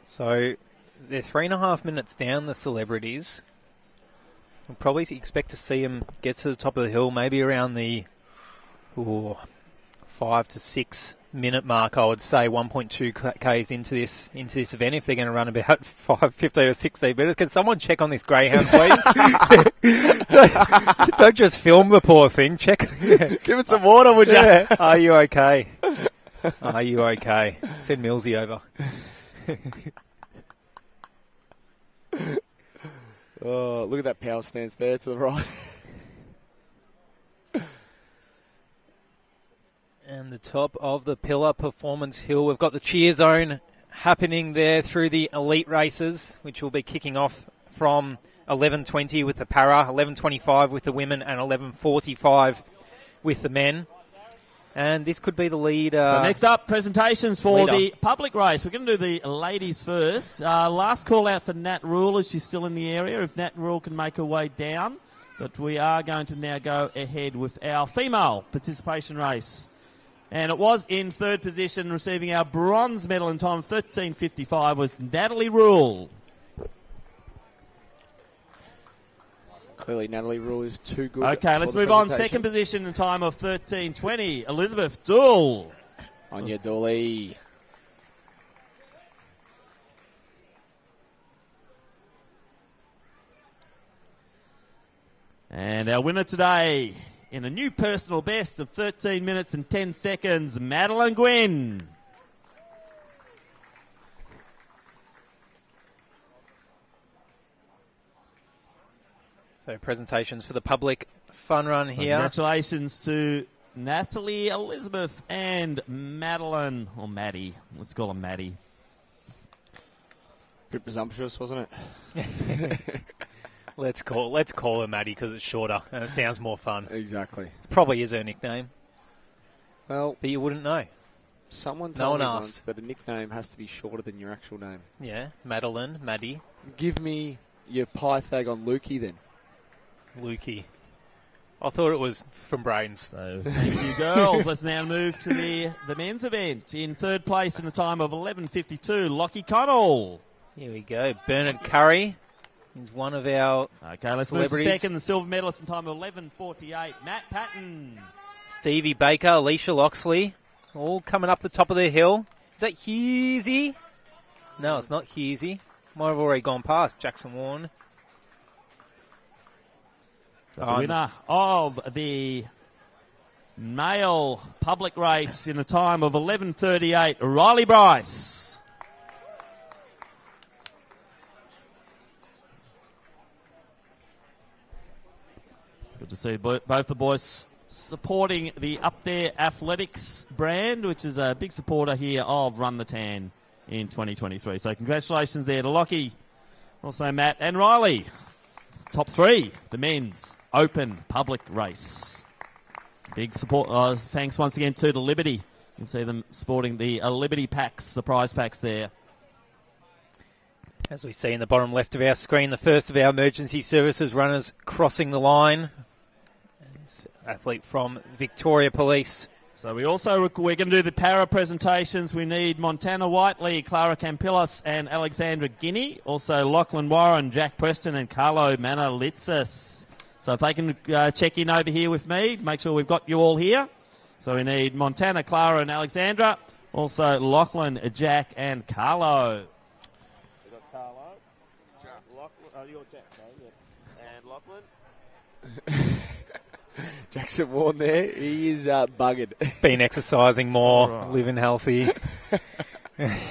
So they're 3.5 minutes down, the celebrities. We'll probably expect to see them get to the top of the hill, maybe around the 5 to 6 minute mark, I would say. 1.2 Ks into this event, if they're going to run about 15 or 16 minutes. Can someone check on this greyhound, please? Don't just film the poor thing. Check. Give it some water, would you? Yeah. Are you okay? Are you okay? Send Millsy over. Oh, look at that power stance there to the right. And the top of the Pillar Performance Hill, we've got the cheer zone happening there through the elite races, which will be kicking off from 11:20 with the para, 11:25 with the women, and 11:45 with the men. And this could be the lead. So next up, presentations for the public race. We're going to do the ladies first. Last call out for Nat Rule, as she's still in the area, if Nat Rule can make her way down. But we are going to now go ahead with our female participation race. And it was in third position, receiving our bronze medal in time of 13:55 was Natalie Rule. Clearly, Natalie Rule is too good. Okay, let's move on. Second position in time of 13:20, Elizabeth Dool. On your Dooley. And our winner today, in a new personal best of 13 minutes and 10 seconds, Madeline Gwynn. So presentations for the public fun run here. Congratulations to Natalie, Elizabeth and Madeline, or Maddie. Let's call her Maddie. Bit presumptuous, wasn't it? Let's call her Maddie because it's shorter and it sounds more fun. Exactly. Probably is her nickname. Well, but you wouldn't know. Someone told me once that a nickname has to be shorter than your actual name. Yeah, Madeline, Maddie. Give me your Pythag on Lukey then. Lukey. I thought it was from Brains. So, thank you, girls. Let's now move to the men's event. In third place in the time of 11:52, Lockie Connell. Here we go. Bernard Curry is one of our let's move to second, the silver medalist in time of 11:48, Matt Patton. Stevie Baker, Alicia Loxley, all coming up the top of the hill. Is that Hughesy? No, it's not Hughesy. Might have already gone past Jackson Warren. The winner of the male public race in a time of 11:38. Riley Bryce. Good to see both the boys supporting the Up There Athletics brand, which is a big supporter here of Run the Tan in 2023. So congratulations there to Lockie, also Matt and Riley. Top three, the men's open public race. Big support. Thanks once again to the Liberty. You can see them sporting the Liberty packs, the prize packs there. As we see in the bottom left of our screen, the first of our emergency services runners crossing the line. Athlete from Victoria Police. So we're going to do the para presentations. We need Montana Whiteley, Clara Campillas and Alexandra Guinea. Also Lachlan Warren, Jack Preston and Carlo Manalitsis. So if they can check in over here with me, make sure we've got you all here. So we need Montana, Clara and Alexandra. Also Lachlan, Jack and Carlo. We've got Carlo. Lachlan. Oh, you're Jack, yeah. And Lachlan. Jackson Warren there, he is buggered. Been exercising more, living healthy.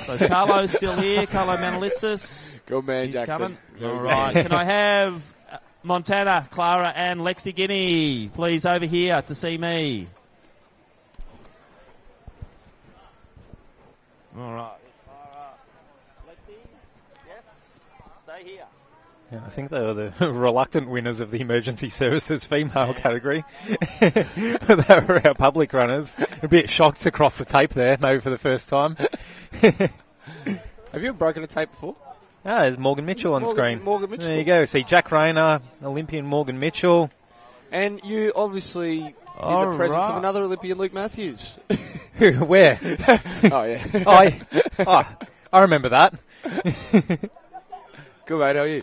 So Carlo's still here, Carlo Manalitsis. Good man, He's Jackson. Coming. All right, can I have Montana, Clara and Lexi Guinea, please, over here to see me. All right. Lexi, yes, stay here. Yeah, I think they were the reluctant winners of the emergency services female category. They were our public runners. A bit shocked to cross the tape there, maybe for the first time. Have you ever broken a tape before? Ah, there's Morgan Mitchell on screen. Morgan Mitchell. There you go. See Jack Rayner, Olympian Morgan Mitchell. And you obviously in the presence of another Olympian, Luke Matthews. Who? Where? Oh, yeah. I remember that. Good, mate. How are you?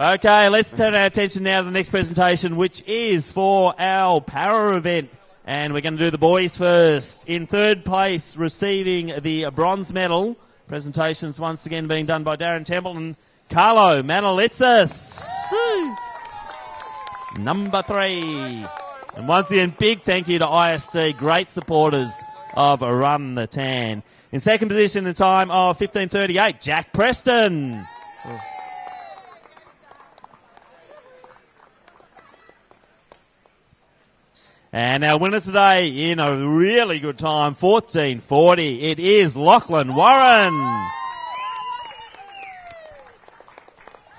Okay, let's turn our attention now to the next presentation, which is for our para event. And we're going to do the boys first. In third place, receiving the bronze medal. Presentations once again being done by Darren Templeton. Carlo Manalitsis. Number 3. And once again, big thank you to IST, great supporters of Run the Tan. In second position, in time of 15:38, Jack Preston. And our winner today in a really good time, 14:40. It is Lachlan Warren.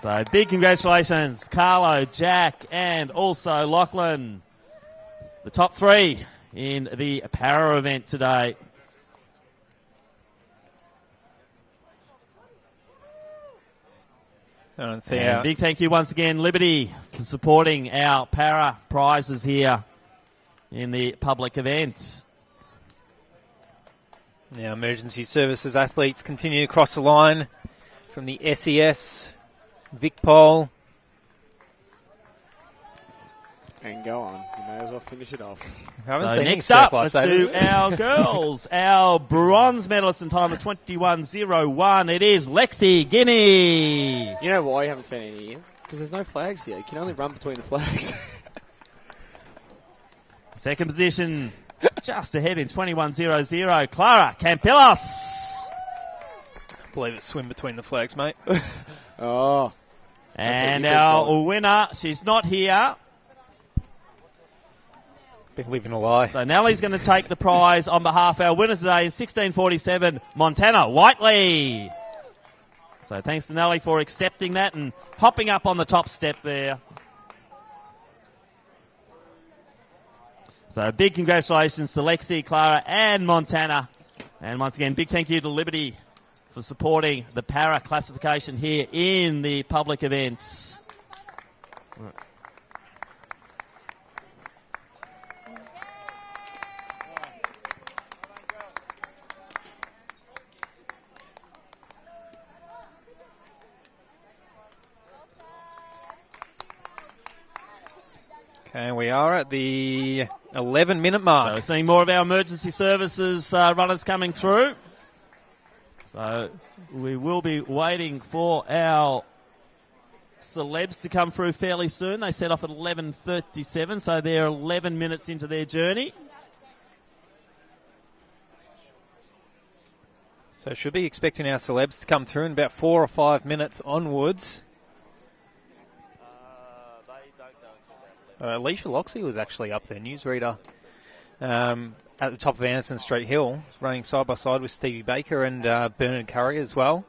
So big congratulations, Carlo, Jack, and also Lachlan. The top 3 in the para event today. And big thank you once again, Liberty, for supporting our para prizes here in the public event. Now, emergency services athletes continue to cross the line from the SES, VicPol. And go on. You may as well finish it off. So next up, let's do our girls. Our bronze medalist in time of 21:01. It is Lexi Guinea. You know why you haven't seen any here? Because there's no flags here. You can only run between the flags. Second position, just ahead in 21:00, Clara Campillas. I believe it's swim between the flags, mate. Oh. And our winner, she's not here. Been living a lie. So Nellie's going to take the prize on behalf of our winner today in 16:47, Montana Whiteley. So thanks to Nellie for accepting that and hopping up on the top step there. So big congratulations to Lexi, Clara and Montana. And once again, big thank you to Liberty for supporting the para classification here in the public events. Okay, we are at the 11-minute mark. So we're seeing more of our emergency services runners coming through. So we will be waiting for our celebs to come through fairly soon. They set off at 11:37, so they're 11 minutes into their journey. So should be expecting our celebs to come through in about 4 or 5 minutes onwards. Alicia Loxley was actually up there, newsreader, at the top of Anderson Street Hill, running side by side with Stevie Baker and Bernard Curry as well.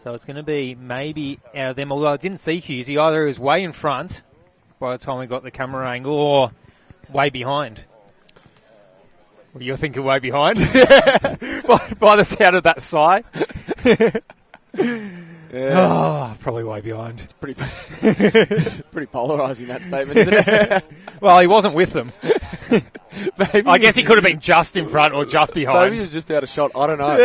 So it's going to be maybe out of them, although I didn't see Hughesy. Either he was way in front by the time we got the camera angle or way behind. Well, you're thinking way behind? by the sound of that sigh. Yeah. Oh, probably way behind. It's pretty polarising, that statement, isn't it? Well, he wasn't with them. I guess he could have been just in front or just behind. Maybe he was just out of shot. I don't know.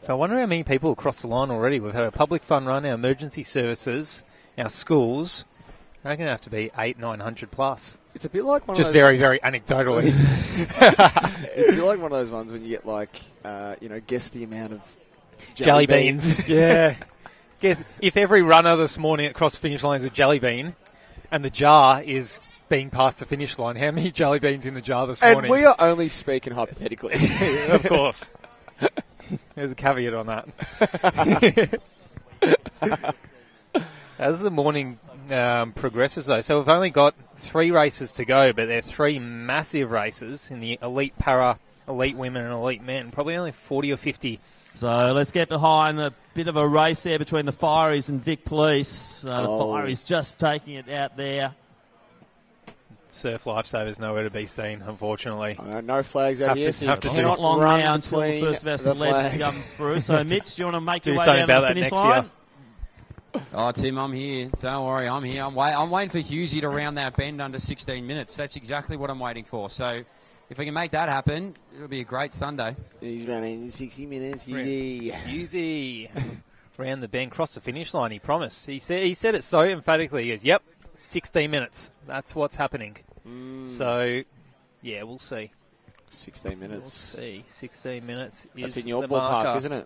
So I wonder how many people have crossed the line already. We've had a public fund run, our emergency services, our schools. They're going to have to be 800-900 plus. It's a bit like one just of those... very, very anecdotally. It's a bit like one of those ones when you get guess the amount of jelly beans. Yeah. If every runner this morning across the finish line is a jelly bean and the jar is being past the finish line, how many jelly beans in the jar this morning? And we are only speaking hypothetically. Of course. There's a caveat on that. As the morning progresses, though, so we've only got 3 races to go, but they're 3 massive races in the elite para, elite women and elite men. Probably only 40 or 50. So let's get behind a bit of a race there between the Fireys and Vic Police. The Fireys just taking it out there. Surf Lifesavers nowhere to be seen, unfortunately. No flags out here, so you not long now until the first of our celebs come through. So, Mitch, do you want to make your way down to the finish line? Oh, Tim, I'm here. Don't worry, I'm here. I'm waiting for Hughesy to round that bend under 16 minutes. That's exactly what I'm waiting for. So, if we can make that happen, it'll be a great Sunday. He's running 60 minutes, Hughesy. Round the bend, cross the finish line, he promised. He said it so emphatically. He goes, yep, 16 minutes. That's what's happening. So, yeah, we'll see. 16 minutes. We'll see. 16 minutes is That's in your the ballpark, marker. Isn't it?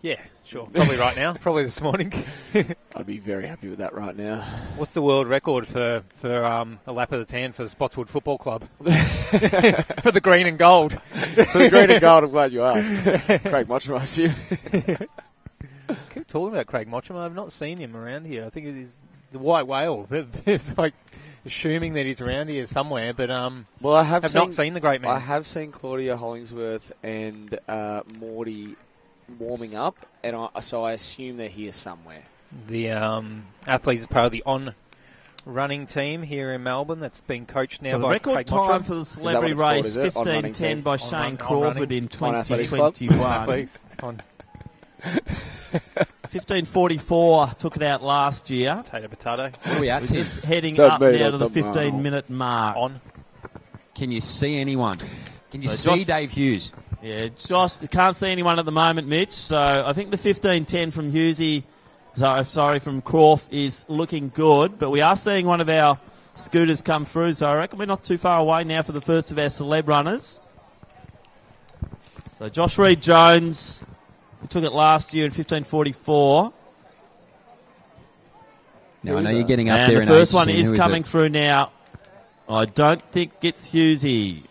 Yeah, sure. Probably right now. Probably this morning. I'd be very happy with that right now. What's the world record for a lap of the tan for the Spotswood Football Club? For the green and gold. For the green and gold, I'm glad you asked. Craig Mottram, I assume. Keep talking about Craig Mottram. I've not seen him around here. I think it is the white whale. It's like assuming that he's around here somewhere, but well, I have not seen the great man. I have seen Claudia Hollingsworth and Morty warming up, and so I assume they're here somewhere. The athletes is part of the running team here in Melbourne that's been coached now so by the record Craig time Mottram. for the celebrity race, 15:10 by Shane Crawford in 2021. 15:44 took it out last year. Potato. What are we at? We're just heading up now to the 15-minute mark. Can you see anyone? Can you see Dave Hughes? Yeah, Josh, can't see anyone at the moment, Mitch. So I think the 15:10 from Hughesy, from Crawf is looking good. But we are seeing one of our scooters come through, so I reckon we're not too far away now for the first of our celeb runners. So Josh Reed-Jones, we took it last year in 15:44. Now I know you're getting up and there. The first one is coming through now. I don't think it's Hughesy.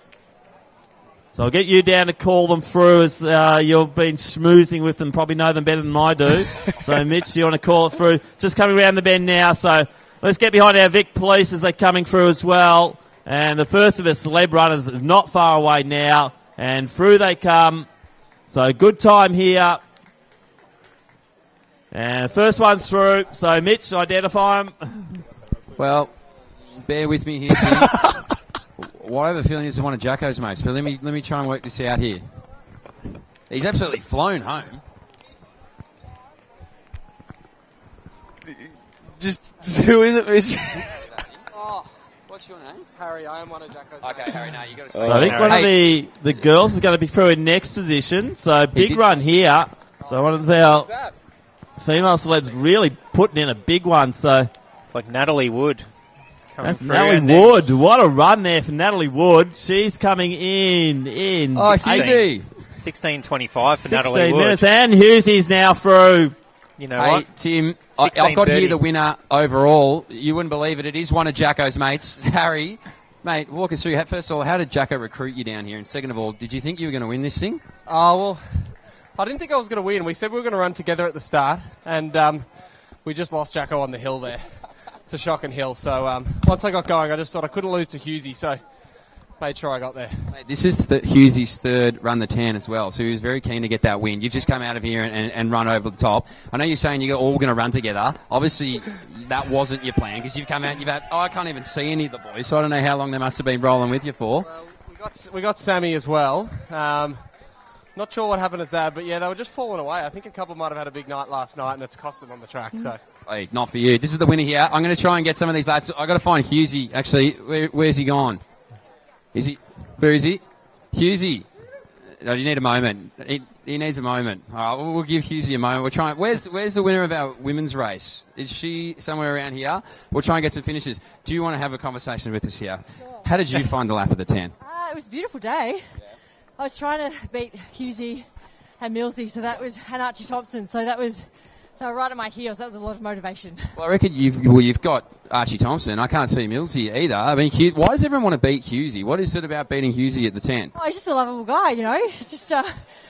So I'll get you down to call them through as you've been schmoozing with them, probably know them better than I do. So, Mitch, you want to call it through? Just coming around the bend now, so let's get behind our Vic Police as they're coming through as well. And the first of our celeb runners is not far away now, and through they come. So, good time here. And first one's through. So, Mitch, identify him. Well, bear with me here, Tim. Well, I have a feeling this is one of Jacko's mates, but let me try and work this out here. He's absolutely flown home. Just who is it, Mitch? What's your name? Harry. I am one of Jacko's. Okay, Harry. No, you got to say. I think one of the girls is going to be through in next position. So big run here. So one of our female celebs really putting in a big one. So It's like Natalie Wood. That's Natalie Wood. What a run there for Natalie Wood. She's coming in. Oh, Hughesy. 16:25 for 16 Natalie Wood. minutes, and Hughesie's now through. You know Hey, what? Tim, I've got here the winner overall. You wouldn't believe it. It is one of Jacko's mates, Harry. Mate, walk us through. First of all, how did Jacko recruit you down here? And second of all, did you think you were going to win this thing? Oh, well, I didn't think I was going to win. We said we were going to run together at the start, and we just lost Jacko on the hill there. It's a shocking hill. So once I got going, I just thought I couldn't lose to Hughesy, so made sure I got there. Mate, this is Hughesie's third run the tan as well, so he was very keen to get that win. You've just come out of here and run over the top. I know you're saying you're all going to run together. Obviously, that wasn't your plan because you've come out and you've had, I can't even see any of the boys, so I don't know how long they must have been rolling with you for. Well, we got Sammy as well. Not sure what happened to Zab, but yeah, they were just falling away. I think a couple might have had a big night last night, and it's cost them on the track. So, hey, not for you. This is the winner here. I'm going to try and get some of these lads. I've got to find Hughesy, actually. Where's he gone? Is he? Where is he? Hughesy. No, you need a moment. He needs a moment. All right, we'll give Hughesy a moment. We'll try. Where's the winner of our women's race? Is she somewhere around here? We'll try and get some finishes. Do you want to have a conversation with us here? Sure. How did you find the lap of the 10? It was a beautiful day. Yeah. I was trying to beat Hughesy and Millsy, so that was, and Archie Thompson, so they were right at my heels. That was a lot of motivation. Well, I reckon you've got Archie Thompson. I can't see Millsy either. I mean, why does everyone want to beat Hughesy? What is it about beating Hughesy at the 10? Oh, he's just a lovable guy, you know. It's just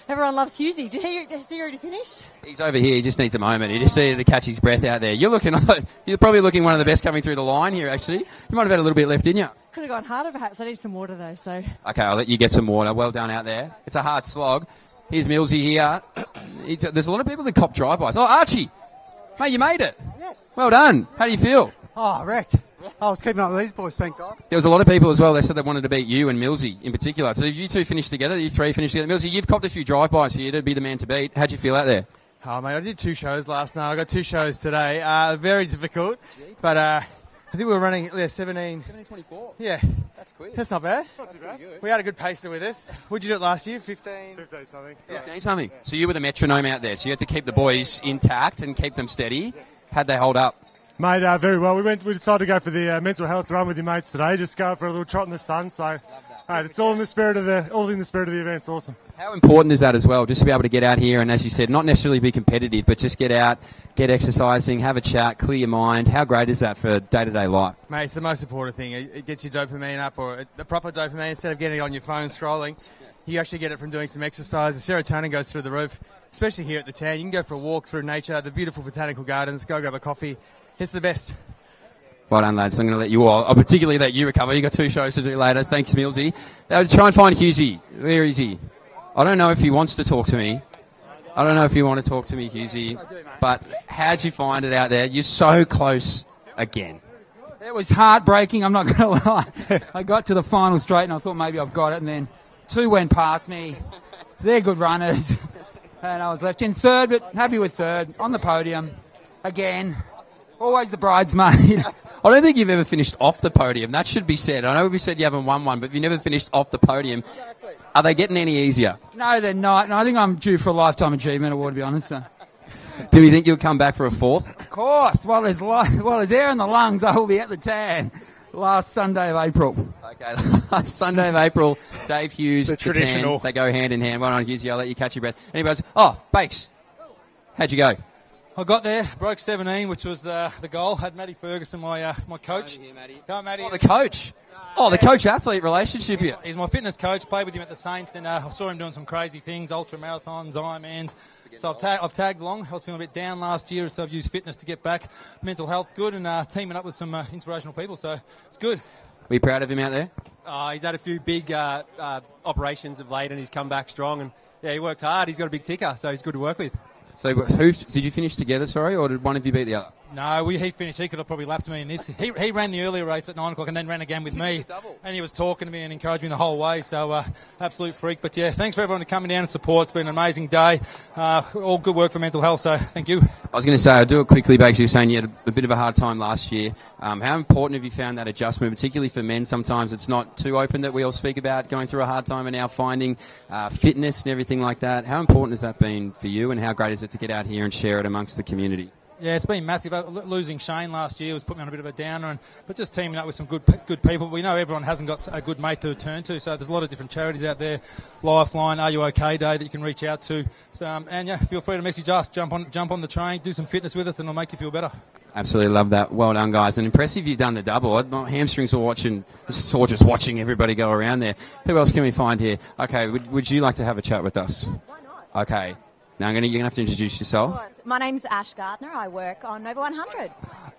everyone loves Hughesy. Has he already finished? He's over here. He just needs a moment. He just needed to catch his breath out there. You're probably looking one of the best coming through the line here, actually. You might have had a little bit left, didn't you? Could have gone harder, perhaps. I need some water, though, so... Okay, I'll let you get some water. Well done out there. It's a hard slog. Here's Millsy here. There's a lot of people that cop drive-bys. Oh, Archie! Mate, you made it. Yes. Well done. How do you feel? Oh, wrecked. I was keeping up with these boys, thank God. There was a lot of people as well. They said they wanted to beat you and Millsy in particular. So if you two finished together, you three finished together. Millsy, you've copped a few drive-bys here to be the man to beat. How'd you feel out there? Oh, mate, I did 2 shows last night. I got 2 shows today. Very difficult. But I think we were running 17... 17:24. Yeah. That's quick. That's not bad. Not too bad. We had a good pacer with us. What did you do it last year? 15 something. 15 something. So you were the metronome out there. So you had to keep the boys intact and keep them steady. How'd they hold up? Mate, very well. We decided to go for the mental health run with your mates today. Just go for a little trot in the sun. So, mate, it's all in the spirit of the event. It's awesome. How important is that as well? Just to be able to get out here and, as you said, not necessarily be competitive, but just get out, get exercising, have a chat, clear your mind. How great is that for day-to-day life? Mate, it's the most important thing. It gets your dopamine up, or the proper dopamine, instead of getting it on your phone scrolling. You actually get it from doing some exercise. The serotonin goes through the roof, especially here at the town. You can go for a walk through nature, the beautiful botanical gardens, go grab a coffee. It's the best. Well done, lads. I'm going to let you all, I'll particularly let you recover. You've got 2 shows to do later. Thanks, Millsy. Try and find Hughesy. Where is he? I don't know if he wants to talk to me. I don't know if you want to talk to me, Hughesy. But how'd you find it out there? You're so close again. It was heartbreaking, I'm not going to lie. I got to the final straight and I thought maybe I've got it, and then 2 went past me. They're good runners. And I was left in third, but happy with third. On the podium. Again. Always the bridesmaid. I don't think you've ever finished off the podium. That should be said. I know we said you haven't won one, but you never finished off the podium. Are they getting any easier? No, they're not. No, I think I'm due for a Lifetime Achievement Award, to be honest. So. Do you think you'll come back for a 4th? Of course. While there's air in the lungs, I will be at the tan. Last Sunday of April. Okay, last Sunday of April, Dave Hughes, the traditional. Tan, they go hand in hand. Well done, Hughesy. I'll let you catch your breath. Anyways, Bakes, how'd you go? I got there, broke 17, which was the goal. Had Matty Ferguson, my coach. Here, Matty. Go on, Matty. Oh, the coach. Oh, the coach-athlete relationship here. He's my fitness coach. Played with him at the Saints, and I saw him doing some crazy things, ultra marathons, Ironmans. So I've tagged along. I was feeling a bit down last year, so I've used fitness to get back. Mental health good, and teaming up with some inspirational people. So it's good. Were you proud of him out there? He's had a few big operations of late, and he's come back strong. And yeah, he worked hard. He's got a big ticker, so he's good to work with. So did you finish together, sorry, or did one of you beat the other? No, he finished. He could have probably lapped me in this. He ran the earlier race at 9 o'clock and then ran again with me. And he was talking to me and encouraged me the whole way. So, absolute freak. But, yeah, thanks for everyone coming down and support. It's been an amazing day. All good work for mental health, so thank you. I was going to say, I'll do it quickly, Bakes. You were saying you had a bit of a hard time last year. How important have you found that adjustment, particularly for men? Sometimes it's not too open that we all speak about going through a hard time and now finding fitness and everything like that. How important has that been for you, and how great is it to get out here and share it amongst the community? Yeah, it's been massive. Losing Shane last year was putting me on a bit of a downer, but just teaming up with some good people. We know everyone hasn't got a good mate to turn to, so there's a lot of different charities out there. Lifeline, Are You OK Day that you can reach out to. So, and yeah, feel free to message us. Jump on the train, do some fitness with us, and it'll make you feel better. Absolutely love that. Well done, guys. And impressive you've done the double. My hamstrings were watching, sore just watching everybody go around there. Who else can we find here? Okay, would you like to have a chat with us? Why not? Okay. Now you're going to have to introduce yourself. My name's Ash Gardner. I work on Nova 100.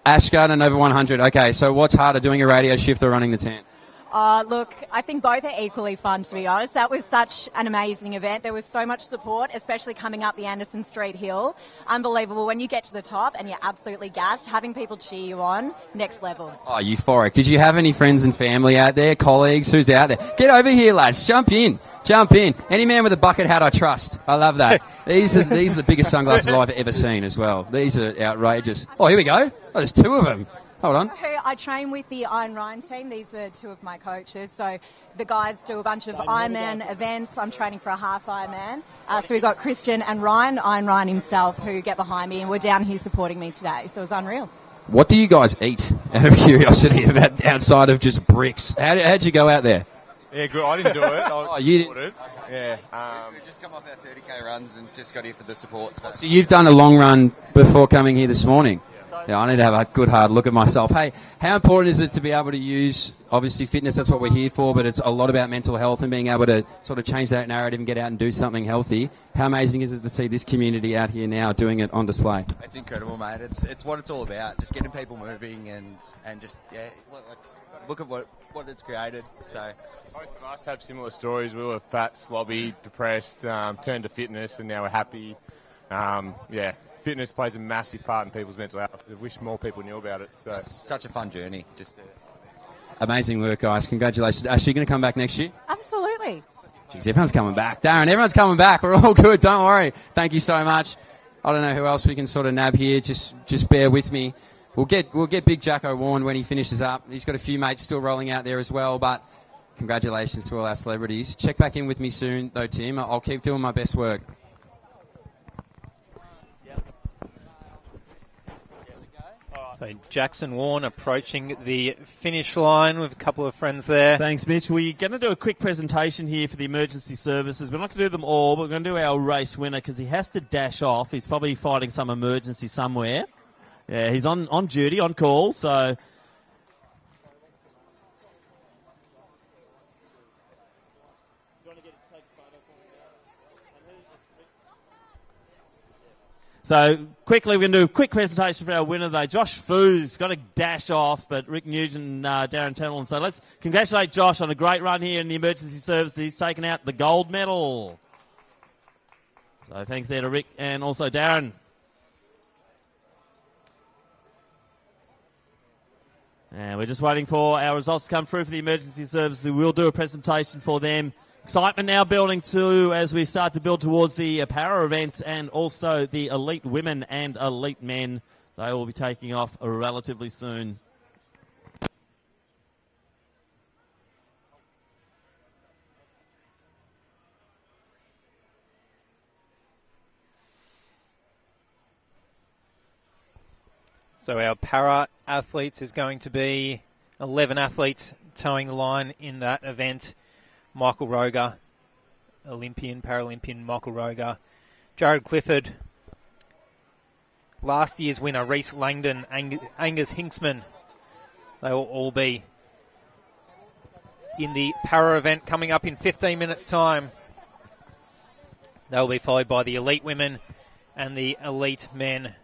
Ash Gardner, Nova 100. Okay, so what's harder, doing a radio shift or running the tent? Look, I think both are equally fun, to be honest. That was such an amazing event. There was so much support, especially coming up the Anderson Street Hill. Unbelievable. When you get to the top and you're absolutely gassed, having people cheer you on, next level. Oh, euphoric. Did you have any friends and family out there, colleagues? Who's out there? Get over here, lads. Jump in. Any man with a bucket hat, I trust. I love that. These are the biggest sunglasses I've ever seen as well. These are outrageous. Oh, here we go. Oh, there's two of them. Hold on. I train with the Iron Ryan team. These are two of my coaches. So the guys do a bunch of Ironman events. I'm training for a half Ironman. So we've got Christian and Ryan, Iron Ryan himself, who get behind me, and we're down here supporting me today. So it's unreal. What do you guys eat, out of curiosity, about outside of just bricks? How'd you go out there? Yeah, good. I didn't do it. You didn't? Yeah. We've just come off our 30k runs and just got here for the support. So you've done a long run before coming here this morning? Yeah, I need to have a good hard look at myself. Hey, how important is it to be able to use, obviously fitness, that's what we're here for, but it's a lot about mental health and being able to sort of change that narrative and get out and do something healthy. How amazing is it to see this community out here now doing it on display? It's incredible, mate. It's what it's all about, just getting people moving and just, yeah, look at what it's created. So both of us have similar stories. We were fat, slobby, depressed, turned to fitness, and now we're happy. Yeah. Fitness plays a massive part in people's mental health. I wish more people knew about it. So such a fun journey. Amazing work, guys. Congratulations. Are you going to come back next year? Absolutely. Jeez, everyone's coming back. Darren, everyone's coming back. We're all good. Don't worry. Thank you so much. I don't know who else we can sort of nab here. Just bear with me. We'll get Big Jacko Warren when he finishes up. He's got a few mates still rolling out there as well. But congratulations to all our celebrities. Check back in with me soon, though, Tim. I'll keep doing my best work. So Jackson Warren approaching the finish line with a couple of friends there. Thanks, Mitch. We're going to do a quick presentation here for the emergency services. We're not going to do them all, but we're going to do our race winner because he has to dash off. He's probably fighting some emergency somewhere. Yeah, he's on duty, on call, so... So, quickly, we're going to do a quick presentation for our winner, though. Josh Foo's got to dash off, but Rick Nugent, Darren Tennell. So let's congratulate Josh on a great run here in the emergency services. He's taken out the gold medal. So thanks there to Rick and also Darren. And we're just waiting for our results to come through for the emergency services. We'll do a presentation for them. Excitement now building too as we start to build towards the para events and also the elite women and elite men. They will be taking off relatively soon. So our para athletes is going to be 11 athletes towing the line in that event. Michael Roger, Paralympian Michael Roger, Jared Clifford, last year's winner Reese Langdon, Angus Hinksman. They will all be in the para event coming up in 15 minutes' time. They will be followed by the elite women and the elite men.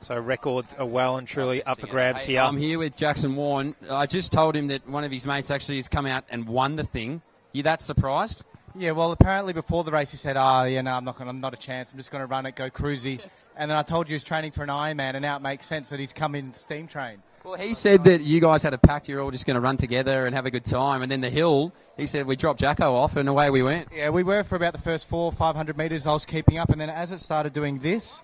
So records are well and truly up for grabs here. I'm here with Jackson Warren. I just told him that one of his mates actually has come out and won the thing. You that surprised? Yeah, well, apparently before the race he said, I'm not a chance. I'm just going to run it, go cruisy. And then I told you he's training for an Ironman, and now it makes sense that he's come in steam train. Well, he said that you guys had a pact, you're all just going to run together and have a good time. And then the hill, he said we dropped Jacko off and away we went. Yeah, we were for about the first 400 or 500 metres. I was keeping up, and then as it started doing this,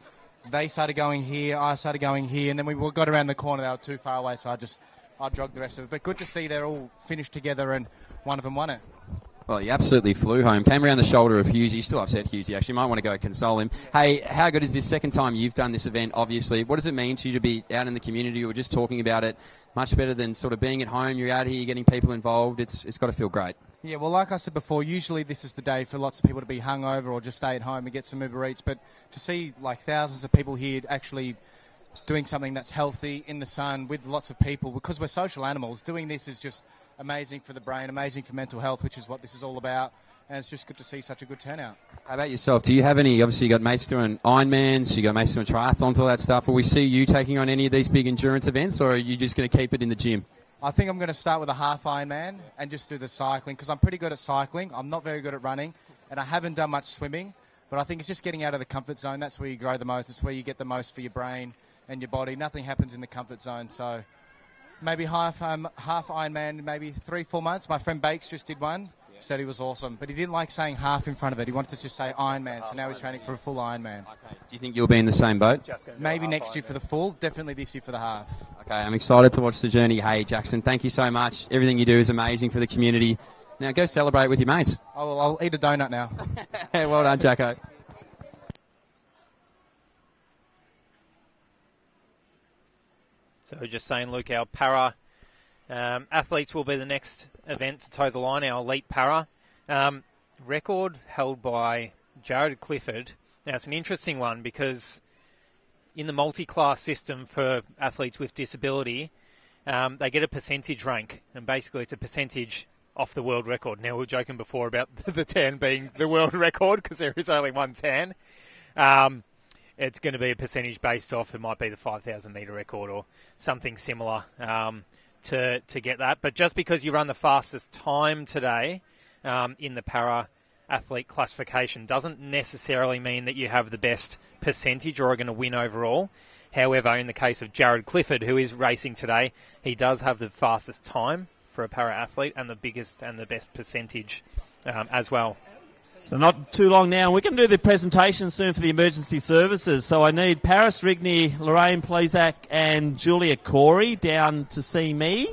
they started going here, I started going here, and then we got around the corner. They were too far away, so I jogged the rest of it. But good to see they're all finished together and one of them won it. Well, he absolutely flew home. Came around the shoulder of Husey. Still upset, Husey, actually. Might want to go console him. Hey, how good is this second time you've done this event, obviously? What does it mean to you to be out in the community? We were just talking about it. Much better than sort of being at home. You're out here, you're getting people involved. It's got to feel great. Yeah, well, like I said before, usually this is the day for lots of people to be hungover or just stay at home and get some Uber Eats. But to see like thousands of people here actually doing something that's healthy in the sun with lots of people, because we're social animals, doing this is just amazing for the brain, amazing for mental health, which is what this is all about. And it's just good to see such a good turnout. How about yourself? Do you have any, obviously you got mates doing Ironmans, you got mates doing triathlons, all that stuff. Will we see you taking on any of these big endurance events, or are you just going to keep it in the gym? I think I'm going to start with a half Ironman and just do the cycling, because I'm pretty good at cycling. I'm not very good at running, and I haven't done much swimming. But I think it's just getting out of the comfort zone. That's where you grow the most. It's where you get the most for your brain and your body. Nothing happens in the comfort zone. So maybe half Ironman, maybe 3-4 months. My friend Bakes just did one. Said he was awesome, but he didn't like saying half in front of it. He wanted to just say Ironman, so now he's training for a full Ironman. Do you think you'll be in the same boat? Maybe next year for the full, definitely this year for the half. Okay, I'm excited to watch the journey. Hey, Jackson, thank you so much. Everything you do is amazing for the community. Now go celebrate with your mates. Oh, well, I'll eat a donut now. Hey, well done, Jacko. So just saying, Luke, our para athletes will be the next event to toe the line, our elite para. Record held by Jared Clifford. Now, it's an interesting one because in the multi-class system for athletes with disability, they get a percentage rank, and basically it's a percentage off the world record. Now, we were joking before about the tan being the world record because there is only one tan. It's going to be a percentage based off, it might be the 5,000 metre record or something similar to get that. But just because you run the fastest time today in the para athlete classification doesn't necessarily mean that you have the best percentage or are going to win overall. However, in the case of Jared Clifford, who is racing today, he does have the fastest time for a para athlete and the biggest and the best percentage as well. So not too long now. We're going to do the presentation soon for the emergency services. So I need Paris Rigney, Lorraine Plezak and Julia Corey down to see me.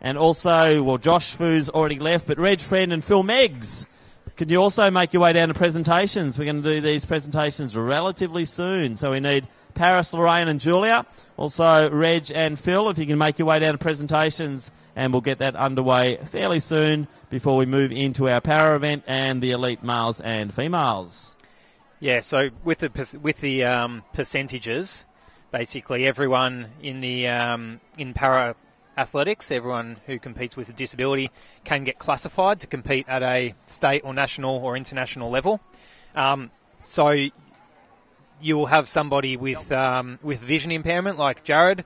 And also, well, Josh Fu's already left, but Reg Friend and Phil Meggs. Can you also make your way down to presentations? We're going to do these presentations relatively soon. So we need Paris, Lorraine and Julia. Also, Reg and Phil, if you can make your way down to presentations. And we'll get that underway fairly soon before we move into our para event and the elite males and females. Yeah, so with the percentages, basically everyone in the in para athletics, everyone who competes with a disability can get classified to compete at a state or national or international level. So you will have somebody with vision impairment like Jared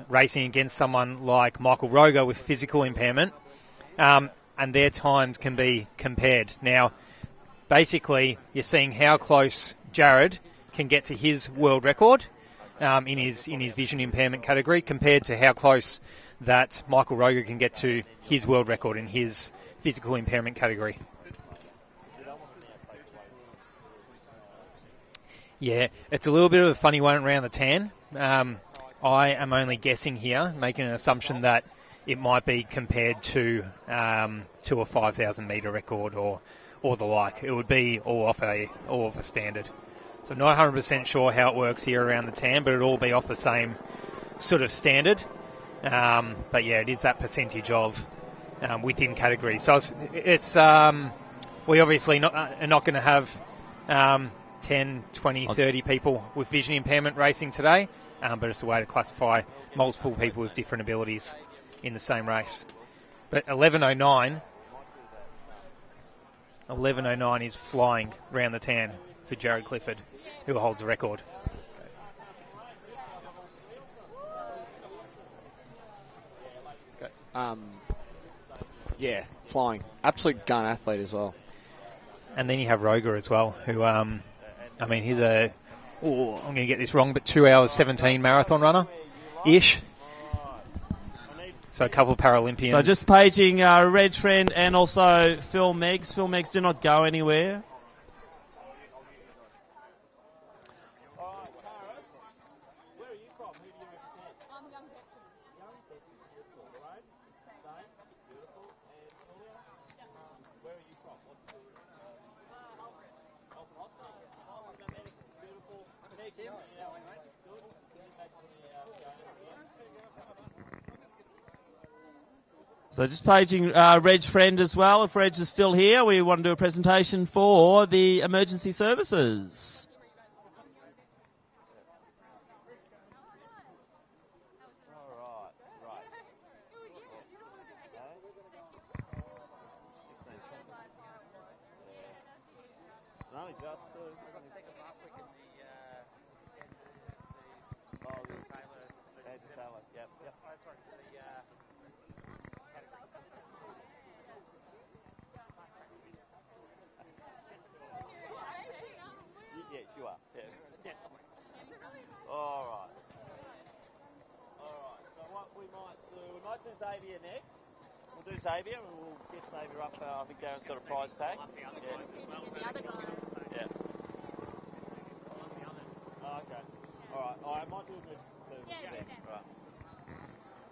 racing against someone like Michael Roger with physical impairment, and their times can be compared. Now, basically, you're seeing how close Jared can get to his world record in his vision impairment category compared to how close that Michael Roger can get to his world record in his physical impairment category. Yeah, it's a little bit of a funny one around the tan. I am only guessing here, making an assumption that it might be compared to a 5,000 metre record or the like. It would be all off a standard. So not 100% sure how it works here around the tan, but it'll all be off the same sort of standard. But yeah, it is that percentage of within category. So it's we obviously are not going to have 10, 20, 30 people with vision impairment racing today, but it's a way to classify multiple people with different abilities in the same race. But 11:09 is flying round the tan for Jared Clifford, who holds the record. Yeah, flying. Absolute gun athlete as well. And then you have Roger as well, who, I mean, he's I'm going to get this wrong, but 2 hours 17 marathon runner-ish. So a couple of Paralympians. So just paging Reg Friend and also Phil Meggs. Phil Meggs, do not go anywhere. So just paging Reg's friend as well. If Reg is still here, we want to do a presentation for the emergency services. Yes, you are. Yeah. All right. So what we might do Xavier next. We'll do Xavier and we'll get Xavier up. I think Darren's got a prize pack. Yeah. Yeah. Oh, okay. All right. I might do emergency services then. Right.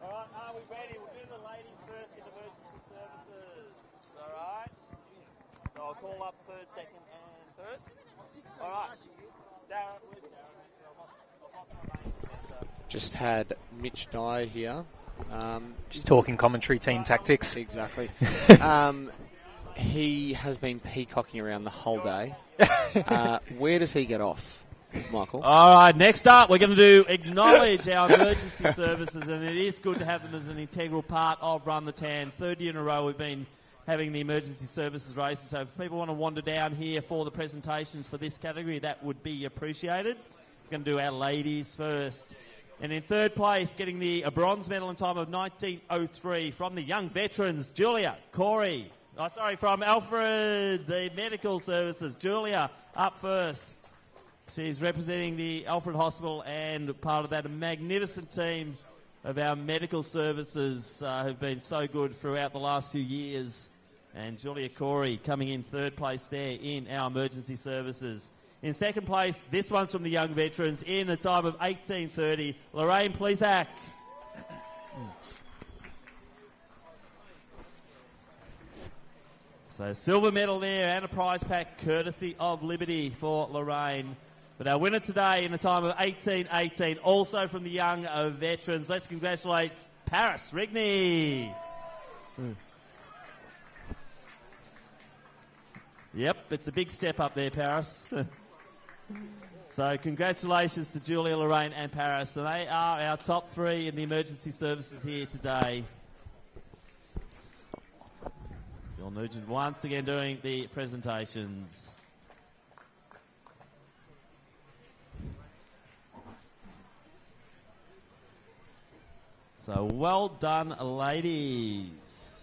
All right. Are we ready? We'll do the ladies first in emergency services. All right. So I'll call up third, second, and first. All right. Darren, where's Darren? Just had Mitch Dyer here. Just talking commentary team tactics. Exactly. He has been peacocking around the whole day. Where does he get off, Michael? All right, next up, we're going to acknowledge our emergency services, and it is good to have them as an integral part of Run the Tan. Third year in a row we've been having the emergency services races, so if people want to wander down here for the presentations for this category, that would be appreciated. We're going to do our ladies first. And in third place, getting a bronze medal in time of 1903 from the young veterans, Julia Corey. From Alfred, the medical services. Julia up first. She's representing the Alfred Hospital and part of that magnificent team of our medical services who've been so good throughout the last few years. And Julia Corey coming in third place there in our emergency services. In second place, this one's from the young veterans in a time of 18:30, Lorraine Plesac. So silver medal there and a prize pack courtesy of Liberty for Lorraine. But our winner today in a time of 18:18, also from the young veterans. Let's congratulate Paris Rigney. Yep, it's a big step up there, Paris. So congratulations to Julia, Lorraine and Paris. So they are our top three in the emergency services here today. Phil Nugent once again doing the presentations. So well done, ladies.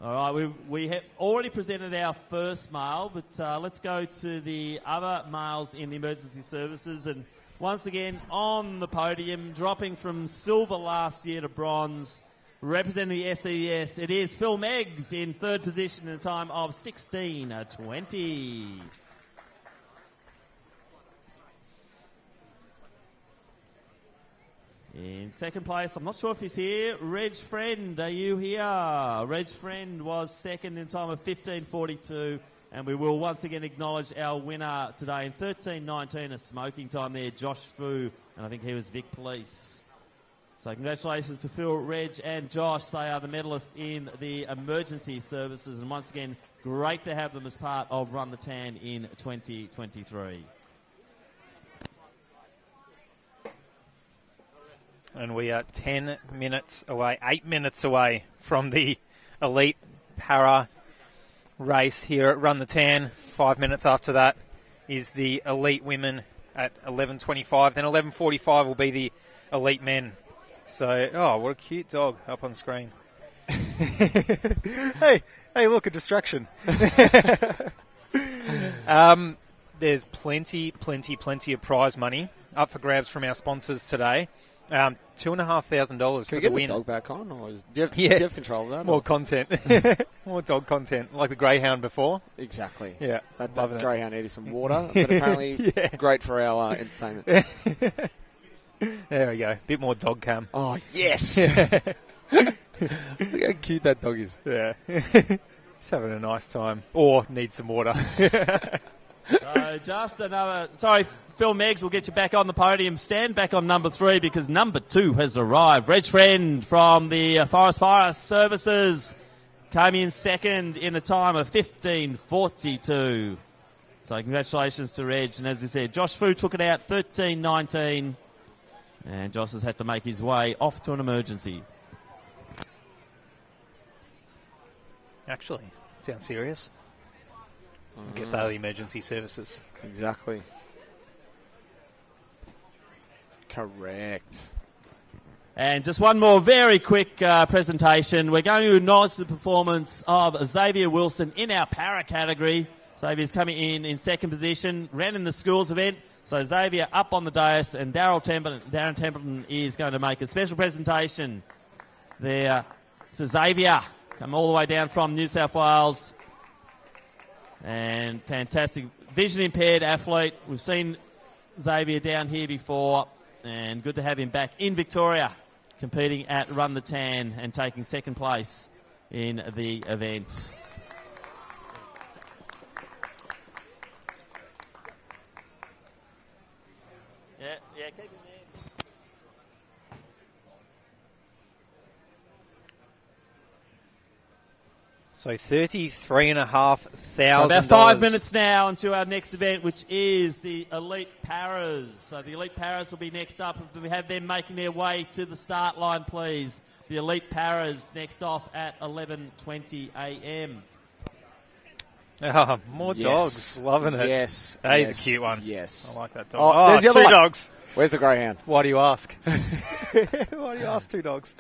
All right, we have already presented our first male, but let's go to the other males in the emergency services. And once again, on the podium, dropping from silver last year to bronze, representing the SES, it is Phil Meggs in third position in a time of 16:20. In second place, I'm not sure if he's here, Reg Friend, are you here? Reg Friend was second in time of 15:42, and we will once again acknowledge our winner today in 13:19, a smoking time there, Josh Fu, and I think he was Vic Police. So congratulations to Phil, Reg and Josh. They are the medalists in the emergency services, and once again, great to have them as part of Run the Tan in 2023. And we are 10 minutes away, 8 minutes away from the elite para race here at Run the Tan. 5 minutes after that is the elite women at 11:25. Then 11:45 will be the elite men. So, oh, what a cute dog up on screen. hey, look, a distraction. There's plenty of prize money up for grabs from our sponsors today. $2,500 for the win. Can we get the dog back on? Or do you have control of that? More content. More dog content, like the greyhound before. Exactly. Yeah. That greyhound needed some water, but apparently great for our entertainment. There we go. Bit more dog cam. Oh, yes! Look how cute that dog is. Yeah. Just having a nice time. Or needs some water. So just another. Sorry, Phil Meggs will get you back on the podium. Stand back on number 3 because number 2 has arrived. Reg Friend from the Forest Fire Services came in second in a time of 15:42. So congratulations to Reg. And as we said, Josh Fu took it out 13:19. And Josh has had to make his way off to an emergency. Actually, sounds serious. I guess they're the emergency services. Exactly. Correct. And just one more very quick presentation. We're going to acknowledge the performance of Xavier Wilson in our para category. Xavier's coming in second position, ran in the schools event. So Xavier up on the dais, and Darren Templeton is going to make a special presentation there to Xavier. Come all the way down from New South Wales. And fantastic vision impaired athlete. We've seen Xavier down here before, and good to have him back in Victoria competing at Run the Tan and taking second place in the event. Yeah, keep him there. So $33,500. So about 5 minutes now into our next event, which is the Elite Paras. So the Elite Paras will be next up. If we have them making their way to the start line, please. The Elite Paras next off at 11:20 a.m. Oh, more dogs. Loving it. Yes. That is yes, a cute one. Yes. I like that dog. Oh, there's the other two one. dogs. Where's the greyhound? Why do you ask? Why do you ask 2 dogs?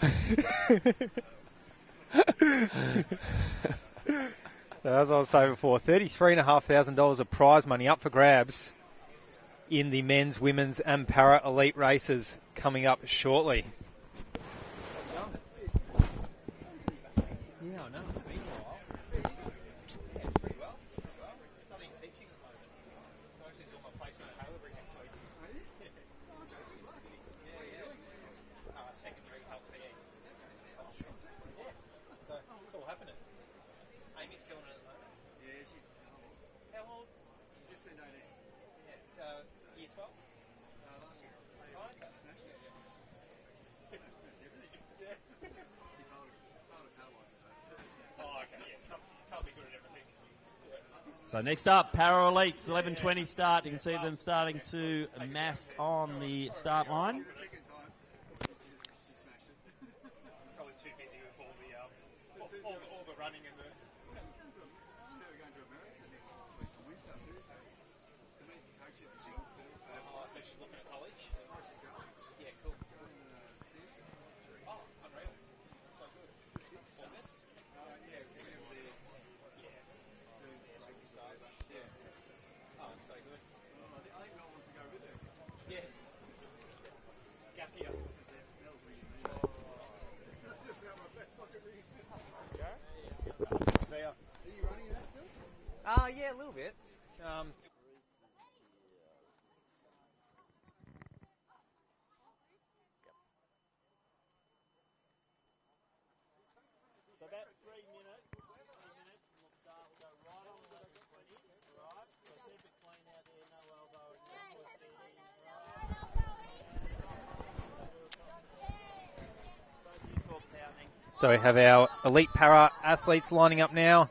So as I was saying before, $33,500 of prize money up for grabs in the men's, women's and para elite races coming up shortly. Yeah, I know. It's been a while. Yeah, pretty well. Studying teaching at the moment. I'm actually doing my placement at Haileybury next week. Secondary health PE. Yeah. So it's all happening. Amy's killing it at the moment. Yeah, she's how old? She just turned 18. Yeah. Year 12? Last year. Oh, okay. Smashed it, yeah. Smashed everything. Yeah. Oh, okay, yeah. Can't be good at everything. So next up, Para Elites, 11:20 start. You can see them starting to mass on the start line. Probably too busy with all the running and the... So she's looking at college? Yeah, cool. Oh, unreal. That's so good. August? Yeah, whenever they're... Yeah. So we start. Yeah. Oh, it's so good. I think Mel wants to go with her. Yeah. Gap year. See ya. Are you running that still? Yeah, a little bit. So about 3 minutes, and we'll start. We'll go right on to 11:20. Right, so keep it clean out there, no elbow. So we have our elite para athletes lining up now.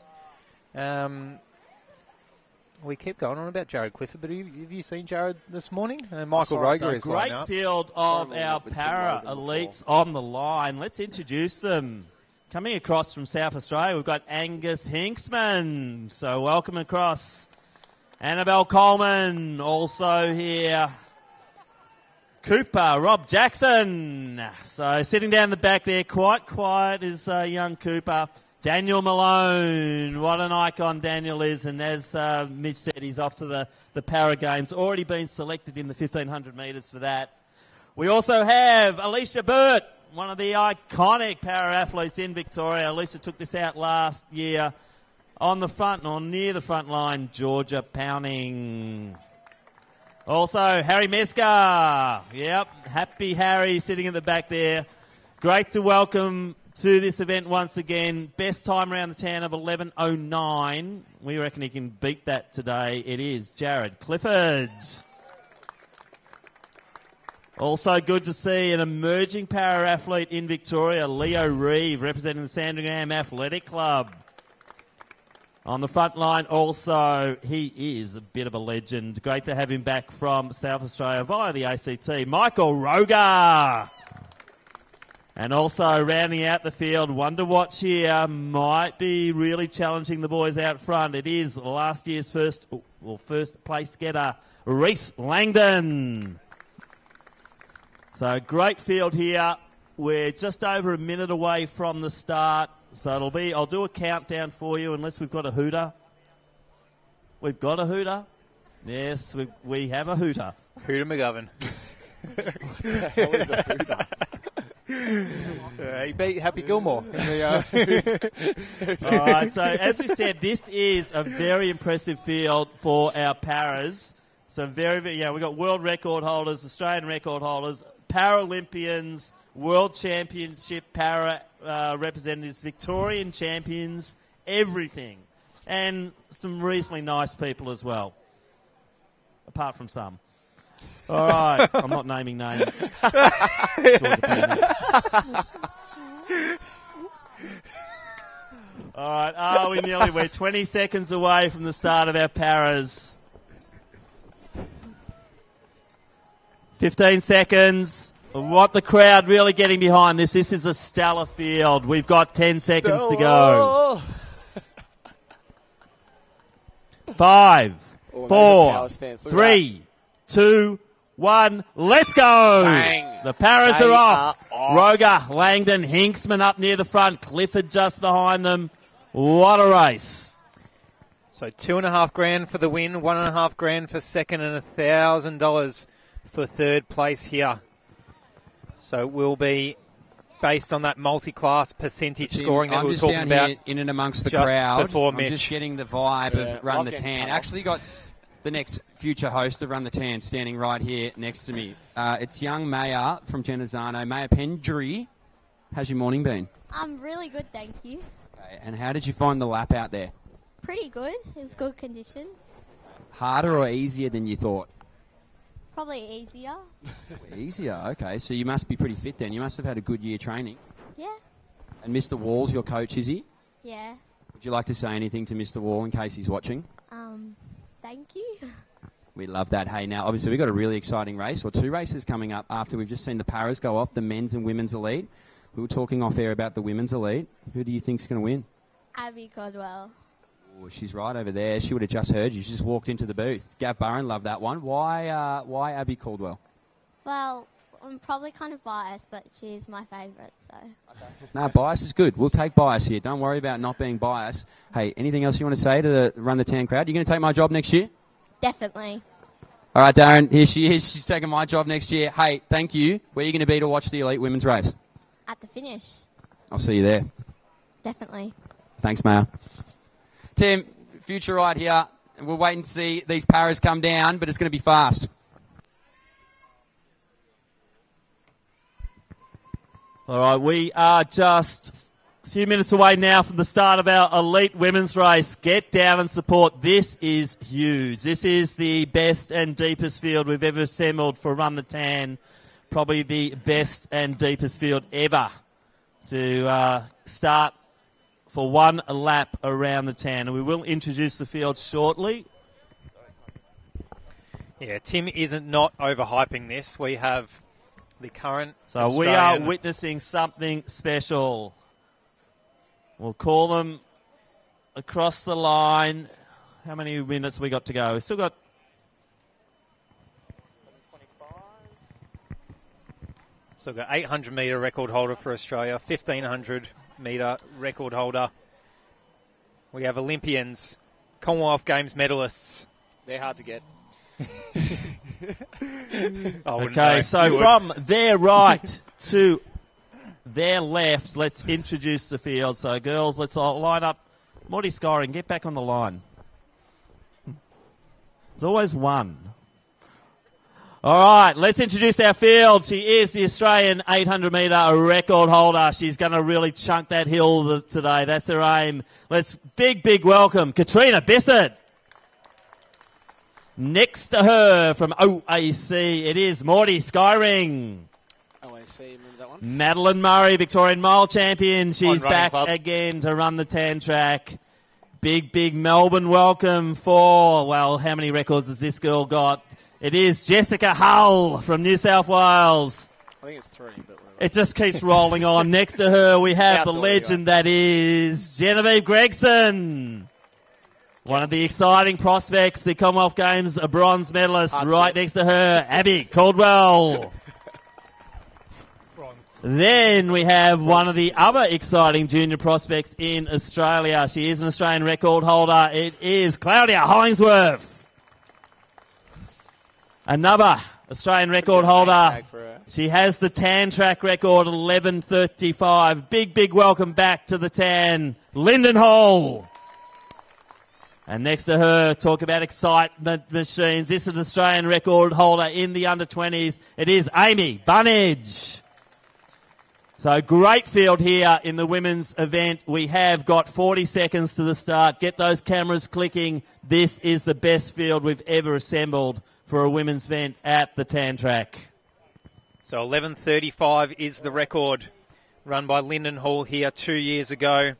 We keep going on about Jared Clifford, but have you seen Jared this morning? Michael Roger is lining up. Great field of our para elites on the line. Let's introduce them. Coming across from South Australia, we've got Angus Hinksman. So welcome across. Annabelle Coleman also here. Cooper, Rob Jackson. So sitting down the back there, quite quiet is young Cooper. Daniel Malone, what an icon Daniel is. And as Mitch said, he's off to the Para Games. Already been selected in the 1,500 metres for that. We also have Alicia Burt, one of the iconic para athletes in Victoria. Alicia took this out last year on the front, or near the front line, Georgia Pounding. Also, Harry Mesker. Yep, happy Harry sitting at the back there. Great to welcome to this event once again. Best time around the town of 11:09. We reckon he can beat that today. It is Jared Clifford. Also good to see an emerging para-athlete in Victoria, Leo Reeve, representing the Sandringham Athletic Club. On the front line also, he is a bit of a legend. Great to have him back from South Australia via the ACT, Michael Rogar. And also rounding out the field, one to watch here, might be really challenging the boys out front. It is last year's first place getter, Reese Langdon. So great field here. We're just over a minute away from the start. So it'll be, I'll do a countdown for you unless we've got a hooter. We've got a hooter? Yes, we have a hooter. Hooter McGovern. What the hell is a hooter? He beat Happy Gilmore. All right, so as we said, this is a very impressive field for our paras. So we've got world record holders, Australian record holders, Paralympians, World Championship para representatives, Victorian champions, everything. And some reasonably nice people as well, apart from some. All right, I'm not naming names. All right, we're 20 seconds away from the start of our paras. 15 seconds. What the crowd really getting behind this. This is a stellar field. We've got 10 seconds to go. 5, 4, 3, 2, 1. Let's go. Bang. The paras They are off. are Roger, Langdon, Hinksman up near the front. Clifford just behind them. What a race. So $2,500 for the win, $1,500 for second, and $1,000 for third place here. So it will be based on that multi-class percentage scoring that we were talking about. I'm just down here in and amongst the crowd. Before I'm Mitch. just getting the vibe of Run the Tan. Actually got the next future host of Run the Tan standing right here next to me. It's young Maya from Genazzano. Maya Pendry. How's your morning been? Really good, thank you. Okay, and how did you find the lap out there? Pretty good. It was good conditions. Harder or easier than you thought? Probably easier. Easier, okay. So you must be pretty fit then. You must have had a good year training. Yeah. And Mr. Wall's your coach, is he? Yeah. Would you like to say anything to Mr. Wall in case he's watching? Thank you. We love that. Hey, now, obviously, we've got a really exciting race, or two races coming up after we've just seen the paras go off, the men's and women's elite. We were talking off air about the women's elite. Who do you think's going to win? Abby Codwell. Oh, she's right over there. She would have just heard you. She just walked into the booth. Gav Burren loved that one. Why Abby Caldwell? Well, I'm probably kind of biased, but she's my favourite, so. No, bias is good. We'll take bias here. Don't worry about not being biased. Hey, anything else you want to say to the Run the Town crowd? You going to take my job next year? Definitely. All right, Darren, here she is. She's taking my job next year. Hey, thank you. Where are you going to be to watch the elite women's race? At the finish. I'll see you there. Definitely. Thanks, Mayor. Tim, future right here. We're waiting to see these paras come down, but it's going to be fast. All right, we are just a few minutes away now from the start of our elite women's race. Get down and support. This is huge. This is the best and deepest field we've ever assembled for Run the Tan. Probably the best and deepest field ever to start for one lap around the tan. And we will introduce the field shortly. Yeah, Tim isn't not overhyping this. We have the current So we are witnessing something special. We'll call them across the line. How many minutes we got to go? We've still got... So we've got 800-metre record holder for Australia, 1,500-metre record holder. We have Olympians, Commonwealth Games medalists. They're hard to get. Okay, so from their right to their left, let's introduce the field. So, girls, let's all line up. Morty Scoring, get back on the line. There's always one. All right, let's introduce our field. She is the Australian 800-metre record holder. She's going to really chunk that hill today. That's her aim. Let's big welcome Katrina Bissett. Next to her from OAC, it is Morty Skyring. OAC, remember that one? Madeline Murray, Victorian Mile Champion. She's back Club. again to run the tan track. Big Melbourne welcome for, well, how many records has this girl got? It is Jessica Hull from New South Wales. I think it's 3, but whatever. It just keeps rolling on. Next to her, we have the legend that is Genevieve Gregson. One of the exciting prospects, the Commonwealth Games, a bronze medalist. Right next to her, Abby Caldwell. Then we have one of the other exciting junior prospects in Australia. She is an Australian record holder. It is Claudia Hollingsworth. Another Australian record holder. She has the tan track record, 11:35. Big welcome back to the tan, Lyndon Hall. And next to her, talk about excitement machines. This is an Australian record holder in the under-20s. It is Amy Bunnage. So great field here in the women's event. We have got 40 seconds to the start. Get those cameras clicking. This is the best field we've ever assembled for a women's event at the tan track. So 11:35 is the record run by Lyndon Hall here 2 years ago.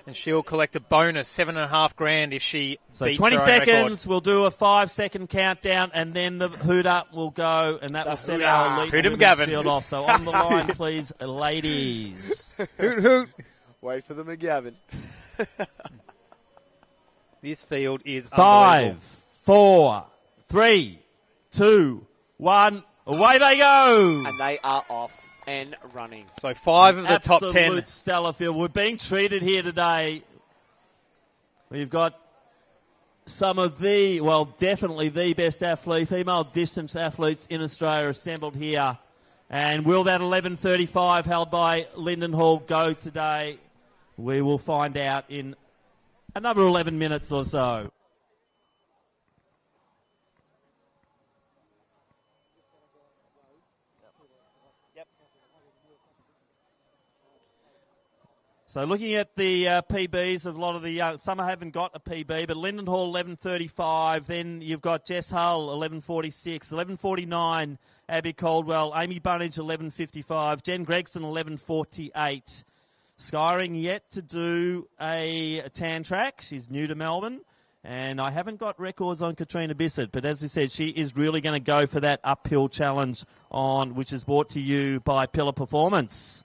And she'll collect a bonus, $7.5 grand if she beats 20 her own seconds, we'll do a 5-second countdown, and then the hoot up will go, and that will set our elite Hoot 'em, women's Gavin. field off. So on the line, please, ladies. Hoot. Wait for the McGavin. This field is 5, unbelievable. 4, 3, 2, 1, away they go! And they are off and running. So 5 of the top 10. Absolute stellar field. We're being treated here today. We've got some of the, well, definitely the best female distance athletes in Australia assembled here. And will that 11:35 held by Lyndon Hall go today? We will find out in another 11 minutes or so. So looking at the PBs of a lot of the some haven't got a PB, but Lyndon Hall 11:35. Then you've got Jess Hull 11:46, 11:49. Abby Caldwell, Amy Bunnage 11:55, Jen Gregson 11:48. Skyring yet to do a tan track. She's new to Melbourne, and I haven't got records on Katrina Bissett. But as we said, she is really going to go for that uphill challenge on, which is brought to you by Pillar Performance.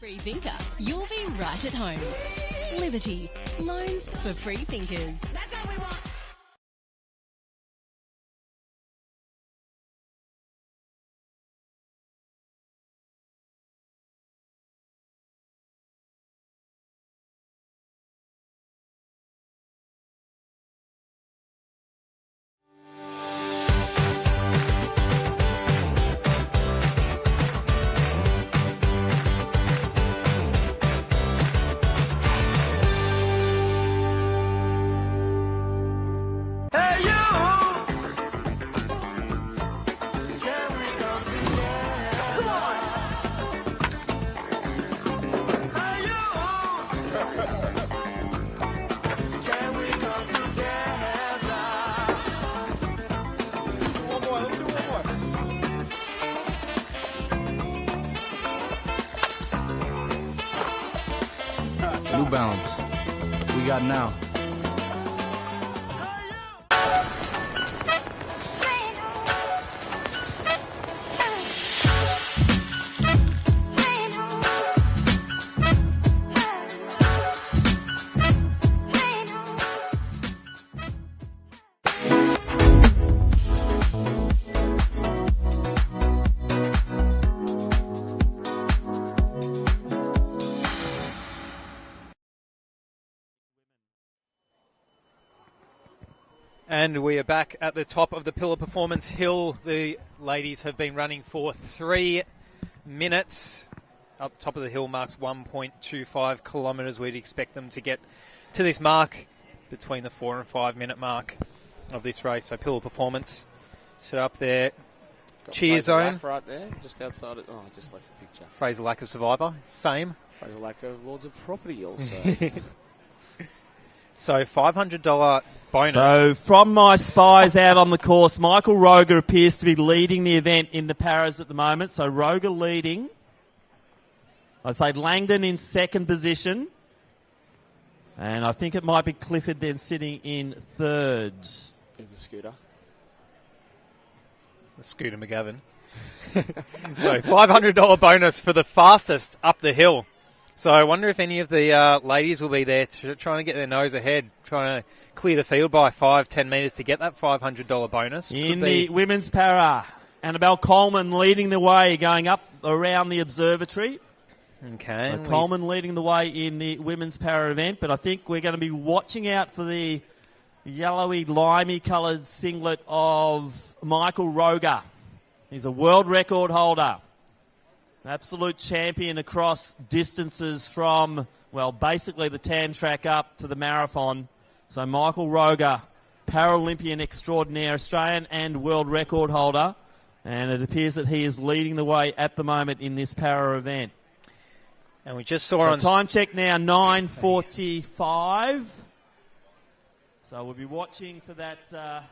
Free thinker, you'll be right at home. Liberty, loans for free thinkers. That's how we want. New Balance. We got now. And we are back at the top of the Pillar Performance Hill. The ladies have been running for 3 minutes. Up top of the hill marks 1.25 kilometres. We'd expect them to get to this mark between the 4 and 5 minute mark of this race. So Pillar Performance set up there. Cheer zone. Right there, just outside it. Oh, I just left the picture. Fraser Lack of Survivor fame. Fraser Lack of Lords of Property also. So $500 bonus. So from my spies out on the course, Michael Roger appears to be leading the event in the paras at the moment. So Roger leading. I'd say Langdon in second position. And I think it might be Clifford then sitting in third. Is the scooter. The Scooter McGavin. So $500 bonus for the fastest up the hill. So I wonder if any of the ladies will be there trying to get their nose ahead, trying to clear the field by 5-10 metres to get that $500 bonus. In the women's para, Annabelle Coleman leading the way, going up around the observatory. Okay. So Coleman leading the way in the women's para event, but I think we're going to be watching out for the yellowy, limey coloured singlet of Michael Roger. He's a world record holder. Absolute champion across distances from, well, basically the tan track up to the marathon. So Michael Roger, Paralympian extraordinaire, Australian and world record holder. And it appears that he is leading the way at the moment in this para event. And we just saw on time check now, 9:45. So we'll be watching for that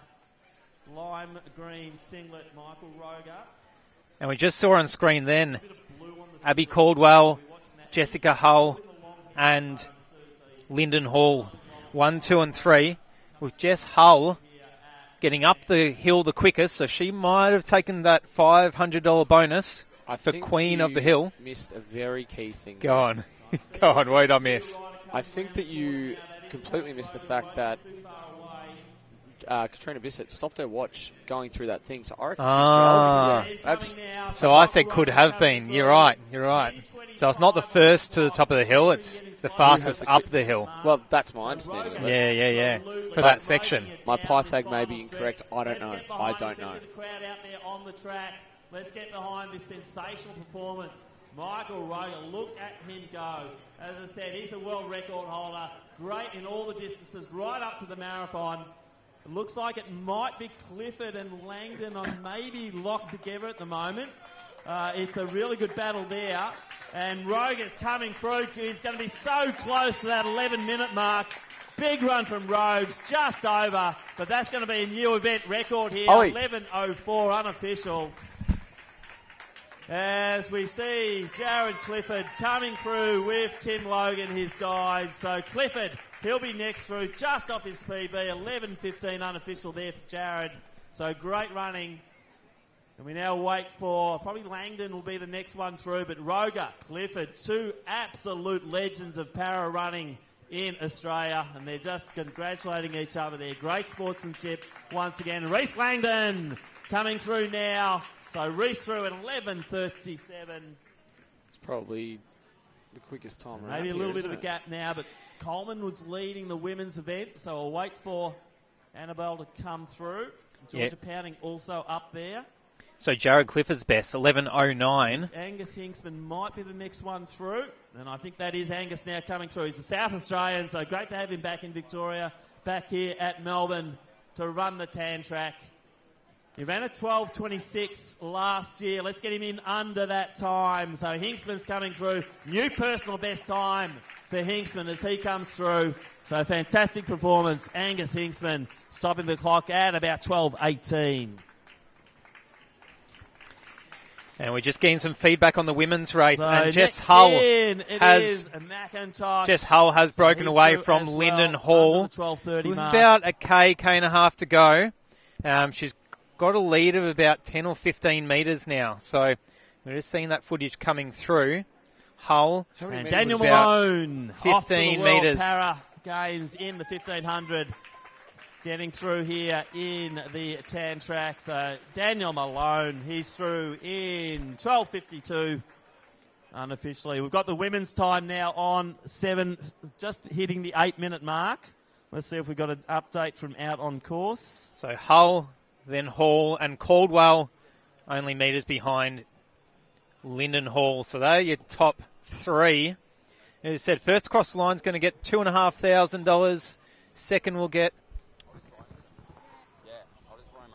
lime green singlet, Michael Roger. And we just saw on screen then Abby Caldwell, Jessica Hull, and Lyndon Hall. 1, 2, and 3. With Jess Hull getting up the hill the quickest, so she might have taken that $500 bonus for Queen of the Hill. Missed a very key thing. Go on. Go on, what did I miss? I think that you completely missed the fact that Katrina Bissett stopped her watch going through that thing, so I reckon she jogged. Yeah, that's I said could have been. You're right. So it's not the first to the top of the hill, it's the fastest up the hill. Well, that's my understanding of it. Yeah. For that section. My Pythag may be incorrect. I don't know. Let's get behind this sensational performance. Michael Roger, look at him go. As I said, he's a world record holder. Great in all the distances, right up to the marathon. It looks like it might be Clifford and Langdon are maybe locked together at the moment. It's a really good battle there. And Roger's coming through. He's going to be so close to that 11-minute mark. Big run from Rogues, just over. But that's going to be a new event record here. 11:04 unofficial. As we see Jared Clifford coming through with Tim Logan, his guide. So Clifford, he'll be next through, just off his PB, 11:15 unofficial there for Jared. So great running. And we now wait for, probably Langdon will be the next one through, but Roger, Clifford, two absolute legends of para running in Australia. And they're just congratulating each other there. Great sportsmanship once again. Reece Langdon coming through now. So Reece through at 11:37. It's probably the quickest time around. Maybe a little bit of a gap now, but Coleman was leading the women's event, so I'll wait for Annabelle to come through. Georgia Pounding also up there. So Jared Clifford's best, 11:09. Angus Hinksman might be the next one through, and I think that is Angus now coming through. He's a South Australian, so great to have him back in Victoria, back here at Melbourne to run the tan track. He ran a 12:26 last year. Let's get him in under that time. So Hinksman's coming through. New personal best time for Hinksman as he comes through. So fantastic performance. Angus Hinksman stopping the clock at about 12:18. And we're just getting some feedback on the women's race. So and Jess Hull has broken away from Lyndon Hall with about a K and a half to go. She's got a lead of about 10 or 15 metres now. So we're just seeing that footage coming through. Hull and Daniel Malone 15 metres. Para Games in the 1500. Getting through here in the tan track. So Daniel Malone, he's through in 12:52 unofficially. We've got the women's time now on 7, just hitting the 8-minute mark. Let's see if we've got an update from out on course. So Hull, then Hall, and Caldwell only metres behind Lyndon Hall. So they're your top three. As I said, first across the line is going to get $2,500. Second will get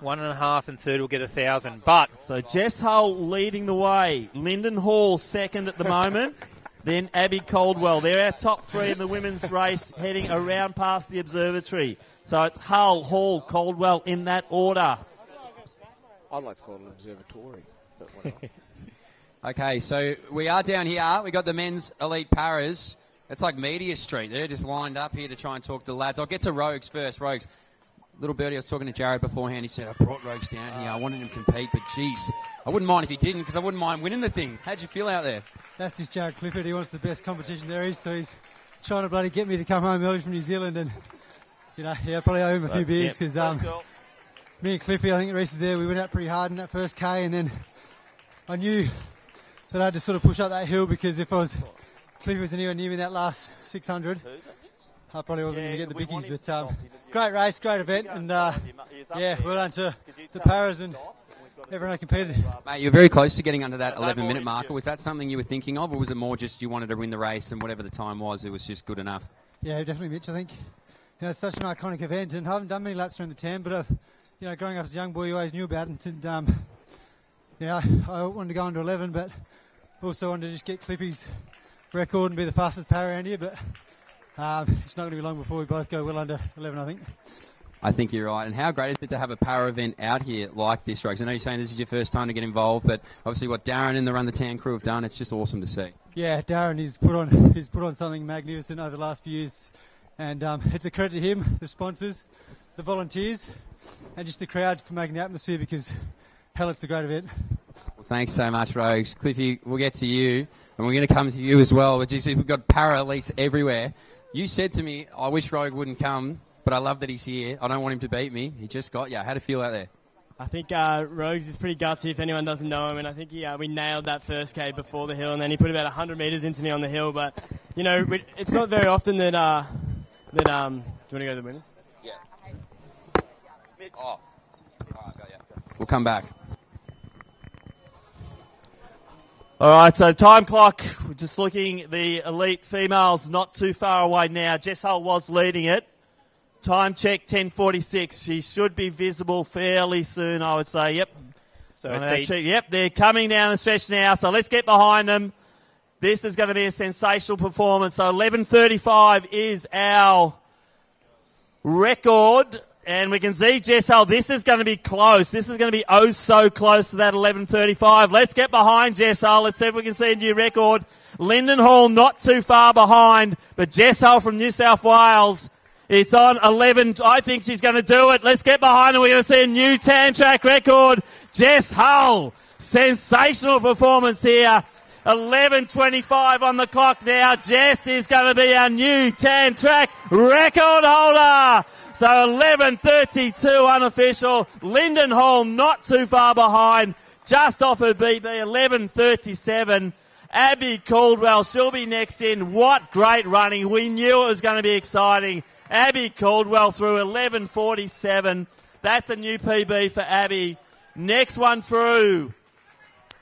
$1,500, and third will get $1,000. But so Jess Hull leading the way. Lyndon Hall second at the moment. Then Abby Caldwell. They're our top three in the women's race, heading around past the observatory. So it's Hull, Hall, Caldwell in that order. I'd like to call it an observatory, but whatever. Okay, so we are down here. We got the men's elite paras. It's like Media Street. They're just lined up here to try and talk to the lads. I'll get to Rogues first. Rogues, little birdie, I was talking to Jared beforehand. He said, I brought Rogues down here. I wanted him to compete, but geez, I wouldn't mind if he didn't because I wouldn't mind winning the thing. How'd you feel out there? That's just Jared Clifford. He wants the best competition there is, so he's trying to bloody get me to come home early from New Zealand, and I probably owe him a few beers because me and Cliffy, I think the races there, we went out pretty hard in that first K, and then I knew that I had to sort of push up that hill because if Cliffy was anywhere near me that last 600, I probably wasn't going to get the biggies. But great race, great event, and well done to the Paras and everyone who competed. Mate, you're very close to getting under that 11-minute marker. Was that something you were thinking of, or was it more just you wanted to win the race and whatever the time was, it was just good enough? Yeah, definitely, Mitch. I think it's such an iconic event, and I haven't done many laps around the 10, but growing up as a young boy, you always knew about it. And I wanted to go under 11, but also wanted to just get Clippy's record and be the fastest para around here. But it's not going to be long before we both go well under 11, I think. I think you're right. And how great is it to have a para event out here like this, Rogues? I know you're saying this is your first time to get involved, but obviously what Darren and the Run the Town crew have done, it's just awesome to see. Yeah, Darren, he's put on something magnificent over the last few years, and it's a credit to him, the sponsors, the volunteers, and just the crowd for making the atmosphere because, hell, it's a great event. Well, thanks so much, Rogues. Cliffy, we'll get to you, and we're going to come to you as well. But we've got para elites everywhere. You said to me, I wish Rogue wouldn't come, but I love that he's here. I don't want him to beat me. He just got you. How'd it feel out there? I think Rogues is pretty gutsy if anyone doesn't know him, and I think we nailed that first K before the hill, and then he put about 100 metres into me on the hill. But it's not very often that do you want to go to the winners? Yeah. Oh. We'll come back. All right, so time clock. We're just looking. The elite females not too far away now. Jess Hull was leading it. Time check 10:46. She should be visible fairly soon, I would say. Yep. Yep, they're coming down the stretch now. So let's get behind them. This is going to be a sensational performance. So 11:35 is our record. And we can see Jess Hull. This is going to be close. This is going to be oh so close to that 11:35. Let's get behind Jess Hull. Let's see if we can see a new record. Lyndon Hall not too far behind, but Jess Hull from New South Wales. It's on 11. I think she's going to do it. Let's get behind her. We're going to see a new tan track record. Jess Hull. Sensational performance here. 11:25 on the clock now. Jess is going to be our new tan track record holder. So 11:32 unofficial. Lyndon Hall not too far behind. Just off her BB. 11:37. Abby Caldwell, she'll be next in. What great running. We knew it was going to be exciting. Abby Caldwell through 11:47. That's a new PB for Abby. Next one through.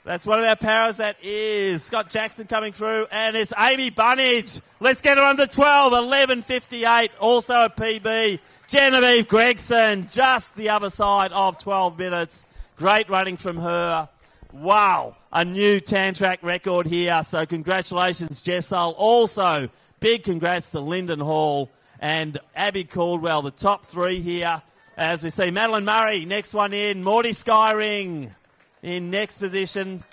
That's one of our paras. That is Scott Jackson coming through. And it's Amy Bunnage. Let's get her under 12. 11:58. Also a PB. Genevieve Gregson. Just the other side of 12 minutes. Great running from her. Wow. A new tan track record here. So congratulations, Jess Hull. Also, big congrats to Lyndon Hall and Abby Caldwell, the top three here. As we see Madeline Murray, next one in. Morty Skyring in next position.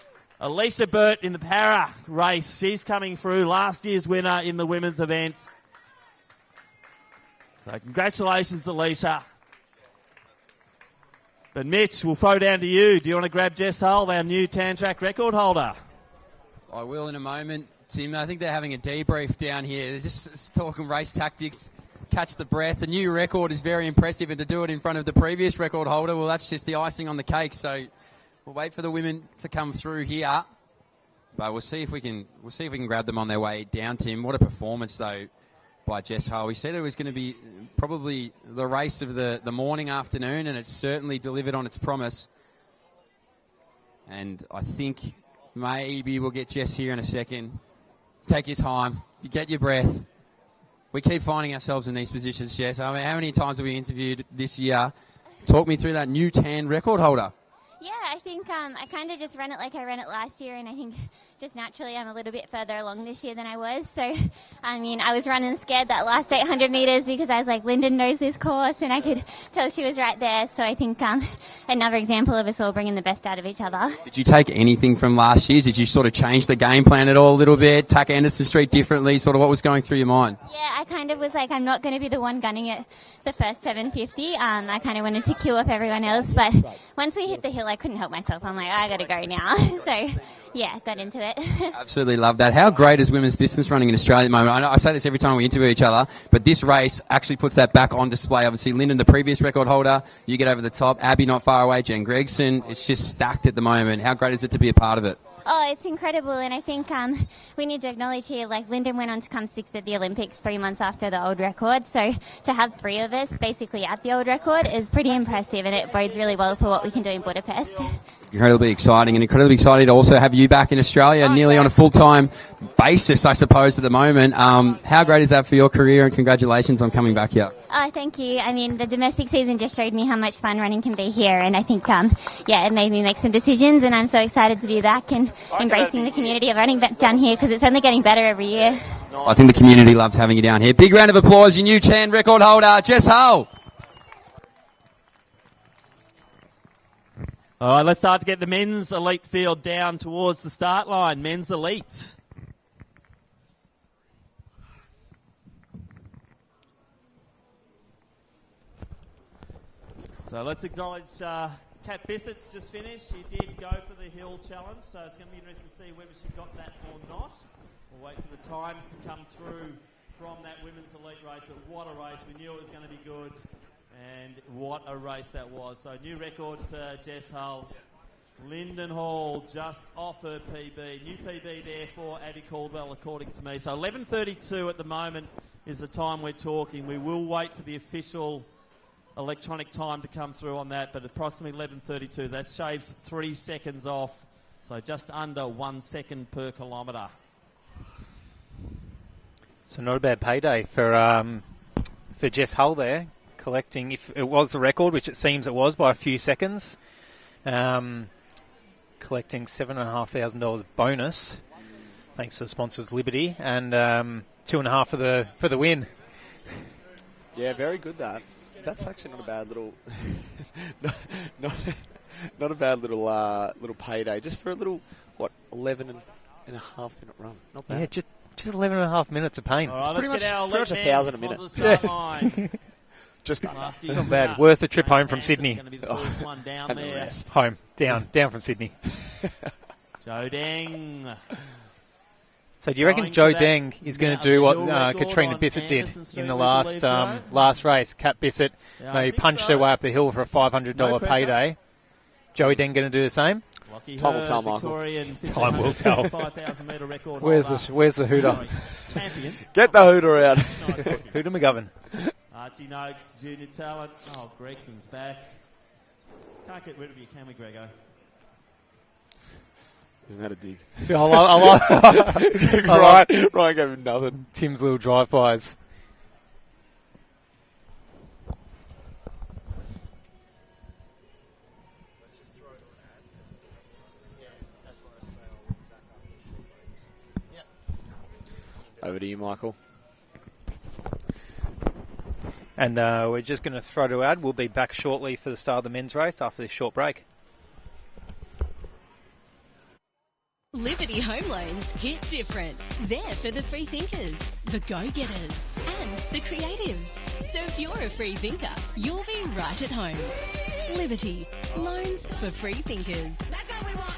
Alicia Burt in the para race. She's coming through, last year's winner in the women's event. So congratulations, Alicia. But Mitch, we'll throw down to you. Do you want to grab Jess Hull, our new tan track record holder? I will in a moment, Tim. I think they're having a debrief down here. They're just talking race tactics, catch the breath. The new record is very impressive, and to do it in front of the previous record holder, well, that's just the icing on the cake. So we'll wait for the women to come through here, but we'll see if we can grab them on their way down, Tim. What a performance, though. by Jess Hull. We said it was going to be probably the race of the morning, afternoon, and it's certainly delivered on its promise. And I think maybe we'll get Jess here in a second. Take your time. You get your breath. We keep finding ourselves in these positions, Jess. I mean, how many times have we interviewed this year? Talk me through that new tan record holder. Yeah, I think I kind of just ran it like I ran it last year, and I think just naturally I'm a little bit further along this year than I was. So, I mean, I was running scared that last 800 metres because I was like, Lyndon knows this course, and I could tell she was right there. So I think another example of us all bringing the best out of each other. Did you take anything from last year? Did you sort of change the game plan at all a little bit, tack Anderson Street differently, sort of what was going through your mind? Yeah, I kind of was like, I'm not going to be the one gunning it the first 750. I kind of wanted to queue up everyone else, but once we hit the hill, I couldn't help myself. I'm like, I got to go now. So, yeah, got into it. Absolutely love that. How great is women's distance running in Australia at the moment? I know I say this every time we interview each other, but this race actually puts that back on display. Obviously, Lyndon, the previous record holder, you get over the top. Abby not far away. Jen Gregson. It's just stacked at the moment. How great is it to be a part of it? Oh, it's incredible, and I think we need to acknowledge here, like, Lyndon went on to come sixth at the Olympics 3 months after the old record, so to have three of us basically at the old record is pretty impressive, and it bodes really well for what we can do in Budapest. Incredibly exciting, and incredibly excited to also have you back in Australia, nearly on a full-time basis, I suppose, at the moment. How great is that for your career, and congratulations on coming back here? Oh, thank you. I mean, the domestic season just showed me how much fun running can be here, and I think, it made me make some decisions, and I'm so excited to be back and embracing the community of running down here because it's only getting better every year. I think the community loves having you down here. Big round of applause, your new tan record holder, Jess Hull. All right, let's start to get the men's elite field down towards the start line. Men's elite. So let's acknowledge Kat Bissett's just finished. She did go for the hill challenge, so it's going to be interesting to see whether she got that or not. We'll wait for the times to come through from that women's elite race, but what a race. We knew it was going to be good. And what a race that was. So new record to Jess Hull. Lyndon Hall just off her PB. New PB there for Abby Caldwell, according to me. So 11:32 at the moment is the time we're talking. We will wait for the official electronic time to come through on that, but approximately 11:32. That shaves 3 seconds off. So just under 1 second per kilometre. So not a bad payday for Jess Hull there. Collecting, if it was the record, which it seems it was by a few seconds, collecting $7,500 bonus, thanks to the sponsors Liberty, and $2,500 for the win. Yeah, very good. That's actually not a bad little, not a bad little payday, just for a little 11.5 minute run. Not bad. Yeah, just 11.5 minutes of pain. Right, it's pretty much $1,000 a minute. Just not bad. Worth the trip home from Sydney. Down there. Home. Down from Sydney. Joe Deng. So do you reckon Joe Deng is going to do what Katrina Bissett did in the last race? Kat Bissett maybe punched her way up the hill for a $500 payday. Joey Deng going to do the same? Time will tell, Michael. Time will tell. Where's the hooter? Get the hooter out. Hooter McGovern. Archie Noakes, junior talent. Oh, Gregson's back. Can't get rid of you, can we, Grego? Isn't that a dig? Ryan gave him nothing. Tim's little drive-bys. Over to you, Michael. And we're just going to throw to ad. We'll be back shortly for the start of the men's race after this short break. Liberty Home Loans hit different. They're for the free thinkers, the go-getters, and the creatives. So if you're a free thinker, you'll be right at home. Liberty, loans for free thinkers. That's how we want.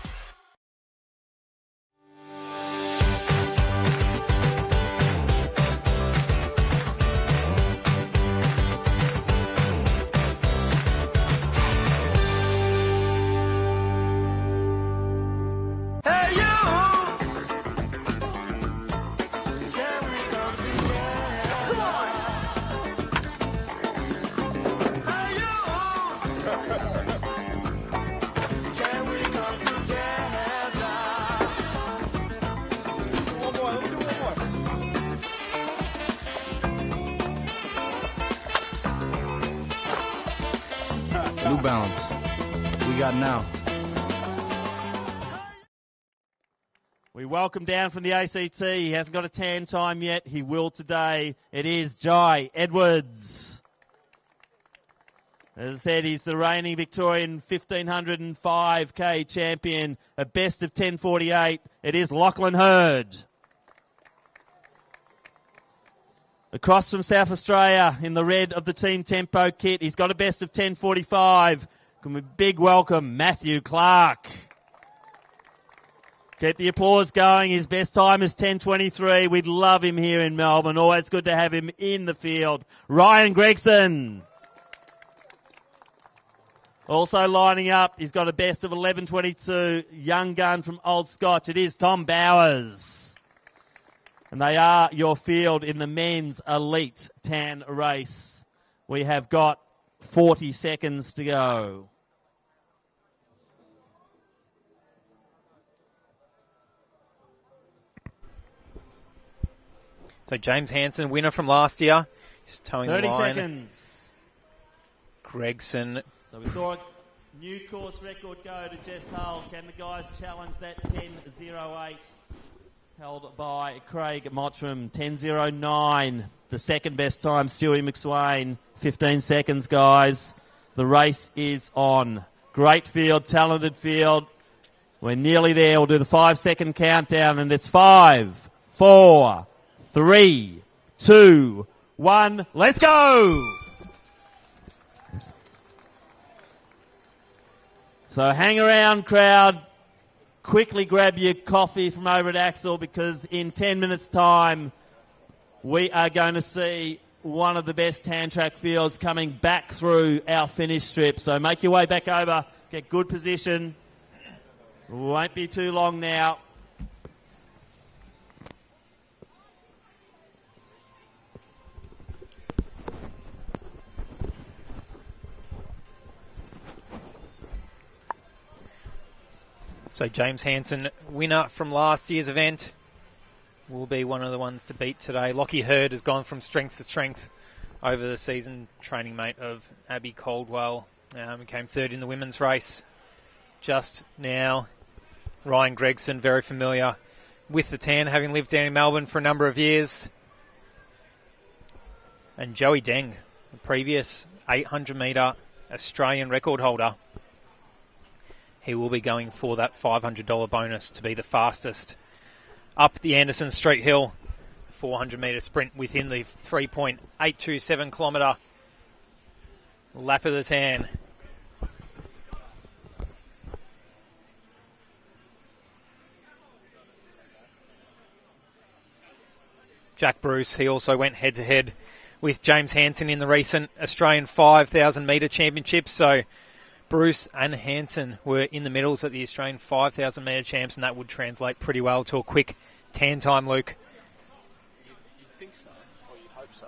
Balance. We got now. We welcome down from the ACT. He hasn't got a tan time yet. He will today. It is Jai Edwards. As I said, he's the reigning Victorian 1505k champion, a best of 10:48. It is Lachlan Hurd. Across from South Australia in the red of the Team Tempo kit, he's got a best of 10:45. Can we big welcome Matthew Clark. Keep the applause going. His best time is 10:23. We'd love him here in Melbourne. Always good to have him in the field. Ryan Gregson. Also lining up, he's got a best of 11:22. Young gun from Old Scotch. It is Tom Bowers. And they are your field in the men's elite tan race. We have got 40 seconds to go. So James Hansen, winner from last year. He's towing the line. 30 seconds. Gregson. So we saw a new course record go to Jess Hull. Can the guys challenge that 10:08 held by Craig Mottram? 10:09, the second best time, Stewie McSwain. 15 seconds, guys. The race is on. Great field, talented field. We're nearly there. We'll do the 5-second countdown, and it's 5, 4, 3, 2, 1. Let's go! So hang around, crowd. Quickly grab your coffee from over at Axel, because in 10 minutes' time, we are going to see one of the best tan track fields coming back through our finish strip. So make your way back over, get good position. Won't be too long now. So James Hansen, winner from last year's event, will be one of the ones to beat today. Lockie Hurd has gone from strength to strength over the season, training mate of Abby Caldwell. He came third in the women's race just now. Ryan Gregson, very familiar with the tan, having lived down in Melbourne for a number of years. And Joey Deng, the previous 800-metre Australian record holder. He will be going for that $500 bonus to be the fastest up the Anderson Street Hill 400-metre sprint within the 3.827 kilometre lap of the tan. Jack Bruce, he also went head-to-head with James Hansen in the recent Australian 5,000 metre championships. So Bruce and Hansen were in the medals at the Australian 5,000 metre champs, and that would translate pretty well to a quick tan time, Luke. You'd think so, or you'd hope so.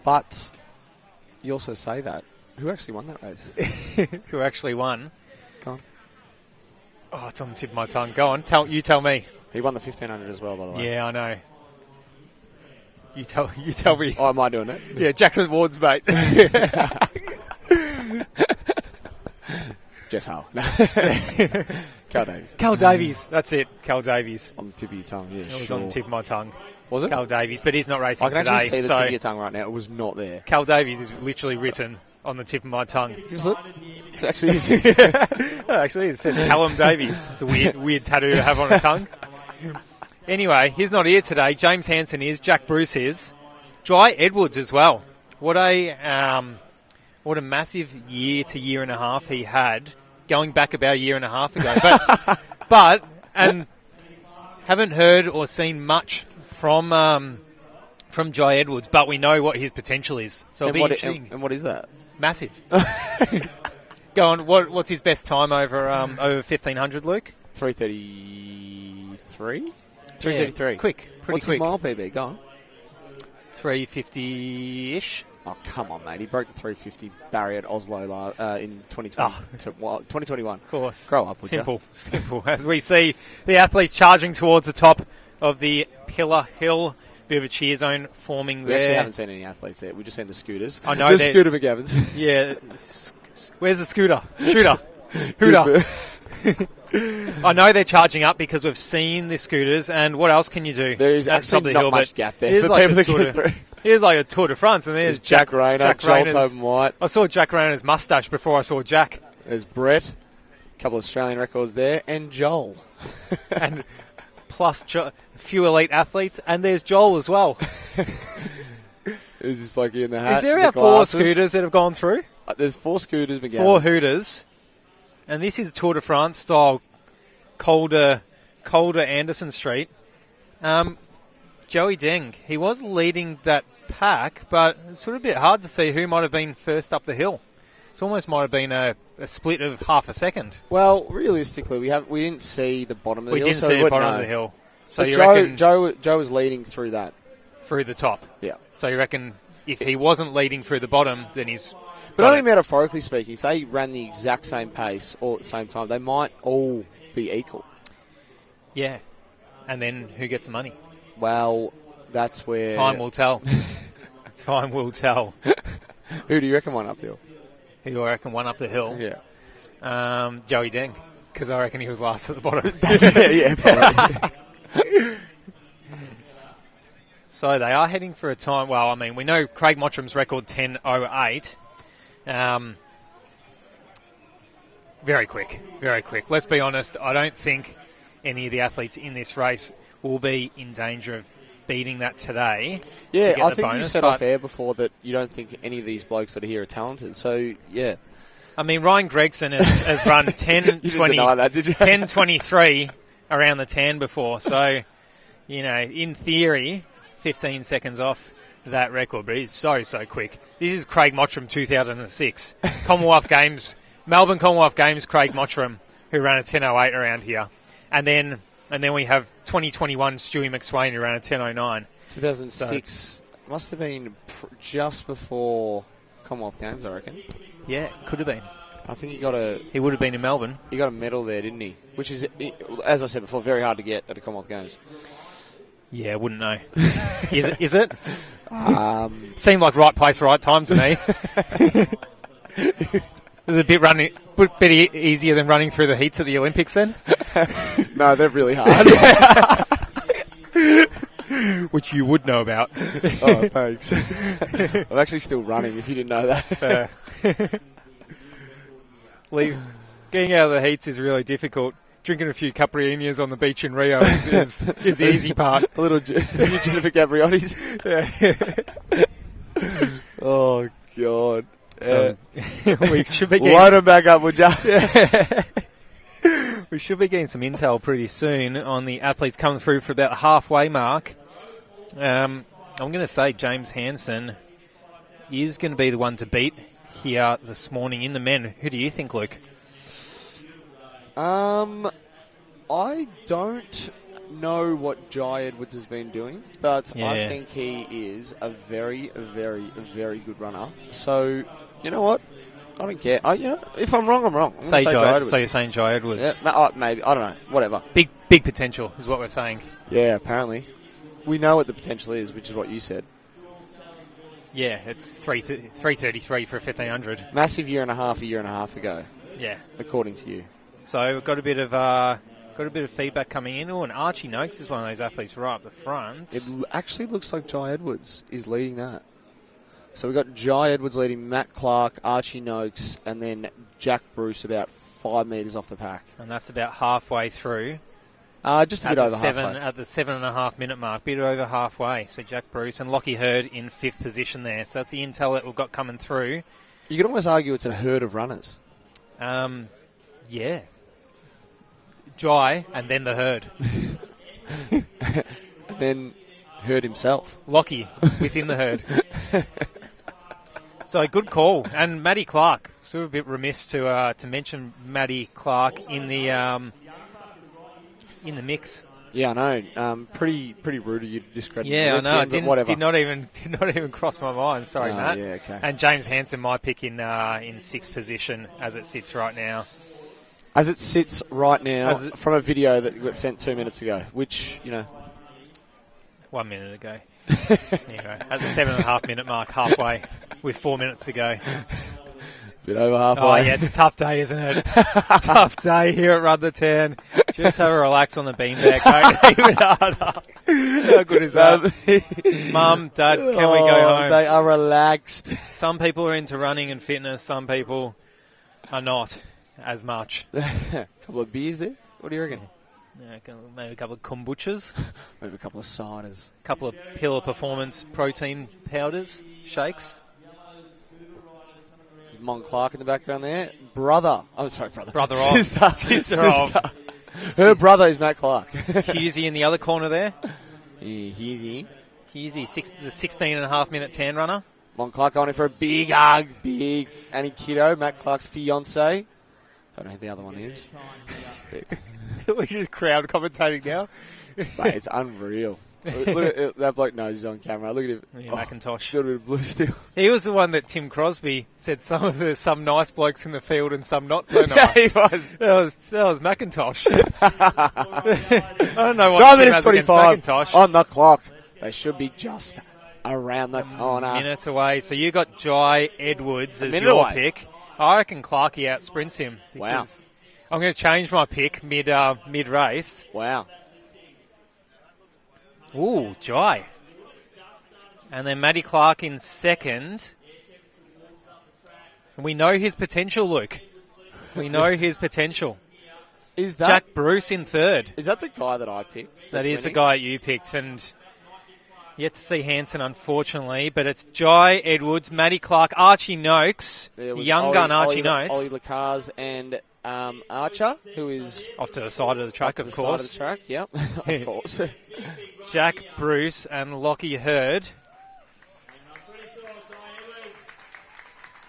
But you also say that. Who actually won that race? Who actually won? Go on. Oh, it's on the tip of my tongue. Go on, you tell me. He won the 1,500 as well, by the way. Yeah, I know. You tell me. Oh, am I doing it? Yeah, Jackson Ward's mate. Jess Hull. Cal Davies. Cal Davies, that's it. Cal Davies. On the tip of your tongue, yeah, It was on the tip of my tongue. Was it? Cal Davies, but he's not racing today. I can actually see the tip of your tongue right now. It was not there. Cal Davies is literally written on the tip of my tongue. Is it? It actually is. Actually, it says Callum Davies. It's a weird tattoo to have on a tongue. Anyway, he's not here today. James Hansen is. Jack Bruce is. Jai Edwards as well. What a massive year to year and a half he had, going back about a year and a half ago. But haven't heard or seen much from Jai Edwards, but we know what his potential is. So it'll be interesting. And what is that? Massive. Go on. What's his best time over 1,500, Luke? 3:33. 3:33. Quick. What's quick. his mile PB? Go on. 3:50-ish. Oh, come on, mate. He broke the 350 barrier at Oslo in 2021. Of course. Grow up, would Simple. As we see the athletes charging towards the top of the Pillar Hill Bit of a cheer zone forming We there. actually haven't seen any athletes there. We've just seen the scooters. I know. The Scooter McGavins. Yeah. Where's the scooter? Shooter. Hooter. I know they're charging up because we've seen the scooters, and what else can you do? There's at the top of actually the not hill, much but gap there here's for like people a that Tour get de- through. Here's like a Tour de France, and there's Jack Rayner, Joel Rayner's- Tobin White. I saw Jack Rayner's moustache before I saw Jack. There's Brett, a couple of Australian records there, and Joel. And plus a few elite athletes, and there's Joel as well. Is this like in the hat? Is there the our 4 glasses? scooters that have gone through? There's 4 scooters, McGavins. 4 Hooters. And this is Tour de France style Calder Anderson Street. Joey Deng, he was leading that pack, but it's sort of a bit hard to see who might have been first up the hill. It almost might have been a split of half a second. Well, realistically, we didn't see the bottom of the hill. We didn't so see we the wouldn't bottom know. of the hill. So But you reckon Joe was leading through that. through the top? Yeah. So you reckon if he wasn't leading through the bottom, then he's... But got only it. metaphorically speaking, if they ran the exact same pace all at the same time, they might all be equal. Yeah. And then who gets the money? Well, that's where... Time will tell. Time will tell. Who do you reckon won up the hill? Who do I reckon won up the hill? Yeah. Joey Deng, because I reckon he was last at the bottom. yeah, probably. So they are heading for a time. Well, I mean, we know Craig Mottram's record 10:08. Very quick, very quick. Let's be honest. I don't think any of the athletes in this race will be in danger of beating that today. Yeah, to get I the think you bonus, said but- off air before that you don't think any of these blokes that are here are talented. So, yeah. I mean, Ryan Gregson has run 10:20, didn't deny that, did you? 10:23 around the tan before. So, you know, in theory, 15 seconds off that record, but he's so quick. This is Craig Mottram 2006. Commonwealth Games, Melbourne Commonwealth Games, Craig Mottram, who ran a 10:08 around here. And then we have 2021 Stewie McSwain, who ran a 10:09. 2006 must have been just before Commonwealth Games, I reckon. Yeah, could have been. I think he would have been in Melbourne. He got a medal there, didn't he? Which is, as I said before, very hard to get at the Commonwealth Games. Yeah, wouldn't know. Is it? Seemed like right place, right time to me. It was a bit easier than running through the heats at the Olympics then. No, they're really hard. Which you would know about. Oh, thanks. I'm actually still running, if you didn't know that. Getting out of the heats is really difficult. Drinking a few caipirinhas on the beach in Rio is the easy part. A little Jennifer Gabrionis. Yeah. Oh, God. So, we should be load them back up, would you? We should be getting some intel pretty soon on the athletes coming through for about the halfway mark. I'm going to say James Hansen is going to be the one to beat here this morning in the men. Who do you think, Luke? I don't know what Jai Edwards has been doing, but Yeah. I think he is a very, very, very good runner. So, you know what? I don't care. If I'm wrong, I'm wrong. I'm gonna say Jai Edwards. So you're saying Jai Edwards? Yeah, maybe. I don't know. Whatever. Big potential is what we're saying. Yeah, apparently. We know what the potential is, which is what you said. Yeah, it's 3:33 for 1500. Massive year and a half ago. Yeah, according to you. So we've got a bit of feedback coming in. Oh, and Archie Noakes is one of those athletes right up the front. It actually looks like Jai Edwards is leading that. So we've got Jai Edwards leading, Matt Clark, Archie Noakes, and then Jack Bruce about 5 metres off the pack. And that's about halfway through. Just a bit over halfway. At the 7.5 minute mark, bit over halfway. So Jack Bruce and Lockie Hurd in 5th position there. So that's the intel that we've got coming through. You could almost argue it's a herd of runners. Yeah. Jai and then the herd. And then Hurd himself. Lockie within the herd. So good call. And Matty Clark. Sort of a bit remiss to mention Matty Clark in the mix. Yeah, I know. Pretty rude of you to discredit. Yeah, I know. Him, but whatever. Did not even cross my mind. Sorry, Matt. Yeah, okay. And James Hansen, my pick in 6th position as it sits right now. As it sits right now, from a video that got sent 2 minutes ago, which 1 minute ago. Anyway, at the 7.5 minute mark, halfway, with 4 minutes to go. Bit over halfway. Oh, yeah, it's a tough day, isn't it? Tough day here at Run the 10. Just have a relax on the beanbag, mate. Even harder. How good is that? Mum, Dad, can we go home? They are relaxed. Some people are into running and fitness. Some people are not as much. Couple of beers there? What do you reckon? Yeah, maybe a couple of kombuchas. Maybe a couple of ciders. A couple of Pillar Performance protein powders, shakes. Mon Clark in the background there. Brother of. Sister. Sister of. Her brother is Matt Clark. Husey in the other corner there. Husey. The 16.5 minute tan runner. Mon Clark going in for a big hug. Big Annie Kiddo, Matt Clark's fiance. Don't know who the other one is. We're just crowd commentating now. Mate, it's unreal. Look at that bloke knows he's on camera. Look at him. Yeah, Macintosh. Got a bit of blue still. He was the one that Tim Crosby said some nice blokes in the field and some not so nice. Yeah, he was. That was Macintosh. I don't know what Tim has against Macintosh. On the clock. They should be just around the corner. Minutes away. So you got Jai Edwards as your away. pick. I reckon Clarkie outsprints him. Wow. I'm going to change my pick mid race. Wow. Ooh, Jai. And then Matty Clark in second. And we know his potential, Luke. We know his potential. Is that Jack Bruce in third? Is that the guy that I picked? That is the winning? guy you picked, and yet to see Hanson, unfortunately. But it's Jai Edwards, Matty Clark, Archie Noakes, young gun Archie Noakes. Ollie Lacars and Archer, who is off to the side of the track, of course. Side of the track, yep, of course. Jack Bruce and Lockie Hurd.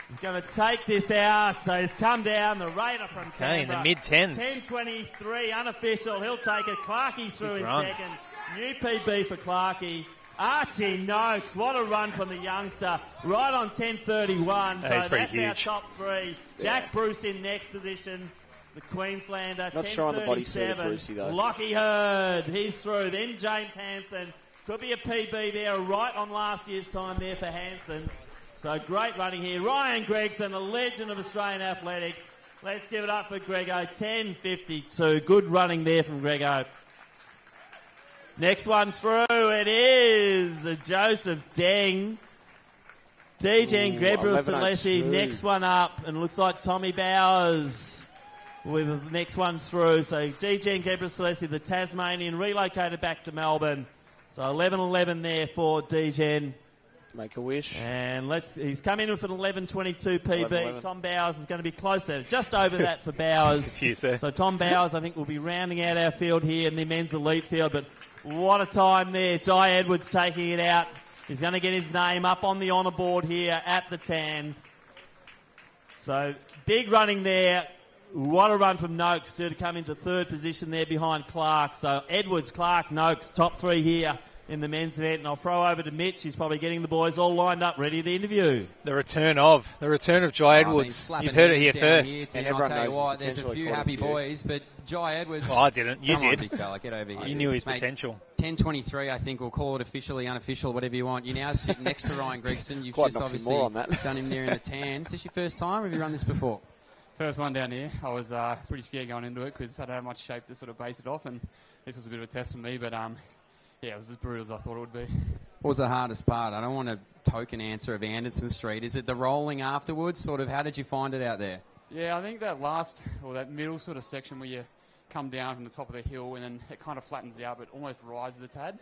He's going to take this out, so he's come down, the Raider from Canberra. In the mid-10s. 10.23, unofficial, he'll take it. Clarkie's through in run. second. New PB for Clarkie. Archie Noakes, what a run from the youngster. Right on 10.31, so that's pretty our huge. top three. Jack Bruce in next position. The Queenslander, Not sure on the bodysuit of Brucey, though. Lockie Hurd, he's through. Then James Hanson. Could be a PB there, right on last year's time there for Hanson. So great running here. Ryan Gregson, a legend of Australian athletics. Let's give it up for Grego. 10.52. Good running there from Grego. Next one through, it is Joseph Deng. DJ Grebril Salesi, next one up, and looks like Tommy Bowers with the next one through. So DJ Grebril Salesi, the Tasmanian, relocated back to Melbourne. So 11.11 there for DJ. Make a wish. And he's come in with an 11.22 PB. 11.11. Tom Bowers is going to be close there, just over that for Bowers. Confused there. So Tom Bowers, I think, will be rounding out our field here in the men's elite field. But what a time there. Jai Edwards taking it out. He's going to get his name up on the honour board here at the Tans. So big running there. What a run from Noakes to come into third position there behind Clark. So Edwards, Clark, Noakes, top three here in the men's event. And I'll throw over to Mitch. He's probably getting the boys all lined up, ready to interview. The return of Jai Edwards. You've heard it here first. And I'll tell you what, there's a few happy boys, but Jai Edwards... Oh, I didn't. You Come on, did. big fella, get over here. You knew his Mate, potential. 10.23, I think. We'll call it officially, unofficial, whatever you want. You now sit next to Ryan Gregson. You've Quite just knocks him obviously more on that. done him there in the tan. Is this your first time, or have you run this before? First one down here. I was pretty scared going into it because I don't have much shape to sort of base it off, and this was a bit of a test for me, but yeah, it was as brutal as I thought it would be. What was the hardest part? I don't want a token answer of Anderson Street. Is it the rolling afterwards? Sort of, how did you find it out there? Yeah, I think that middle sort of section where you come down from the top of the hill and then it kind of flattens out but almost rises a tad.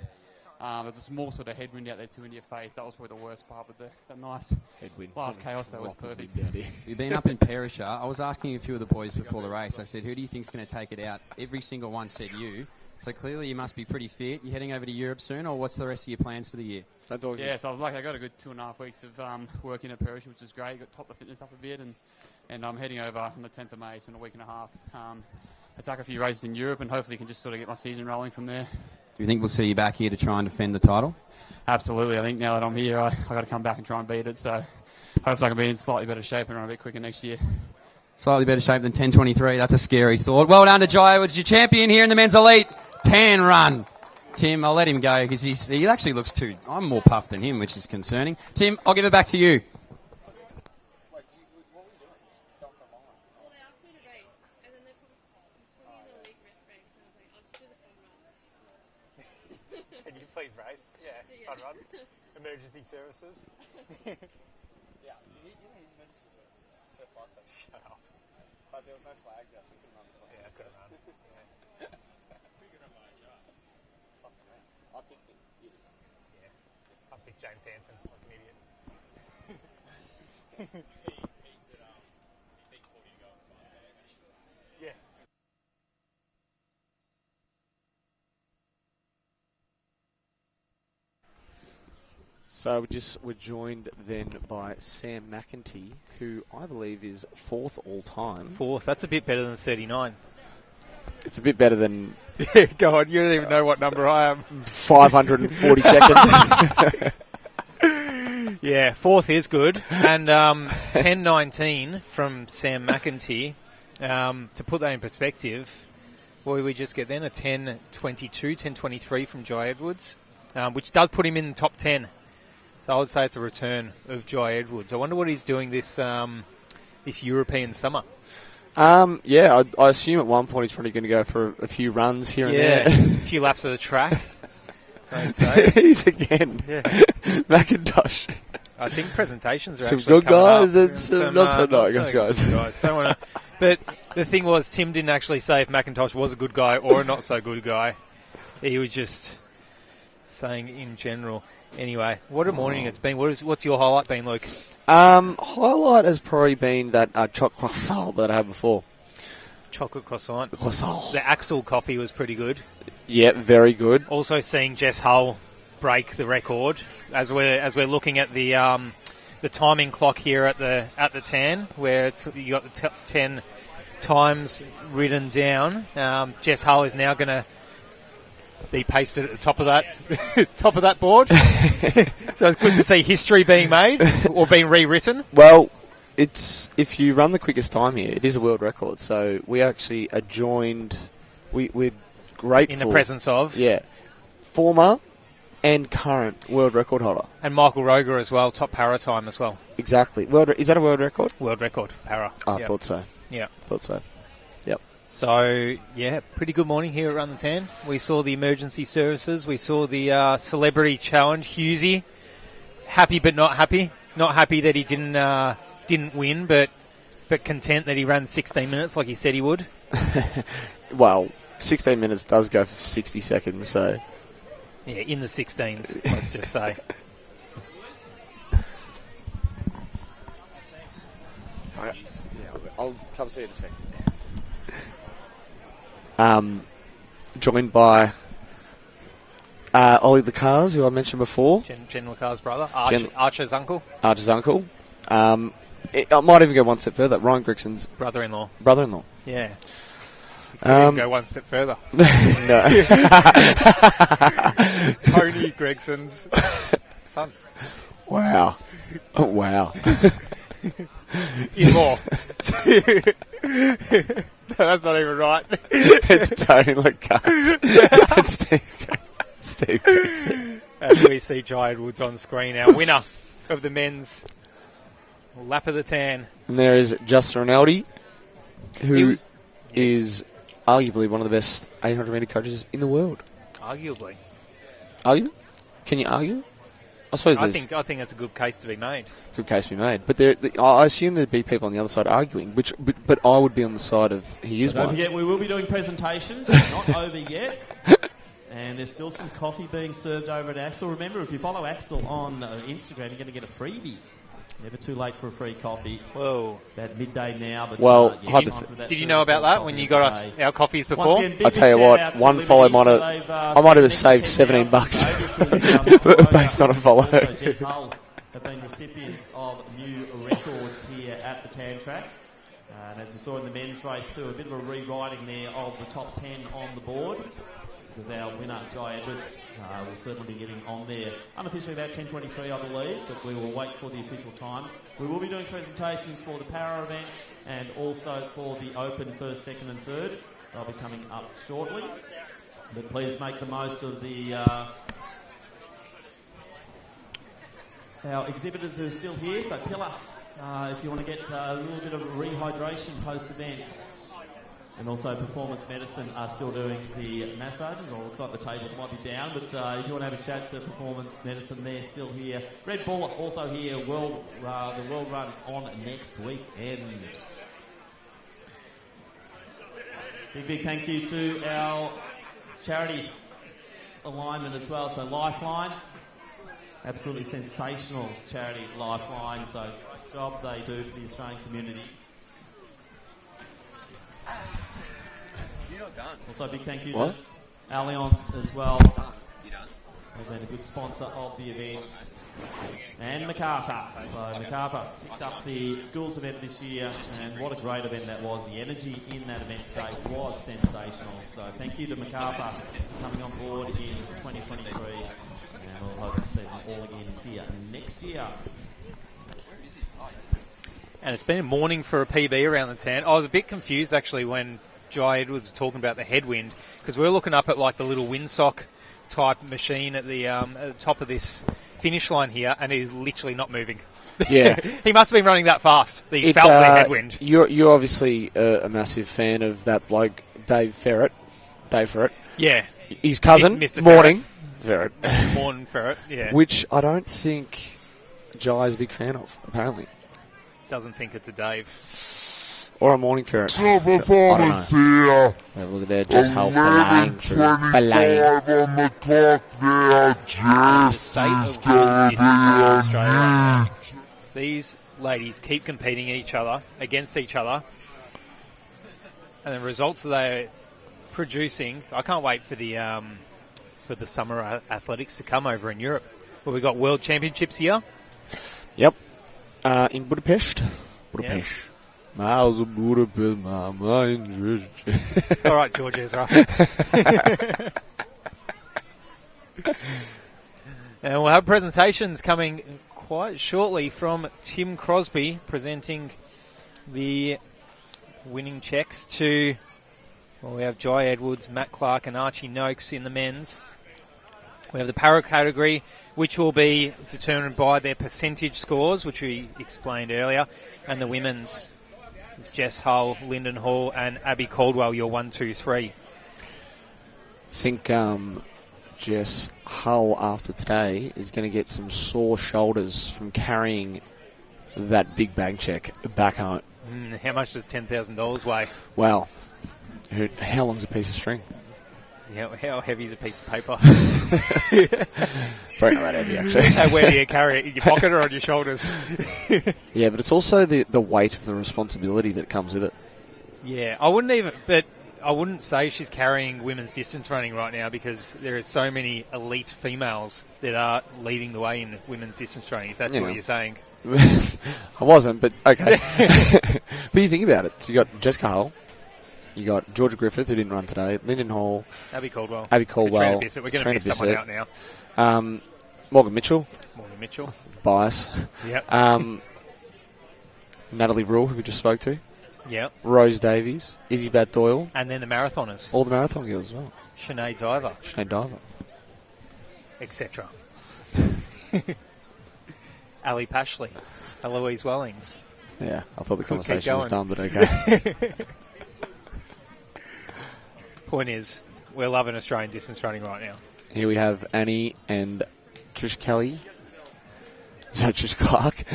There's a small sort of headwind out there too in your face. That was probably the worst part, but the nice headwind last chaos that was perfect. You've been up in Perisher. I was asking a few of the boys before the race. I said, who do you think's going to take it out? Every single one said you. So clearly you must be pretty fit. You heading over to Europe soon, or what's the rest of your plans for the year? Yeah, so I was lucky. I got a good 2.5 weeks of working at Perisher, which is great. Got topped the fitness up a bit, and I'm heading over on the 10th of May. It's been a week and a half. I took a few races in Europe, and hopefully can just sort of get my season rolling from there. Do you think we'll see you back here to try and defend the title? Absolutely. I think now that I'm here, I got to come back and try and beat it. So hopefully I can be in slightly better shape and run a bit quicker next year. Slightly better shape than 10.23. That's a scary thought. Well done to Jai Edwards, your champion here in the men's elite. Tan run. Tim, I'll let him go because he actually looks too... I'm more puffed than him, which is concerning. Tim, I'll give it back to you. Can you please race? Yeah, fun run. Emergency services. Yeah, he's emergency services. So far, so shut up. But there was no flags there, so we couldn't run the 20. Yeah, I couldn't run. I picked him. Yeah. I picked James Hansen like an idiot. Yeah. So we're joined then by Sam McEntee, who I believe is 4th all time. 4th. That's a bit better than 39. It's a bit better than... God, you don't even know what number I am. 542nd. Yeah, 4th is good. And 10.19 from Sam McEntee. To put that in perspective, what did we just get then? A 10.22, 10.23 from Jai Edwards, which does put him in the top 10. So I would say it's a return of Jai Edwards. I wonder what he's doing this European summer. Yeah, I assume at one point he's probably going to go for a few runs here and there. A few laps of the track. I'd say. He's again. Yeah. Macintosh. I think presentations are some actually good guys up. and some not so nice guys. Don't want to. But the thing was, Tim didn't actually say if McIntosh was a good guy or a not so good guy. He was just saying in general. Anyway, what a morning it's been. What's your highlight been, Luke? Highlight has probably been that chocolate croissant that I had before. Chocolate croissant. Croissant. The Axel coffee was pretty good. Yeah, very good. Also seeing Jess Hull break the record as we're looking at the timing clock here at the tan, where you got the 10 times written down. Jess Hull is now going to be pasted at the top of that board. So it's good to see history being made or being rewritten. Well, if you run the quickest time here, it is a world record. So we actually are joined. We're grateful in the presence of former and current world record holder, and Michael Roger as well, top para time as well. Exactly. Is that a world record? World record para. I thought so. Yeah, thought so. Yep. So, pretty good morning here at Run the Tan. We saw the emergency services. We saw the celebrity challenge. Hughesy, happy but not happy. Not happy that he didn't win, but content that he ran 16 minutes like he said he would. Well, 16 minutes does go for 60 seconds, so... Yeah, in the 16s, let's just say. I'll come see you in a second. Joined by Ollie the Cars, who I mentioned before. General Carr's brother. Archer's uncle. Archer's uncle. I might even go one step further. Ryan Grigson's brother-in-law. Brother-in-law. Yeah. Go one step further. No. Tony Gregson's son. Wow. Oh, wow. In-law. No, that's not even right. It's Tony Lecars. And Steve Gregson. As we see Jai Edwards on screen, our winner of the men's lap of the tan. And there is Justin Rinaldi, who is arguably one of the best 800-metre coaches in the world. Arguably. Arguably? Can you argue? I suppose I think that's a good case to be made. Good case to be made. But I assume there'd be people on the other side arguing, but I would be on the side of he is one. Don't forget, we will be doing presentations. It's not over yet. And there's still some coffee being served over at Axel. Remember, if you follow Axel on Instagram, you're going to get a freebie. Never too late for a free coffee. Whoa. It's about midday now. But well, did you know about that when you got us our coffees before? Again, I'll tell you what, one follow I might have saved $17 based on a follow. Jess Hull have been recipients of new records here at the Tan Track. And as we saw in the men's race too, a bit of a rewriting there of the top 10 on the board. Because our winner, Jai Edwards, will certainly be getting on there. Unofficially about 10:23, I believe, but we will wait for the official time. We will be doing presentations for the Para event and also for the Open first, second and third. They'll be coming up shortly. But please make the most of the our exhibitors who are still here. So Pillar, if you want to get a little bit of rehydration post-event. And also Performance Medicine are still doing the massages, or it looks like the tables might be down, but if you want to have a chat to Performance Medicine, they're still here. Red Bull also here, the World Run on next weekend. Big thank you to our charity alignment as well. So Lifeline, absolutely sensational charity, Lifeline. So job they do for the Australian community. You're not done. Also, big thank you What? to Allianz as well. They've been a good sponsor of the event. And MacArthur. So MacArthur picked up the schools event this year, and what a great event that was. The energy in that event today was sensational. So thank you to MacArthur coming on board in 2023. And we'll hope to see them all again here next year. And it's been a morning for a PB around the town. I was a bit confused actually when Jai Edwards was talking about the headwind, because we were looking up at like the little windsock type machine at the top of this finish line here, and he's literally not moving. Yeah. He must have been running that fast that he felt the headwind. You're obviously a massive fan of that bloke, Dave Ferret. Yeah. His cousin, Mr. Morning Ferret. Morning Ferret, yeah. Which I don't think Jai's a big fan of, apparently. Doesn't think it's a Dave. Or a Morning Ferret. Performance here. Look at there, just how filleting through. Filleting. On the clock there, Jess is going These ladies keep competing against each other, and the results that they're producing, I can't wait for the summer athletics to come over in Europe. Well, we've got World Championships here. Yep. In Budapest. Budapest. Miles of Budapest, my mind. All right, George Ezra. And we'll have presentations coming quite shortly from Tim Crosby, presenting the winning checks to, well, we have Jai Edwards, Matt Clark and Archie Noakes in the men's. We have the para category, which will be determined by their percentage scores, which we explained earlier, and the women's, Jess Hull, Lyndon Hall and Abby Caldwell, your 1, 2, 3. I think Jess Hull, after today, is going to get some sore shoulders from carrying that big bag check back home. How much does $10,000 weigh? Well, how long's a piece of string? How heavy is a piece of paper? Very not that heavy, actually. And where do you carry it? In your pocket or on your shoulders? Yeah, but it's also the weight of the responsibility that comes with it. Yeah, I wouldn't say she's carrying women's distance running right now, because there are so many elite females that are leading the way in women's distance running, if that's what you're saying. I wasn't, but okay. But you think about it. So you got Jessica Hull. You got Georgia Griffith, who didn't run today. Lyndon Hall. Abby Caldwell. Katrina Bissett. We're going to miss someone out now. Morgan Mitchell. Bias. Yep. Natalie Rule, who we just spoke to. Yep. Rose Davies. Izzy Bat Doyle. And then the marathoners. All the marathon girls as well. Sinead Diver. Etc. Ali Pashley. Eloise Wellings. Yeah, I thought the conversation was done, but okay. Point is, we're loving Australian distance running right now. Here we have Annie and Trish Clark.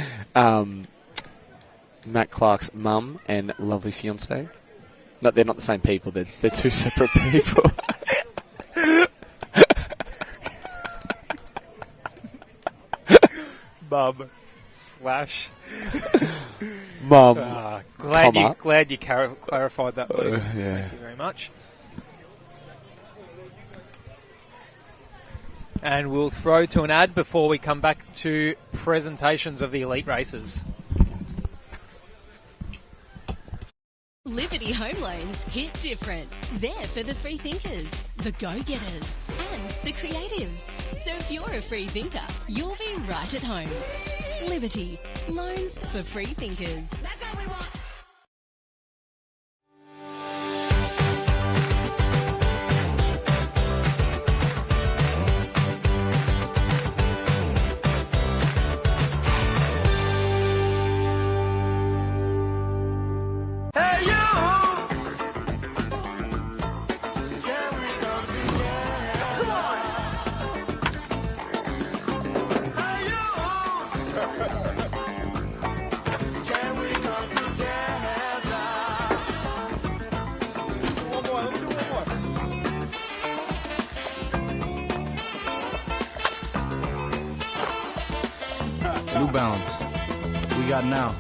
Matt Clark's mum and lovely fiancé. No, they're not the same people. They're two separate people. Mum / Mum. Glad you clarified that. Yeah. Thank you very much. And we'll throw to an ad before we come back to presentations of the elite races. Liberty Home Loans hit different. They're for the free thinkers, the go-getters, and the creatives. So if you're a free thinker, you'll be right at home. Liberty, loans for free thinkers. That's how we want. New Balance. We got now.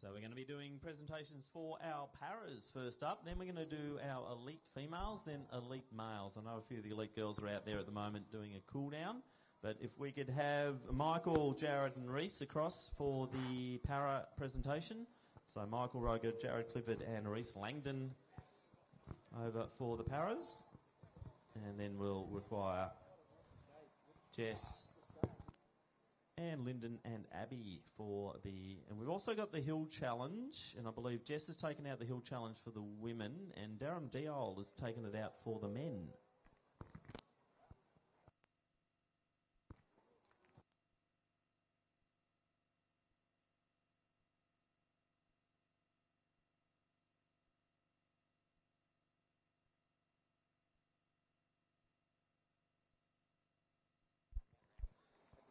So we're going to be doing presentations for our paras first up. Then we're going to do our elite females, then elite males. I know a few of the elite girls are out there at the moment doing a cool down. But if we could have Michael, Jared and Reese across for the para presentation. So Michael Roger, Jared Clifford and Reese Langdon over for the paras. And then we'll require Jess and Lyndon and Abby for the... And we've also got the Hill Challenge, and I believe Jess has taken out the Hill Challenge for the women, and Darren Diol has taken it out for the men.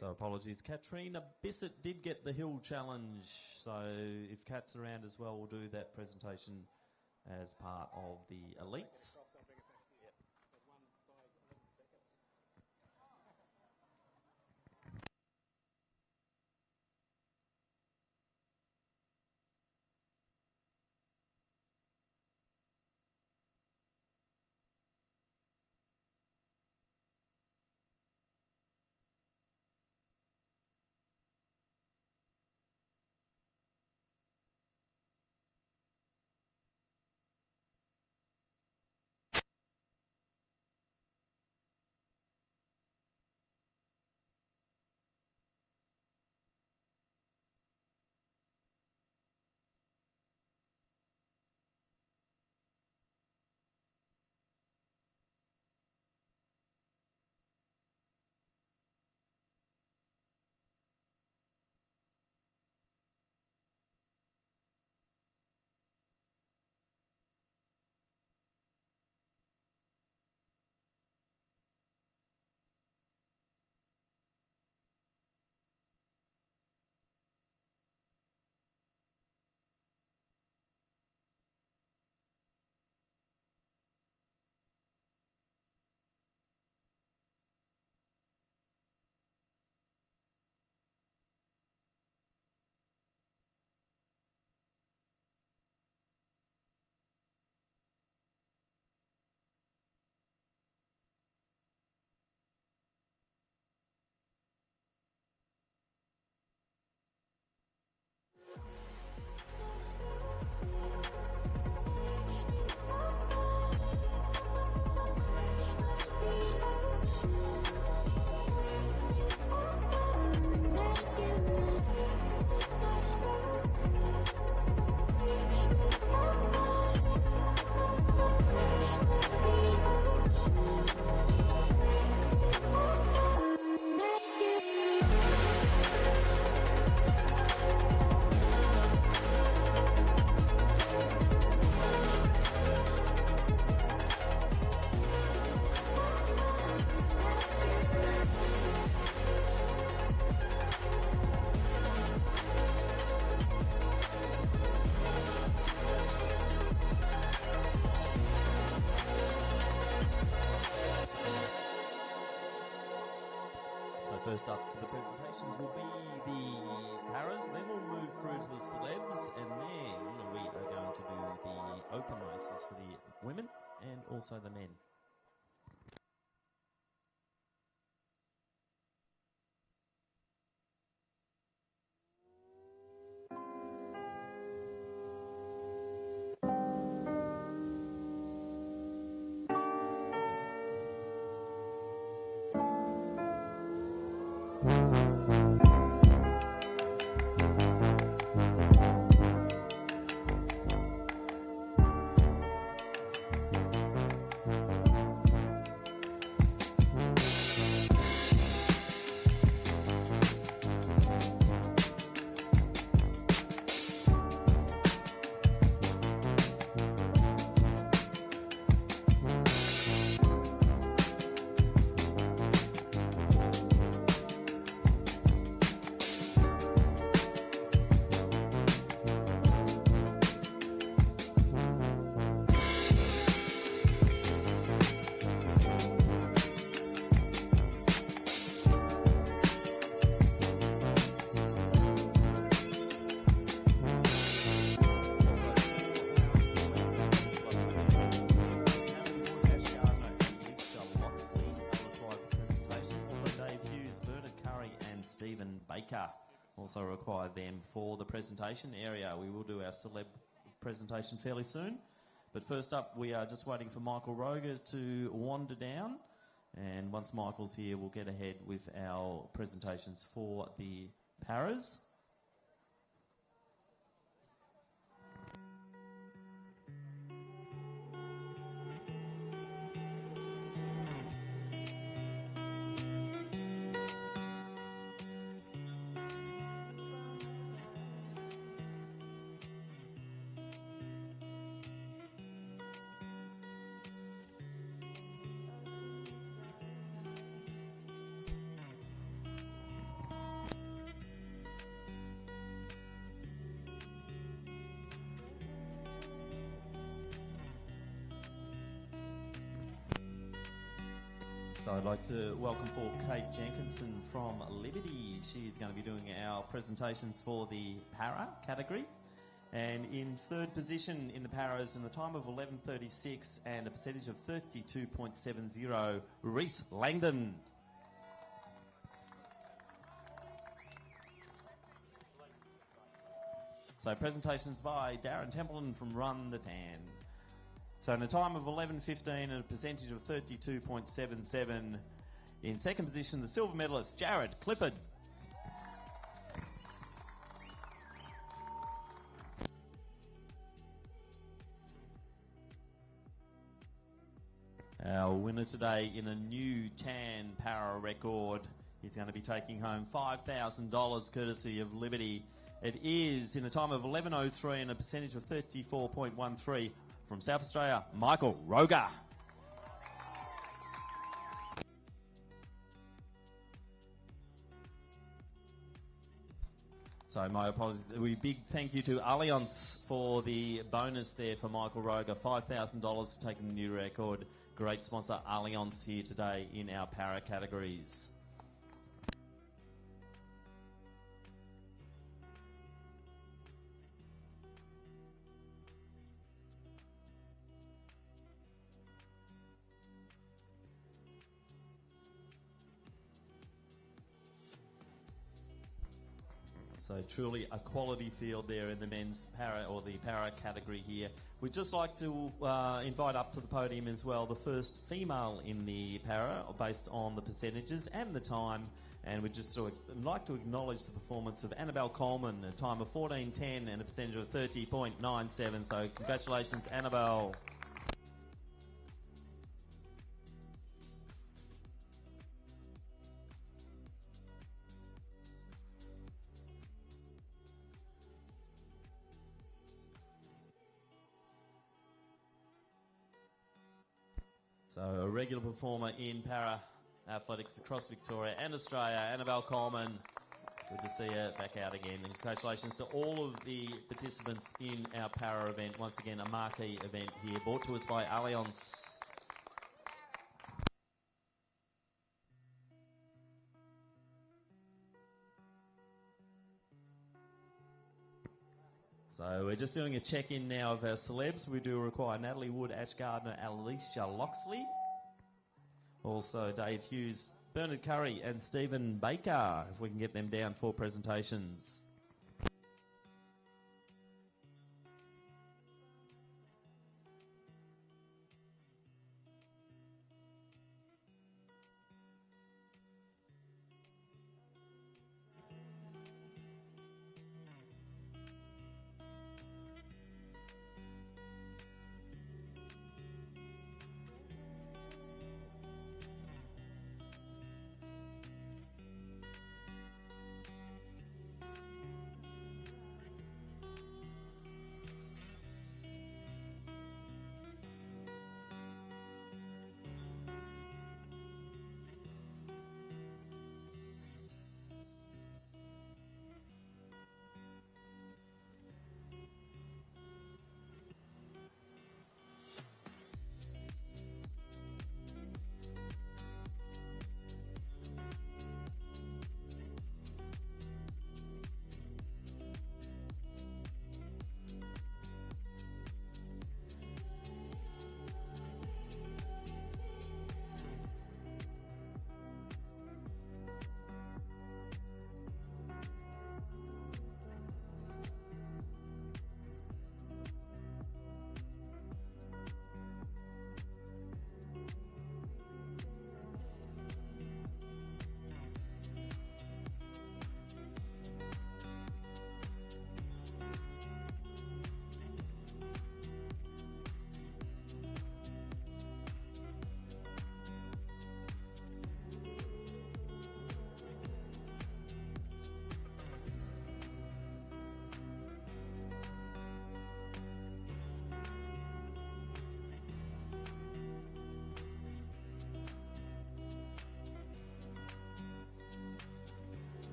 So apologies, Katrina Bissett did get the Hill Challenge, so if Kat's around as well, we'll do that presentation as part of the elites. First up for the presentations will be the paras, then we'll move through to the celebs, and then we are going to do the open races for the women and also the men. Also require them for the presentation area. We will do our celeb presentation fairly soon. But first up, we are just waiting for Michael Roger to wander down. And once Michael's here, we'll get ahead with our presentations for the paras. So I'd like to welcome for Kate Jenkinson from Liberty. She's going to be doing our presentations for the para category. And in third position in the paras in the time of 11:36 and a percentage of 32.70, Reese Langdon. So presentations by Darren Templeton from Run the Tan. So in a time of 11:15 and a percentage of 32.77. In second position, the silver medalist, Jared Clifford. Our winner today in a new tan para record. He's going to be taking home $5,000 courtesy of Liberty. It is in a time of 11:03 and a percentage of 34.13. From South Australia, Michael Roger. So my apologies. A big thank you to Allianz for the bonus there for Michael Roger. $5,000 for taking the new record. Great sponsor, Allianz, here today in our para categories. So truly a quality field there in the men's para or the para category here. We'd just like to invite up to the podium as well the first female in the para based on the percentages and the time. And we'd just like to acknowledge the performance of Annabelle Coleman, a time of 14:10 and a percentage of 30.97. So congratulations, Annabelle. So a regular performer in para athletics across Victoria and Australia, Annabelle Coleman. Good to see her back out again. And congratulations to all of the participants in our para event. Once again, a marquee event here, brought to us by Allianz. So we're just doing a check-in now of our celebs. We do require Natalie Wood, Ash Gardner, Alicia Loxley. Also Dave Hughes, Bernard Curry and Stephen Baker, if we can get them down for presentations.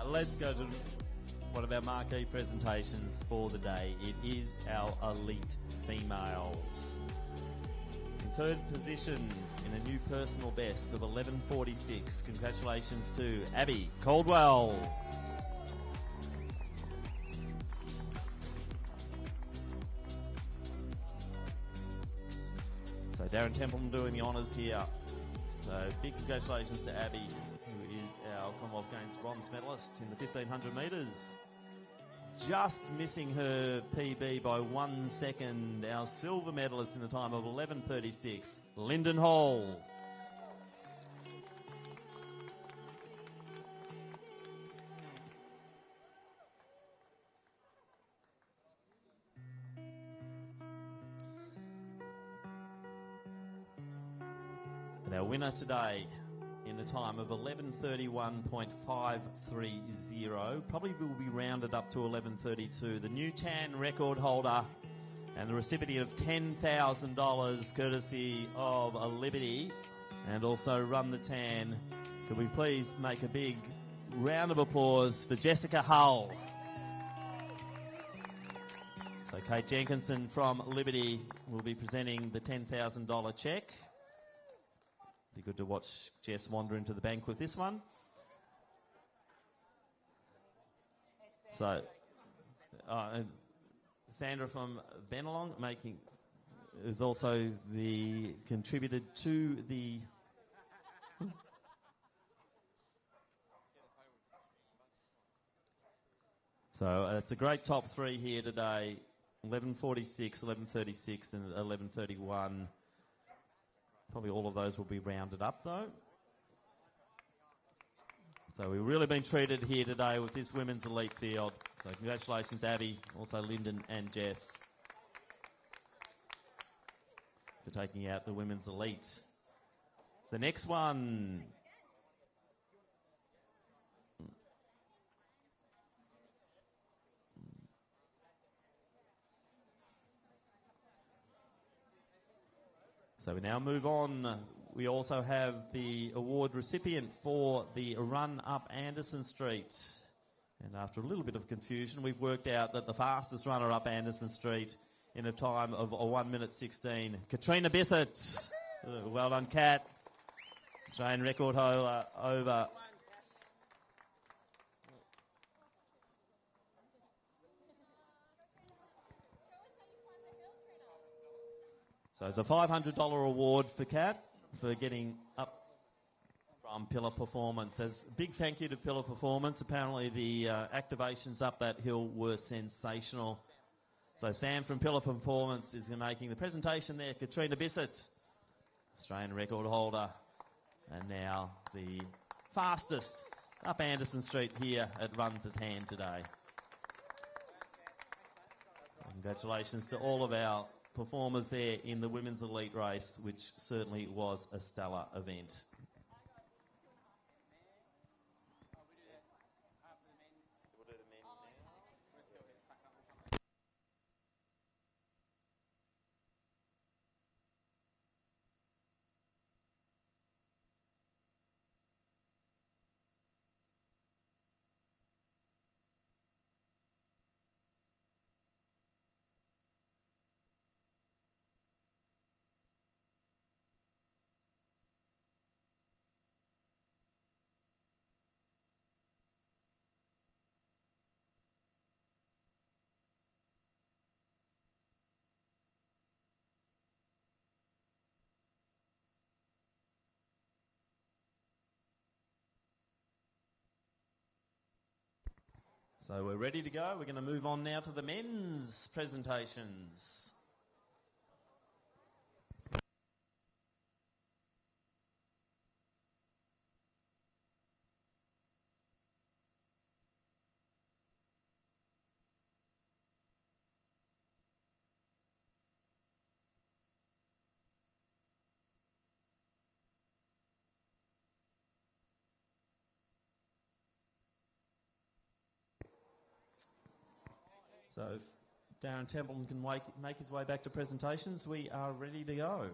Let's go to one of our marquee presentations for the day. It is our elite females. In third position in a new personal best of 11:46. Congratulations to Abby Caldwell. So Darren Templeton doing the honours here. So big congratulations to Abby, who is our Commonwealth Games bronze medalist in the 1500 metres. Just missing her PB by 1 second, our silver medalist in a time of 11:36, Lyndon Hall. And our winner today in a time of 11:31.530, probably will be rounded up to 11:32. The new TAN record holder and the recipient of $10,000 courtesy of a Liberty and also Run the TAN. Could we please make a big round of applause for Jessica Hull? So Kate Jenkinson from Liberty will be presenting the $10,000 cheque. Be good to watch Jess wander into the bank with this one. So, Sandra from Benelong is also the contributed to the. So it's a great top three here today. 11:46, 11:36, and 11:31. Probably all of those will be rounded up, though. So we've really been treated here today with this women's elite field. So congratulations, Abby, also Lyndon and Jess, for taking out the women's elite. The next one. So we now move on. We also have the award recipient for the run up Anderson Street. And after a little bit of confusion, we've worked out that the fastest runner up Anderson Street in a time of 1 minute 16. Katrina Bissett. Well done, Kat. Australian record holder over. So it's a $500 award for Kat for getting up from Pillar Performance. As a big thank you to Pillar Performance. Apparently the activations up that hill were sensational. So Sam from Pillar Performance is making the presentation there. Katrina Bissett, Australian record holder, and now the fastest up Anderson Street here at Run to Tan today. Congratulations to all of our performers there in the women's elite race, which certainly was a stellar event. So we're ready to go. We're going to move on now to the men's presentations. So if Darren Templeton can make his way back to presentations, we are ready to go.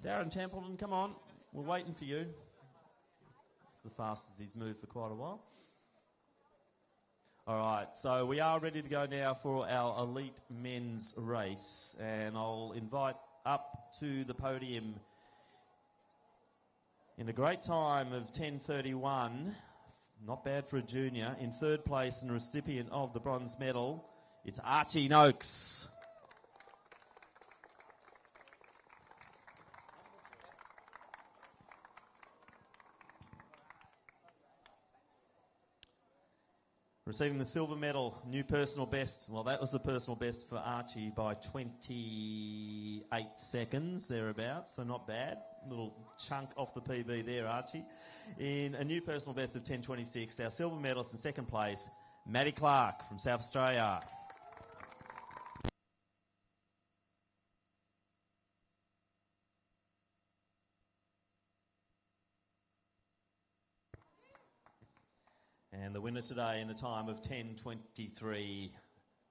Darren Templeton, come on. We're waiting for you. The fastest he's moved for quite a while. All right, so we are ready to go now for our elite men's race, and I'll invite up to the podium in a great time of 10:31, not bad for a junior, in third place and recipient of the bronze medal, it's Archie Noakes. Receiving the silver medal, new personal best. Well, that was the personal best for Archie by 28 seconds, thereabouts, so not bad. Little chunk off the PB there, Archie. In a new personal best of 10:26, our silver medalist in second place, Maddie Clark from South Australia. And the winner today in a time of 10:23,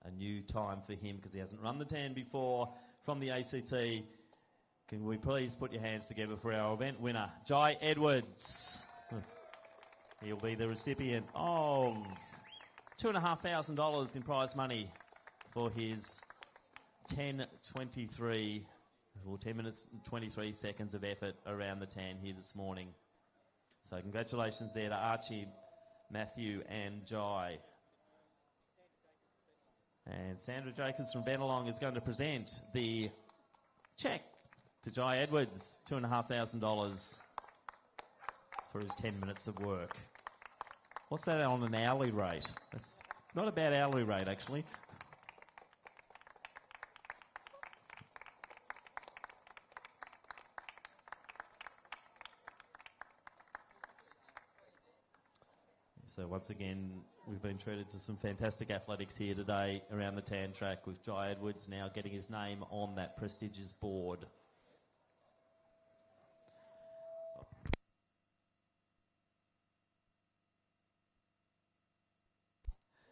a new time for him because he hasn't run the 10 before, from the ACT. Can we please put your hands together for our event winner, Jai Edwards. He'll be the recipient of $2,500 in prize money for his 10:23, or 10 minutes and 23 seconds of effort around the tan here this morning. So congratulations there to Archie, Matthew and Jai. And Sandra Jacobs from Bennelong is going to present the cheque to Jai Edwards, $2,500 for his 10 minutes of work. What's that on an hourly rate? That's not a bad hourly rate, actually. So once again, we've been treated to some fantastic athletics here today around the tan track, with Jai Edwards now getting his name on that prestigious board.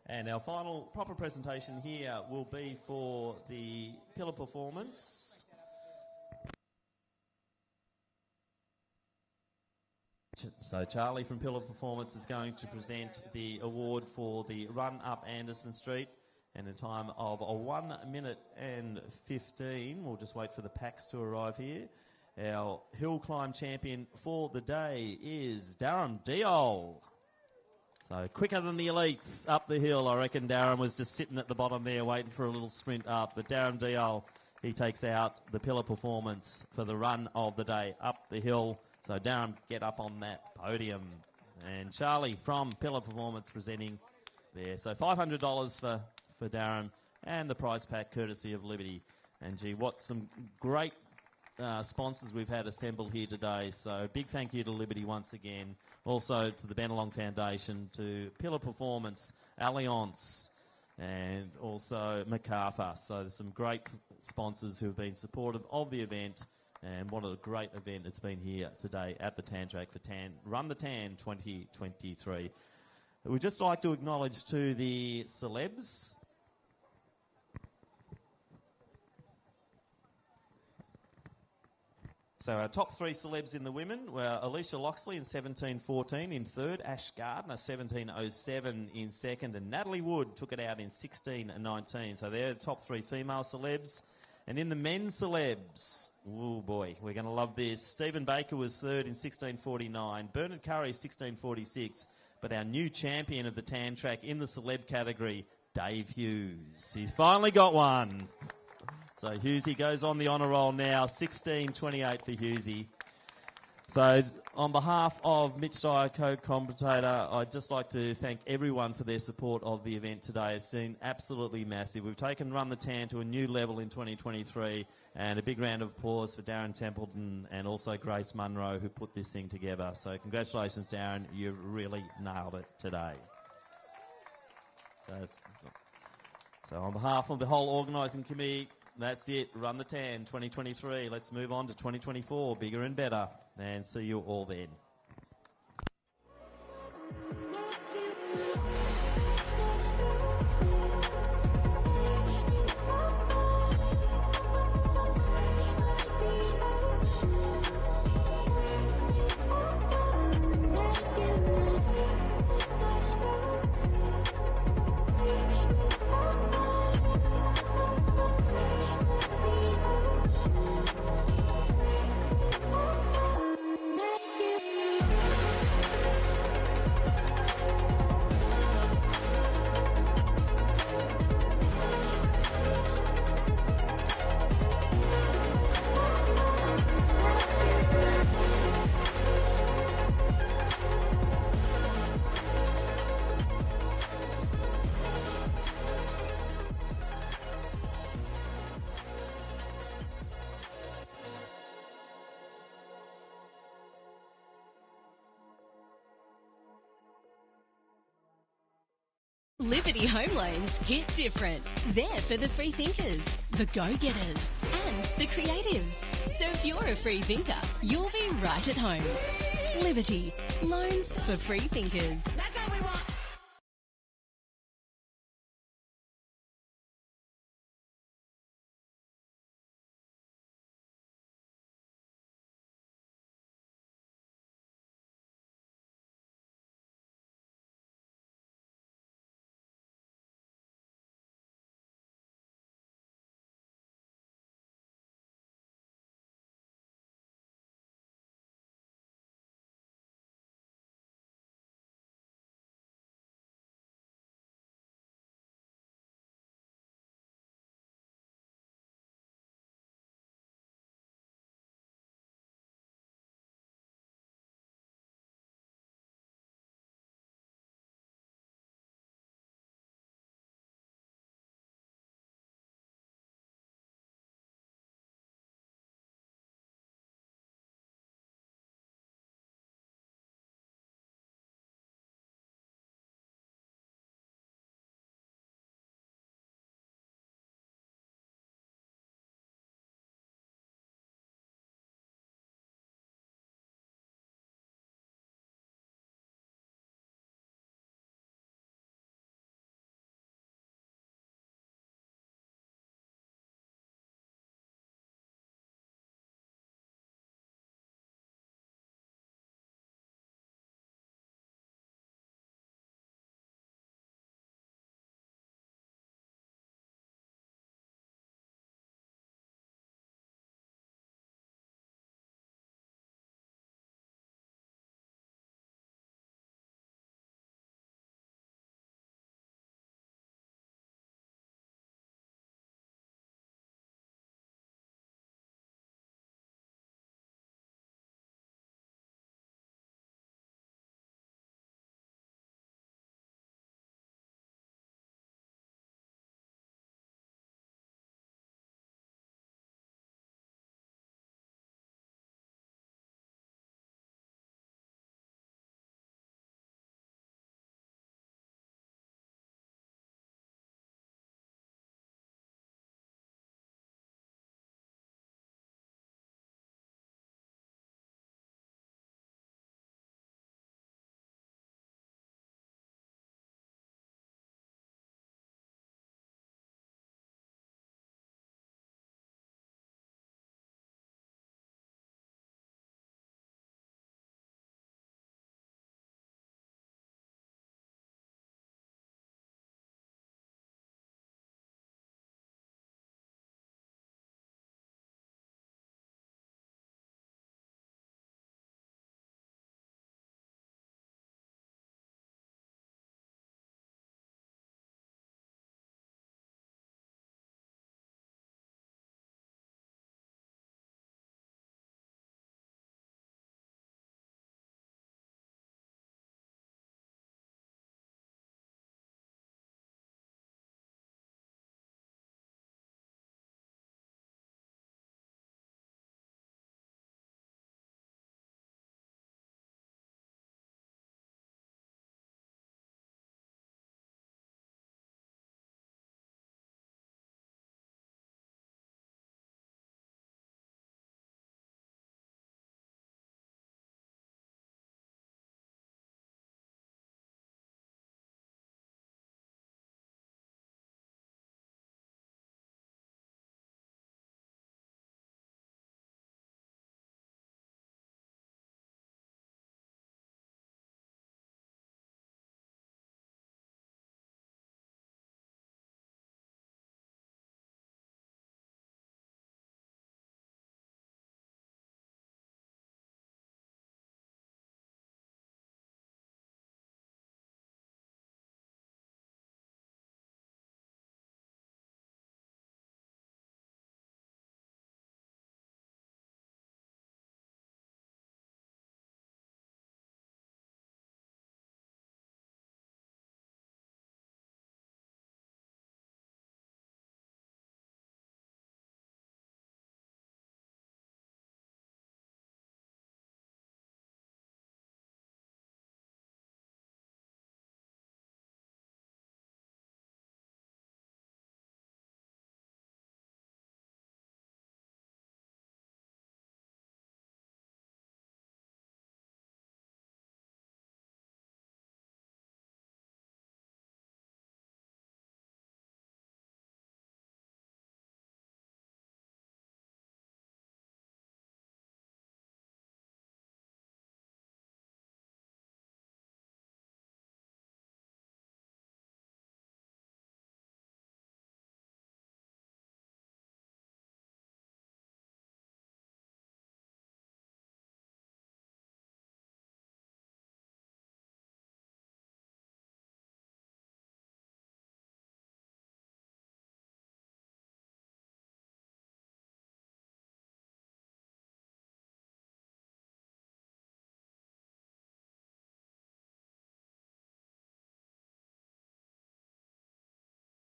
And our final proper presentation here will be for the pillar performance. So Charlie from Pillar Performance is going to present the award for the run up Anderson Street in a time of 1 minute and 15. We'll just wait for the packs to arrive here. Our hill climb champion for the day is Darren Diol. So quicker than the elites up the hill. I reckon Darren was just sitting at the bottom there waiting for a little sprint up. But Darren Diol, he takes out the Pillar Performance for the run of the day up the hill. So Darren, get up on that podium. And Charlie from Pillar Performance presenting there. So $500 for Darren, and the prize pack courtesy of Liberty. And gee, what some great sponsors we've had assembled here today. So big thank you to Liberty once again. Also to the Bennelong Foundation, to Pillar Performance, Allianz, and also MacArthur. So there's some great sponsors who have been supportive of the event. And what a great event it's been here today at the Tan Track for Run the Tan 2023. We'd just like to acknowledge to the celebs. So our top three celebs in the women were Alicia Loxley in 17.14 in third, Ash Gardner 17.07 in second, and Natalie Wood took it out in 16.19. So they're the top three female celebs. And in the men's celebs, oh boy, we're going to love this. Stephen Baker was third in 16.49. Bernard Curry 16.46. But our new champion of the Tan Track in the celeb category, Dave Hughes. He's finally got one. So Hughesy goes on the honour roll now, 16.28 for Hughesy. So on behalf of Mitch Dyer, co-commentator, I'd just like to thank everyone for their support of the event today. It's been absolutely massive. We've taken Run the Tan to a new level in 2023, and a big round of applause for Darren Templeton and also Grace Munro, who put this thing together. So congratulations, Darren. You really nailed it today. So on behalf of the whole organising committee, that's it. Run the Tan 2023. Let's move on to 2024. Bigger and better. And see you all then. Liberty Home Loans hit different. They're for the free thinkers, the go-getters, and the creatives. So if you're a free thinker, you'll be right at home. Liberty, loans for free thinkers. That's how we want